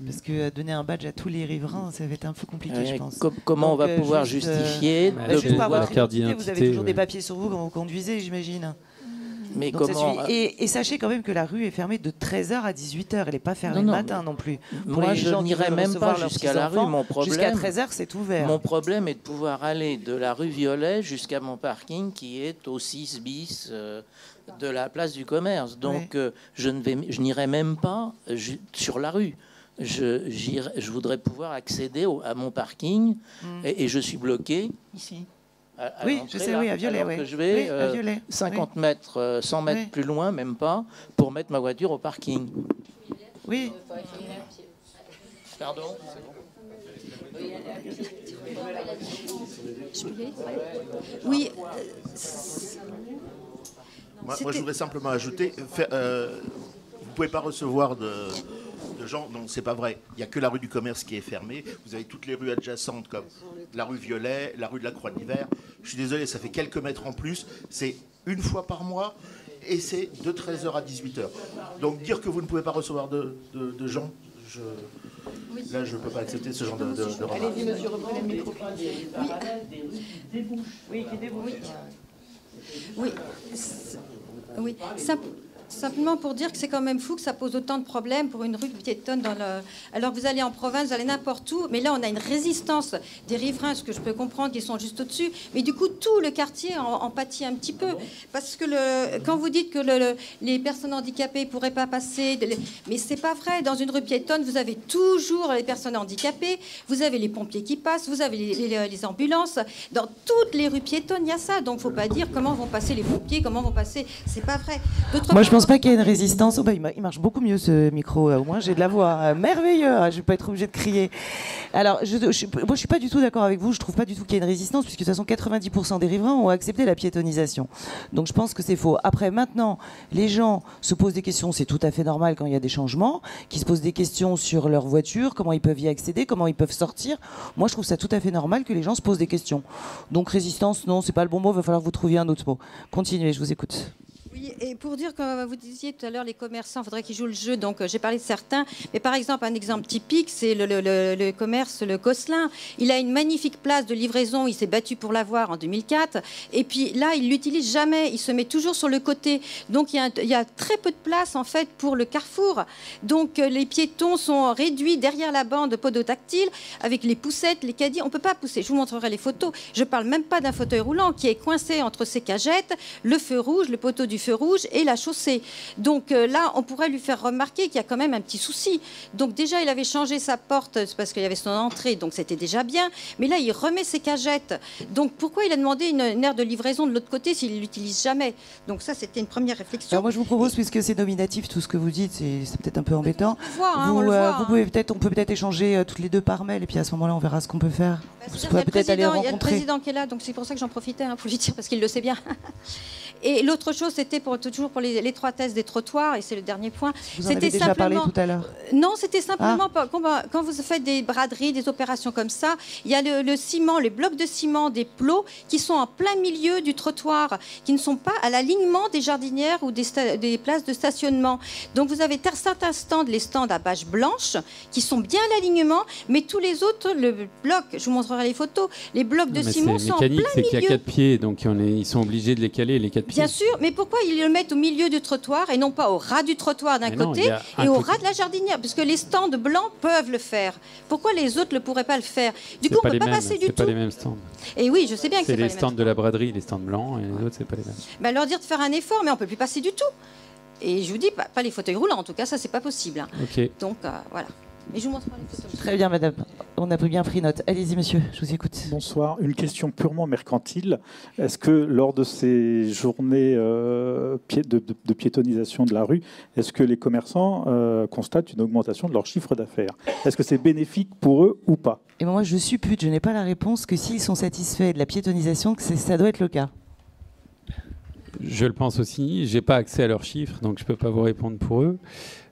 parce que donner un badge à tous les riverains, ça va être un peu compliqué, je pense. Comment on va pouvoir justifier juste par votre identité, vous avez toujours des papiers sur vous quand vous conduisez, j'imagine. Mais donc comment... et sachez quand même que la rue est fermée de 13h à 18h. Elle n'est pas fermée le matin non plus. Moi, je n'irai même pas jusqu'à la rue. Mon problème, jusqu'à 13h, c'est ouvert. Mon problème est de pouvoir aller de la rue Violet jusqu'à mon parking qui est au 6 bis de la place du Commerce. Donc, je n'irai même pas sur la rue. Je voudrais pouvoir accéder à mon parking et je suis bloqué ici. Oui, je sais, oui, à Violet. Alors que je vais 50 mètres, 100 mètres plus loin, même pas, pour mettre ma voiture au parking. Oui. Pardon, c'est bon. Oui. Moi, je voudrais simplement ajouter, vous ne pouvez pas recevoir de de gens. Non, c'est pas vrai. Il n'y a que la rue du Commerce qui est fermée. Vous avez toutes les rues adjacentes comme la rue Violet, la rue de la Croix d'Hiver. Je suis désolé, ça fait quelques mètres en plus. C'est une fois par mois et c'est de 13h à 18h. Donc dire que vous ne pouvez pas recevoir de gens, là je ne peux pas accepter ce genre de remarques. Allez-y, monsieur, reprenez le micro. Oui, qui débouche. Oui. Oui. Simplement pour dire que c'est quand même fou que ça pose autant de problèmes pour une rue piétonne. Alors que vous allez en province, vous allez n'importe où, mais là on a une résistance des riverains, ce que je peux comprendre, qui sont juste au-dessus. Mais du coup, tout le quartier en pâtit un petit peu. Parce que quand vous dites que les personnes handicapées ne pourraient pas passer, mais c'est pas vrai. Dans une rue piétonne, vous avez toujours les personnes handicapées, vous avez les pompiers qui passent, vous avez les ambulances. Dans toutes les rues piétonnes, il y a ça. Donc il ne faut pas dire comment vont passer les pompiers, comment vont passer. C'est pas vrai. Moi, je pense pas qu'il y ait une résistance. Oh, bah, il marche beaucoup mieux ce micro. Au moins, j'ai de la voix. Merveilleux. Je vais pas être obligée de crier. Alors, moi, je suis pas du tout d'accord avec vous. Je trouve pas du tout qu'il y ait une résistance, puisque de toute façon, 90% des riverains ont accepté la piétonisation. Donc, je pense que c'est faux. Après, maintenant, les gens se posent des questions. C'est tout à fait normal quand il y a des changements, qui se posent des questions sur leur voiture, comment ils peuvent y accéder, comment ils peuvent sortir. Moi, je trouve ça tout à fait normal que les gens se posent des questions. Donc, résistance, non, c'est pas le bon mot. Il va falloir que vous trouviez un autre mot. Continuez, je vous écoute. Oui, et pour dire, comme vous disiez tout à l'heure, les commerçants, il faudrait qu'ils jouent le jeu. Donc, j'ai parlé de certains. Mais par exemple, un exemple typique, c'est le commerce, le Gosselin. Il a une magnifique place de livraison. Il s'est battu pour l'avoir en 2004. Et puis là, il ne l'utilise jamais. Il se met toujours sur le côté. Donc, il y a très peu de place, en fait, pour le carrefour. Donc, les piétons sont réduits derrière la bande podotactile avec les poussettes, les caddies. On ne peut pas pousser. Je vous montrerai les photos. Je ne parle même pas d'un fauteuil roulant qui est coincé entre ces cagettes, le feu rouge, le poteau du feu rouge et la chaussée. Donc là, on pourrait lui faire remarquer qu'il y a quand même un petit souci. Donc déjà, il avait changé sa porte parce qu'il y avait son entrée, donc c'était déjà bien. Mais là, il remet ses cagettes. Donc pourquoi il a demandé une aire de livraison de l'autre côté s'il ne l'utilise jamais? Donc ça, c'était une première réflexion. Alors moi, je vous propose, puisque c'est nominatif, tout ce que vous dites, c'est peut-être un peu embêtant. On le voit. On peut peut-être échanger toutes les deux par mail, et puis à ce moment-là, on verra ce qu'on peut faire. Il y a le président qui est là, donc c'est pour ça que j'en profitais pour lui dire, parce qu'il le sait bien. Et l'autre chose, c'était toujours pour l'étroitesse des trottoirs, et c'est le dernier point. Vous en avez déjà parlé tout à l'heure. Non, c'était simplement quand vous faites des braderies, des opérations comme ça, il y a le ciment, les blocs de ciment, des plots qui sont en plein milieu du trottoir, qui ne sont pas à l'alignement des jardinières ou des places de stationnement. Donc vous avez certains stands, les stands à bâche blanche, qui sont bien à l'alignement, mais tous les autres, le bloc, je vous montrerai les photos, les blocs de ciment sont en plein milieu. C'est qu'il y a 4 pieds, donc ils sont obligés de les caler, les 4 pieds. Bien sûr, mais pourquoi ils le mettent au milieu du trottoir et non pas au ras du trottoir d'un côté et au ras de la jardinière? Parce que les stands blancs peuvent le faire. Pourquoi les autres ne pourraient pas le faire? Du coup, on ne peut pas passer du tout. C'est pas les mêmes stands. Et oui, je sais bien que c'est pas les mêmes. C'est les stands de la braderie, les stands blancs, et les autres, c'est pas les mêmes. Ben, leur dire de faire un effort, mais on ne peut plus passer du tout. Et je vous dis, pas les fauteuils roulants, en tout cas, ça, c'est pas possible. Hein. Okay. Donc, voilà. Et je vous montrerai les photos. Très bien, madame. On a bien pris note. Allez-y, monsieur, je vous écoute. Bonsoir. Une question purement mercantile. Est-ce que lors de ces journées de piétonisation de la rue, est-ce que les commerçants constatent une augmentation de leur chiffre d'affaires? Est-ce que c'est bénéfique pour eux ou pas? Et moi, je suppute, je n'ai pas la réponse, que s'ils sont satisfaits de la piétonisation, ça doit être le cas. Je le pense aussi. Je n'ai pas accès à leurs chiffres, donc je ne peux pas vous répondre pour eux.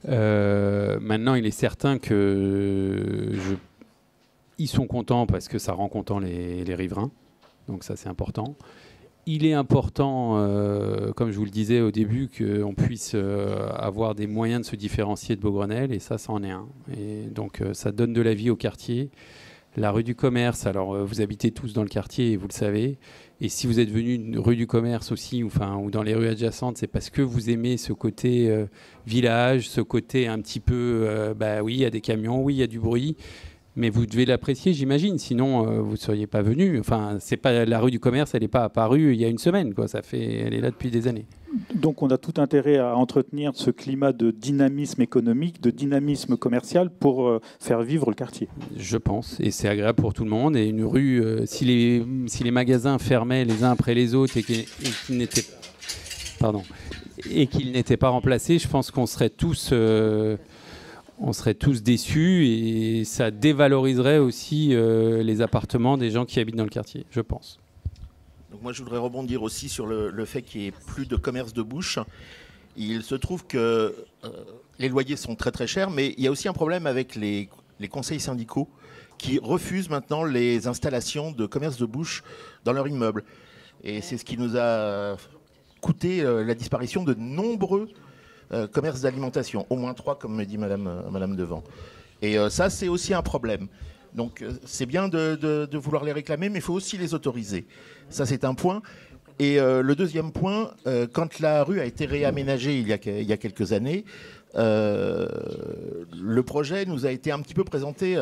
Maintenant, il est certain que ils sont contents parce que ça rend contents les riverains. Donc ça, c'est important. Il est important, comme je vous le disais au début, qu'on puisse avoir des moyens de se différencier de Beaugrenelle, et ça en est un. Et donc ça donne de la vie au quartier. La rue du Commerce, alors vous habitez tous dans le quartier et vous le savez. Et si vous êtes venu rue du Commerce aussi, ou dans les rues adjacentes, c'est parce que vous aimez ce côté village, ce côté un petit peu, oui, il y a des camions, oui, il y a du bruit. Mais vous devez l'apprécier, j'imagine, sinon vous ne seriez pas venu. Enfin, c'est pas la rue du Commerce, elle n'est pas apparue il y a une semaine, quoi. Elle est là depuis des années. Donc on a tout intérêt à entretenir ce climat de dynamisme économique, de dynamisme commercial pour faire vivre le quartier. Je pense, et c'est agréable pour tout le monde. Et une rue, si les magasins fermaient les uns après les autres et qu'ils n'étaient pas remplacés, je pense qu'on serait tous... on serait tous déçus et ça dévaloriserait aussi les appartements des gens qui habitent dans le quartier, je pense. Donc moi, je voudrais rebondir aussi sur le fait qu'il n'y ait plus de commerce de bouche. Il se trouve que les loyers sont très très chers, mais il y a aussi un problème avec les conseils syndicaux qui refusent maintenant les installations de commerce de bouche dans leur immeuble. Et c'est ce qui nous a coûté la disparition de nombreux commerces d'alimentation, au moins 3, comme me dit Madame Devant. Et ça, c'est aussi un problème. Donc c'est bien de vouloir les réclamer, mais il faut aussi les autoriser. Ça, c'est un point. Et le deuxième point, quand la rue a été réaménagée il y a quelques années, le projet nous a été un petit peu présenté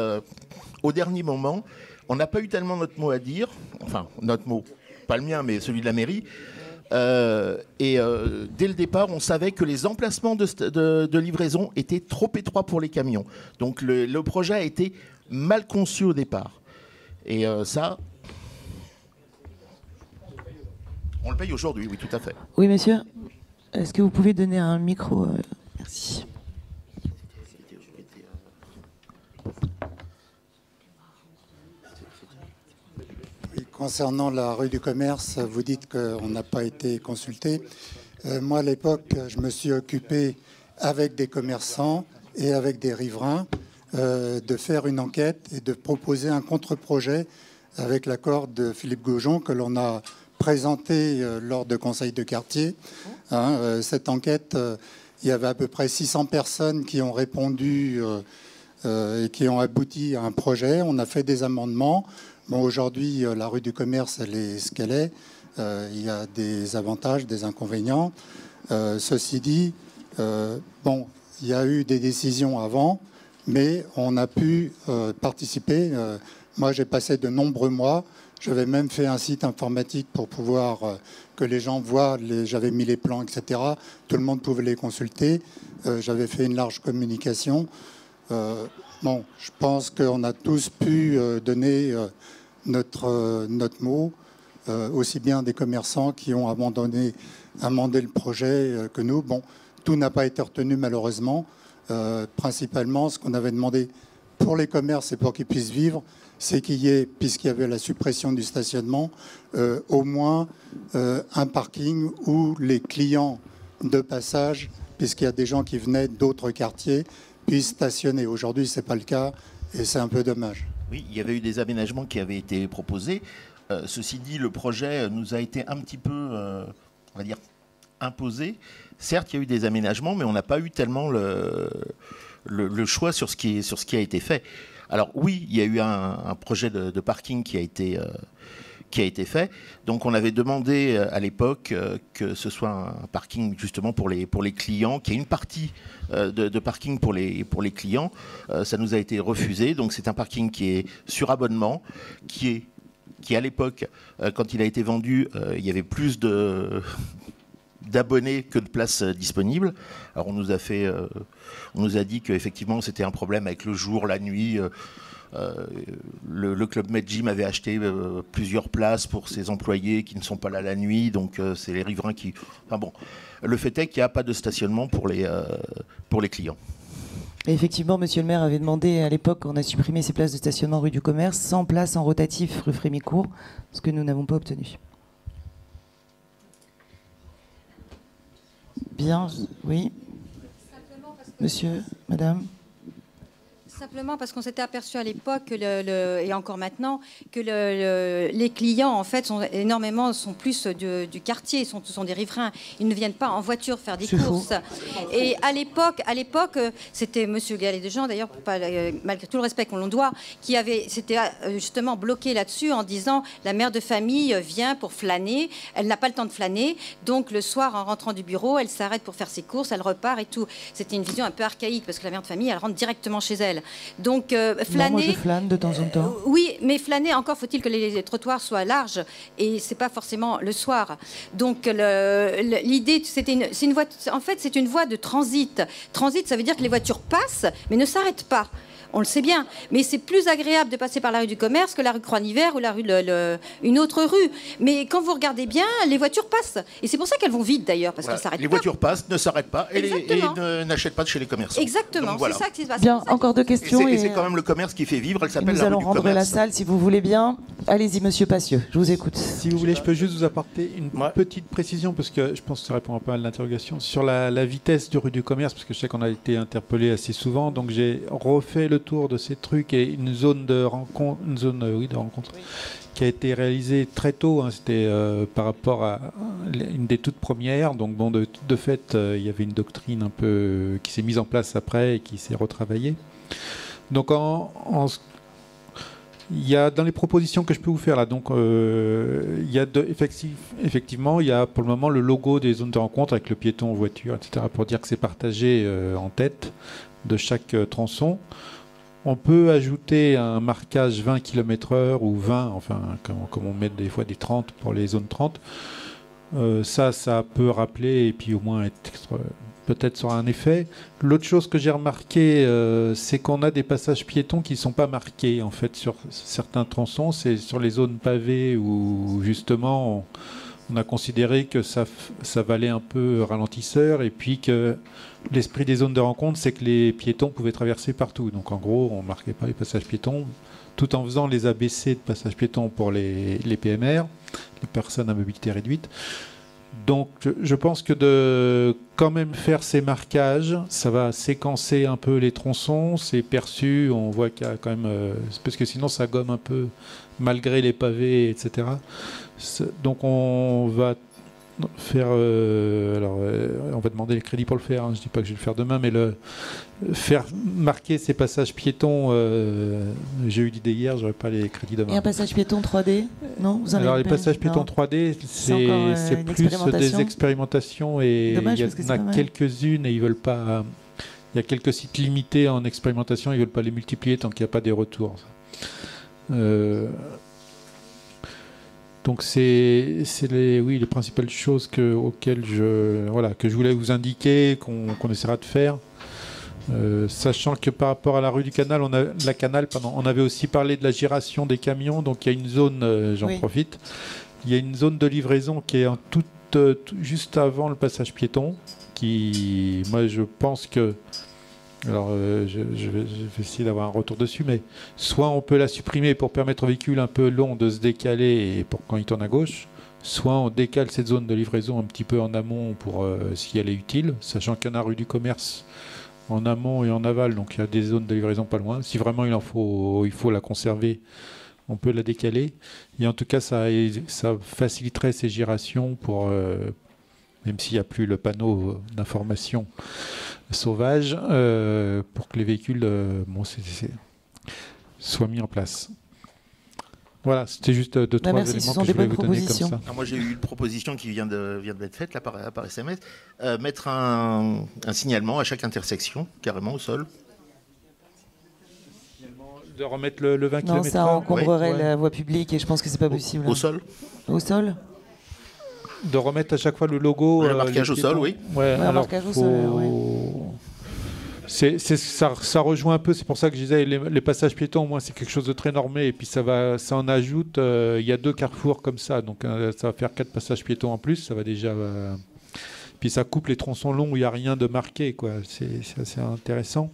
au dernier moment. On n'a pas eu tellement notre mot à dire, enfin notre mot, pas le mien, mais celui de la mairie. Dès le départ, on savait que les emplacements de livraison étaient trop étroits pour les camions. Donc le projet a été mal conçu au départ. Et ça... On le paye aujourd'hui, oui, tout à fait. Oui, monsieur. Est-ce que vous pouvez donner un micro Merci. Oui, concernant la rue du Commerce, vous dites qu'on n'a pas été consulté. Moi, à l'époque, je me suis occupé avec des commerçants et avec des riverains de faire une enquête et de proposer un contre-projet avec l'accord de Philippe Gaujon que l'on a présenté lors de conseils de quartier. Cette enquête, il y avait à peu près 600 personnes qui ont répondu et qui ont abouti à un projet. On a fait des amendements. Bon, aujourd'hui, la rue du Commerce, elle est ce qu'elle est. Il y a des avantages, des inconvénients. Ceci dit, bon, il y a eu des décisions avant, mais on a pu participer. Moi, j'ai passé de nombreux mois. J'avais même fait un site informatique pour pouvoir que les gens voient. J'avais mis les plans, etc. Tout le monde pouvait les consulter. J'avais fait une large communication. Bon, je pense qu'on a tous pu donner notre mot, aussi bien des commerçants qui ont amendé le projet que nous. Bon, tout n'a pas été retenu malheureusement. Principalement, ce qu'on avait demandé pour les commerces et pour qu'ils puissent vivre, c'est qu'il y ait, puisqu'il y avait la suppression du stationnement, au moins un parking où les clients de passage, puisqu'il y a des gens qui venaient d'autres quartiers, puissent stationner. Aujourd'hui, ce n'est pas le cas et c'est un peu dommage. Oui, il y avait eu des aménagements qui avaient été proposés. Ceci dit, le projet nous a été un petit peu, on va dire, imposé. Certes, il y a eu des aménagements, mais on n'a pas eu tellement le choix sur ce qui a été fait. Alors oui, il y a eu un projet de parking qui a été fait. Donc on avait demandé à l'époque que ce soit un parking justement pour les clients, qu'il y ait une partie de parking pour les clients. Ça nous a été refusé. Donc c'est un parking qui est sur abonnement, qui à l'époque, quand il a été vendu, il y avait plus d'abonnés que de places disponibles. Alors on nous a dit qu'effectivement c'était un problème avec le jour, la nuit. Le Club Med Gym avait acheté plusieurs places pour ses employés qui ne sont pas là la nuit, donc c'est les riverains qui... Enfin bon, le fait est qu'il n'y a pas de stationnement pour les clients. Et effectivement, monsieur le maire avait demandé à l'époque, on a supprimé ces places de stationnement rue du Commerce, 100 places en rotatif rue Frémicourt, ce que nous n'avons pas obtenu. Bien, oui. Monsieur, madame. Simplement parce qu'on s'était aperçu à l'époque, et encore maintenant, que les clients, en fait, sont plus du quartier, sont des riverains. Ils ne viennent pas en voiture faire des courses. Et à l'époque, c'était monsieur Galet-Dejean, d'ailleurs, malgré tout le respect qu'on l'on doit, s'était justement bloqué là-dessus en disant la mère de famille vient pour flâner, elle n'a pas le temps de flâner, donc le soir, en rentrant du bureau, elle s'arrête pour faire ses courses, elle repart et tout. C'était une vision un peu archaïque parce que la mère de famille, elle rentre directement chez elle. Donc flâner. Non, moi je flâne de temps en temps. Oui, mais flâner, encore faut-il que les trottoirs soient larges et c'est pas forcément le soir. Donc l'idée, c'est une voie. En fait, c'est une voie de transit. Transit, ça veut dire que les voitures passent, mais ne s'arrêtent pas. On le sait bien, mais c'est plus agréable de passer par la rue du Commerce que la rue Croix-Niver ou la rue une autre rue. Mais quand vous regardez bien, les voitures passent. Et c'est pour ça qu'elles vont vite d'ailleurs, parce qu'elles s'arrêtent pas. Les voitures passent, ne s'arrêtent pas et n'achètent pas de chez les commerçants. Exactement, voilà. C'est ça qui se passe. Bien, encore deux questions. Et c'est quand même le commerce qui fait vivre, elle s'appelle la rue du Commerce. Nous allons rendre la salle si vous voulez bien. Allez-y, monsieur Passieux, je vous écoute. Si vous voulez, je peux juste vous apporter une petite précision, parce que je pense que ça répond un peu à l'interrogation, sur la vitesse du rue du commerce, parce que je sais qu'on a été interpellé assez souvent, donc j'ai refait le tour de ces trucs et une zone de rencontre, qui a été réalisée très tôt, hein, c'était par rapport à une des toutes premières, donc bon, de fait, il y avait une doctrine un peu qui s'est mise en place après et qui s'est retravaillée. Donc il y a dans les propositions que je peux vous faire là, donc il y a effectivement, il y a pour le moment le logo des zones de rencontre avec le piéton, voiture, etc. pour dire que c'est partagé en tête de chaque tronçon. On peut ajouter un marquage 20 km/h ou 20, enfin comme on met des fois des 30 pour les zones 30. Ça peut rappeler et puis au moins peut-être sur un effet. L'autre chose que j'ai remarqué, c'est qu'on a des passages piétons qui ne sont pas marqués en fait sur certains tronçons. C'est sur les zones pavées où justement on a considéré que ça valait un peu ralentisseur et puis que l'esprit des zones de rencontre, c'est que les piétons pouvaient traverser partout. Donc en gros, on ne marquait pas les passages piétons tout en faisant les ABC de passages piétons pour les PMR, les personnes à mobilité réduite. Donc je pense que de quand même faire ces marquages, ça va séquencer un peu les tronçons, c'est perçu, on voit qu'il y a quand même... parce que sinon ça gomme un peu malgré les pavés, etc. Donc on va faire... on va demander les crédits pour le faire, hein. Je ne dis pas que je vais le faire demain, mais faire marquer ces passages piétons, j'ai eu l'idée hier, je n'aurai pas les crédits demain. Et un passage piéton 3D? Non, vous en Alors avez les passages piétons 3D, c'est plus des expérimentations et dommage, il y en a quelques-unes et ils veulent pas... Il y a quelques sites limités en expérimentation, ils ne veulent pas les multiplier tant qu'il n'y a pas des retours. Donc c'est les principales choses auxquelles que je voulais vous indiquer, qu'on essaiera de faire. Sachant que par rapport à la rue du Canal, on avait aussi parlé de la giration des camions, donc il y a une zone, profite, il y a une zone de livraison qui est juste avant le passage piéton, qui, moi je pense que, alors je vais essayer d'avoir un retour dessus, mais soit on peut la supprimer pour permettre aux véhicules un peu longs de se décaler et pour quand ils tournent à gauche, soit on décale cette zone de livraison un petit peu en amont pour si elle est utile, sachant qu'il y en a rue du Commerce en amont et en aval, donc il y a des zones de livraison pas loin. Si vraiment il faut la conserver, on peut la décaler. Et en tout cas, ça faciliterait ces girations pour, même s'il n'y a plus le panneau d'information sauvage, pour que les véhicules soient mis en place. Voilà, c'était juste deux, trois éléments que je voulais vous donner comme ça. Alors moi, j'ai eu une proposition qui vient d'être faite là, par SMS. Mettre un signalement à chaque intersection, carrément au sol. De remettre le 20 km/h. Non, ça encombrerait la voie publique et je pense que c'est pas possible. Au sol. Au sol. De remettre à chaque fois le logo. Le marquage au sol, oui. Ouais, un marquage au sol, ça rejoint un peu, c'est pour ça que je disais les passages piétons, au moins c'est quelque chose de très normé et puis ça en ajoute, il y a 2 carrefours comme ça, donc ça va faire 4 passages piétons en plus, ça va déjà... puis ça coupe les tronçons longs où il n'y a rien de marqué, quoi. C'est assez intéressant.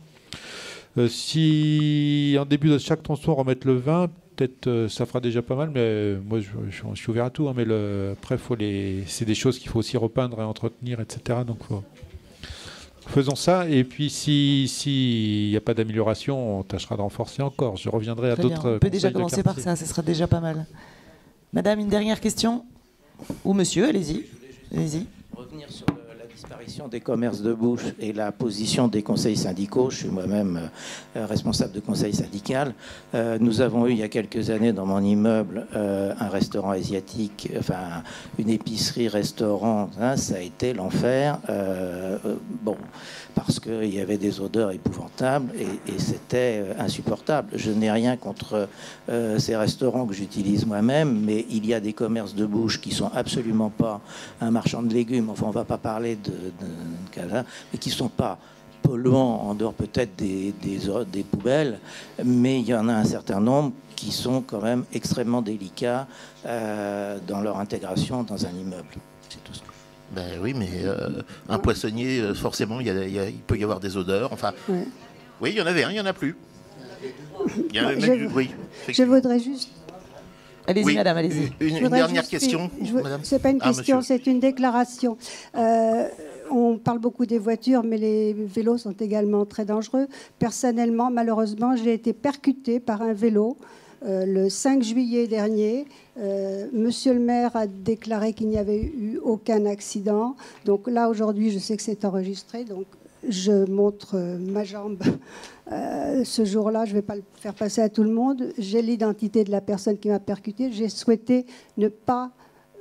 Si en début de chaque tronçon on remette le 20, peut-être ça fera déjà pas mal, mais moi je suis ouvert à tout, hein, mais après c'est des choses qu'il faut aussi repeindre et entretenir, etc. Donc faisons ça, et puis s'il n'y a pas d'amélioration, on tâchera de renforcer encore. Je reviendrai à d'autres. On peut déjà commencer par ça, ce sera déjà pas mal. Madame, une dernière question? Ou monsieur, allez-y. Revenir sur la disparition des commerces de bouche et la position des conseils syndicaux. Je suis moi-même responsable de conseil syndical. Nous avons eu il y a quelques années dans mon immeuble un restaurant asiatique, enfin une épicerie-restaurant. Hein, ça a été l'enfer. Parce qu'il y avait des odeurs épouvantables et c'était insupportable. Je n'ai rien contre ces restaurants que j'utilise moi-même, mais il y a des commerces de bouche qui sont absolument pas un marchand de légumes, enfin on ne va pas parler de cas, mais qui ne sont pas polluants en dehors peut-être des poubelles, mais il y en a un certain nombre qui sont quand même extrêmement délicats dans leur intégration dans un immeuble. C'est tout ce que... Ben oui, mais un poissonnier, forcément, il peut y avoir des odeurs. Enfin, oui, il y en avait un, il n'y en a plus. Je voudrais juste Allez-y, oui, madame, allez-y. Une dernière question, madame. Ce n'est pas une question, c'est une déclaration. On parle beaucoup des voitures, mais les vélos sont également très dangereux. Personnellement, malheureusement, j'ai été percutée par un vélo le 5 juillet dernier. Monsieur le maire a déclaré qu'il n'y avait eu aucun accident. Donc là, aujourd'hui, je sais que c'est enregistré. Donc je montre ma jambe ce jour-là. Je ne vais pas le faire passer à tout le monde. J'ai l'identité de la personne qui m'a percuté. J'ai souhaité ne pas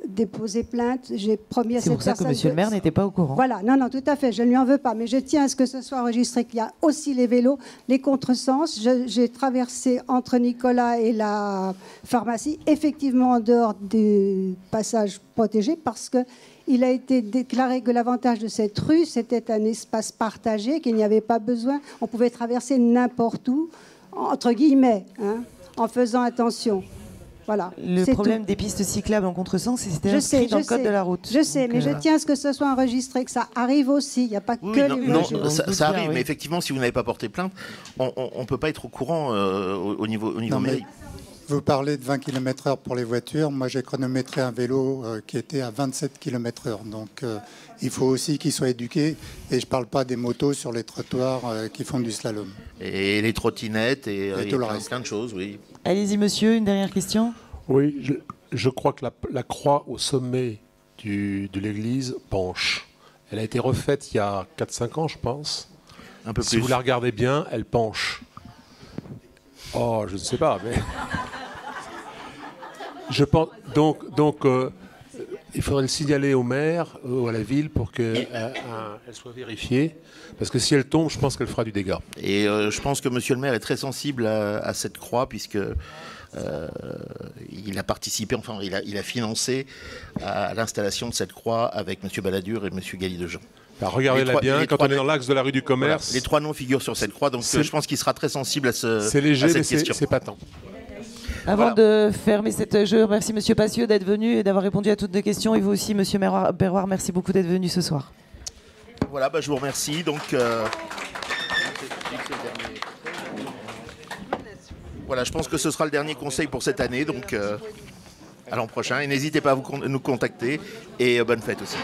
déposer plainte. J'ai promis à cette personne... C'est pour ça que monsieur le maire n'était pas au courant. Voilà, non, tout à fait, je ne lui en veux pas, mais je tiens à ce que ce soit enregistré qu'il y a aussi les vélos, les contresens. J'ai traversé entre Nicolas et la pharmacie, effectivement en dehors des passages protégés, parce qu'il a été déclaré que l'avantage de cette rue, c'était un espace partagé, qu'il n'y avait pas besoin, on pouvait traverser n'importe où, entre guillemets, hein, en faisant attention. Voilà, le problème des pistes cyclables en contresens, c'était inscrit dans le code de la route. Je sais, mais je tiens à ce que ce soit enregistré, que ça arrive aussi. Il n'y a pas que les voitures. Non, ça arrive, mais effectivement, si vous n'avez pas porté plainte, on ne peut pas être au courant au niveau mairie. Vous parlez de 20 km/h pour les voitures. Moi, j'ai chronométré un vélo qui était à 27 km/h. Donc, il faut aussi qu'ils soient éduqués. Et je ne parle pas des motos sur les trottoirs qui font du slalom. Et les trottinettes et tout le reste. Plein de choses, oui. Allez-y, monsieur, une dernière question. Oui, je crois que la croix au sommet de l'église penche. Elle a été refaite il y a 4-5 ans, je pense. Un peu si plus. vous la regardez bien, elle penche. Oh, je ne sais pas, mais... Je pense donc il faudrait le signaler au maire ou à la ville pour qu'elle soit vérifiée, parce que si elle tombe, je pense qu'elle fera du dégât. Et je pense que monsieur le maire est très sensible à cette croix, puisque il a participé, enfin il a financé à l'installation de cette croix avec monsieur Balladur et monsieur Galli-de-Jean. Alors regardez-la bien, quand on est dans l'axe de la rue du Commerce... Voilà, les trois noms figurent sur cette croix, donc je pense qu'il sera très sensible à cette question. C'est léger, mais c'est patent. Avant de fermer cette... Je remercie monsieur Passieux d'être venu et d'avoir répondu à toutes nos questions. Et vous aussi, monsieur Berroir, merci beaucoup d'être venu ce soir. Voilà, je vous remercie. Donc, voilà, je pense que ce sera le dernier conseil pour cette année. Donc, à l'an prochain. Et n'hésitez pas à nous contacter. Et bonne fête aussi.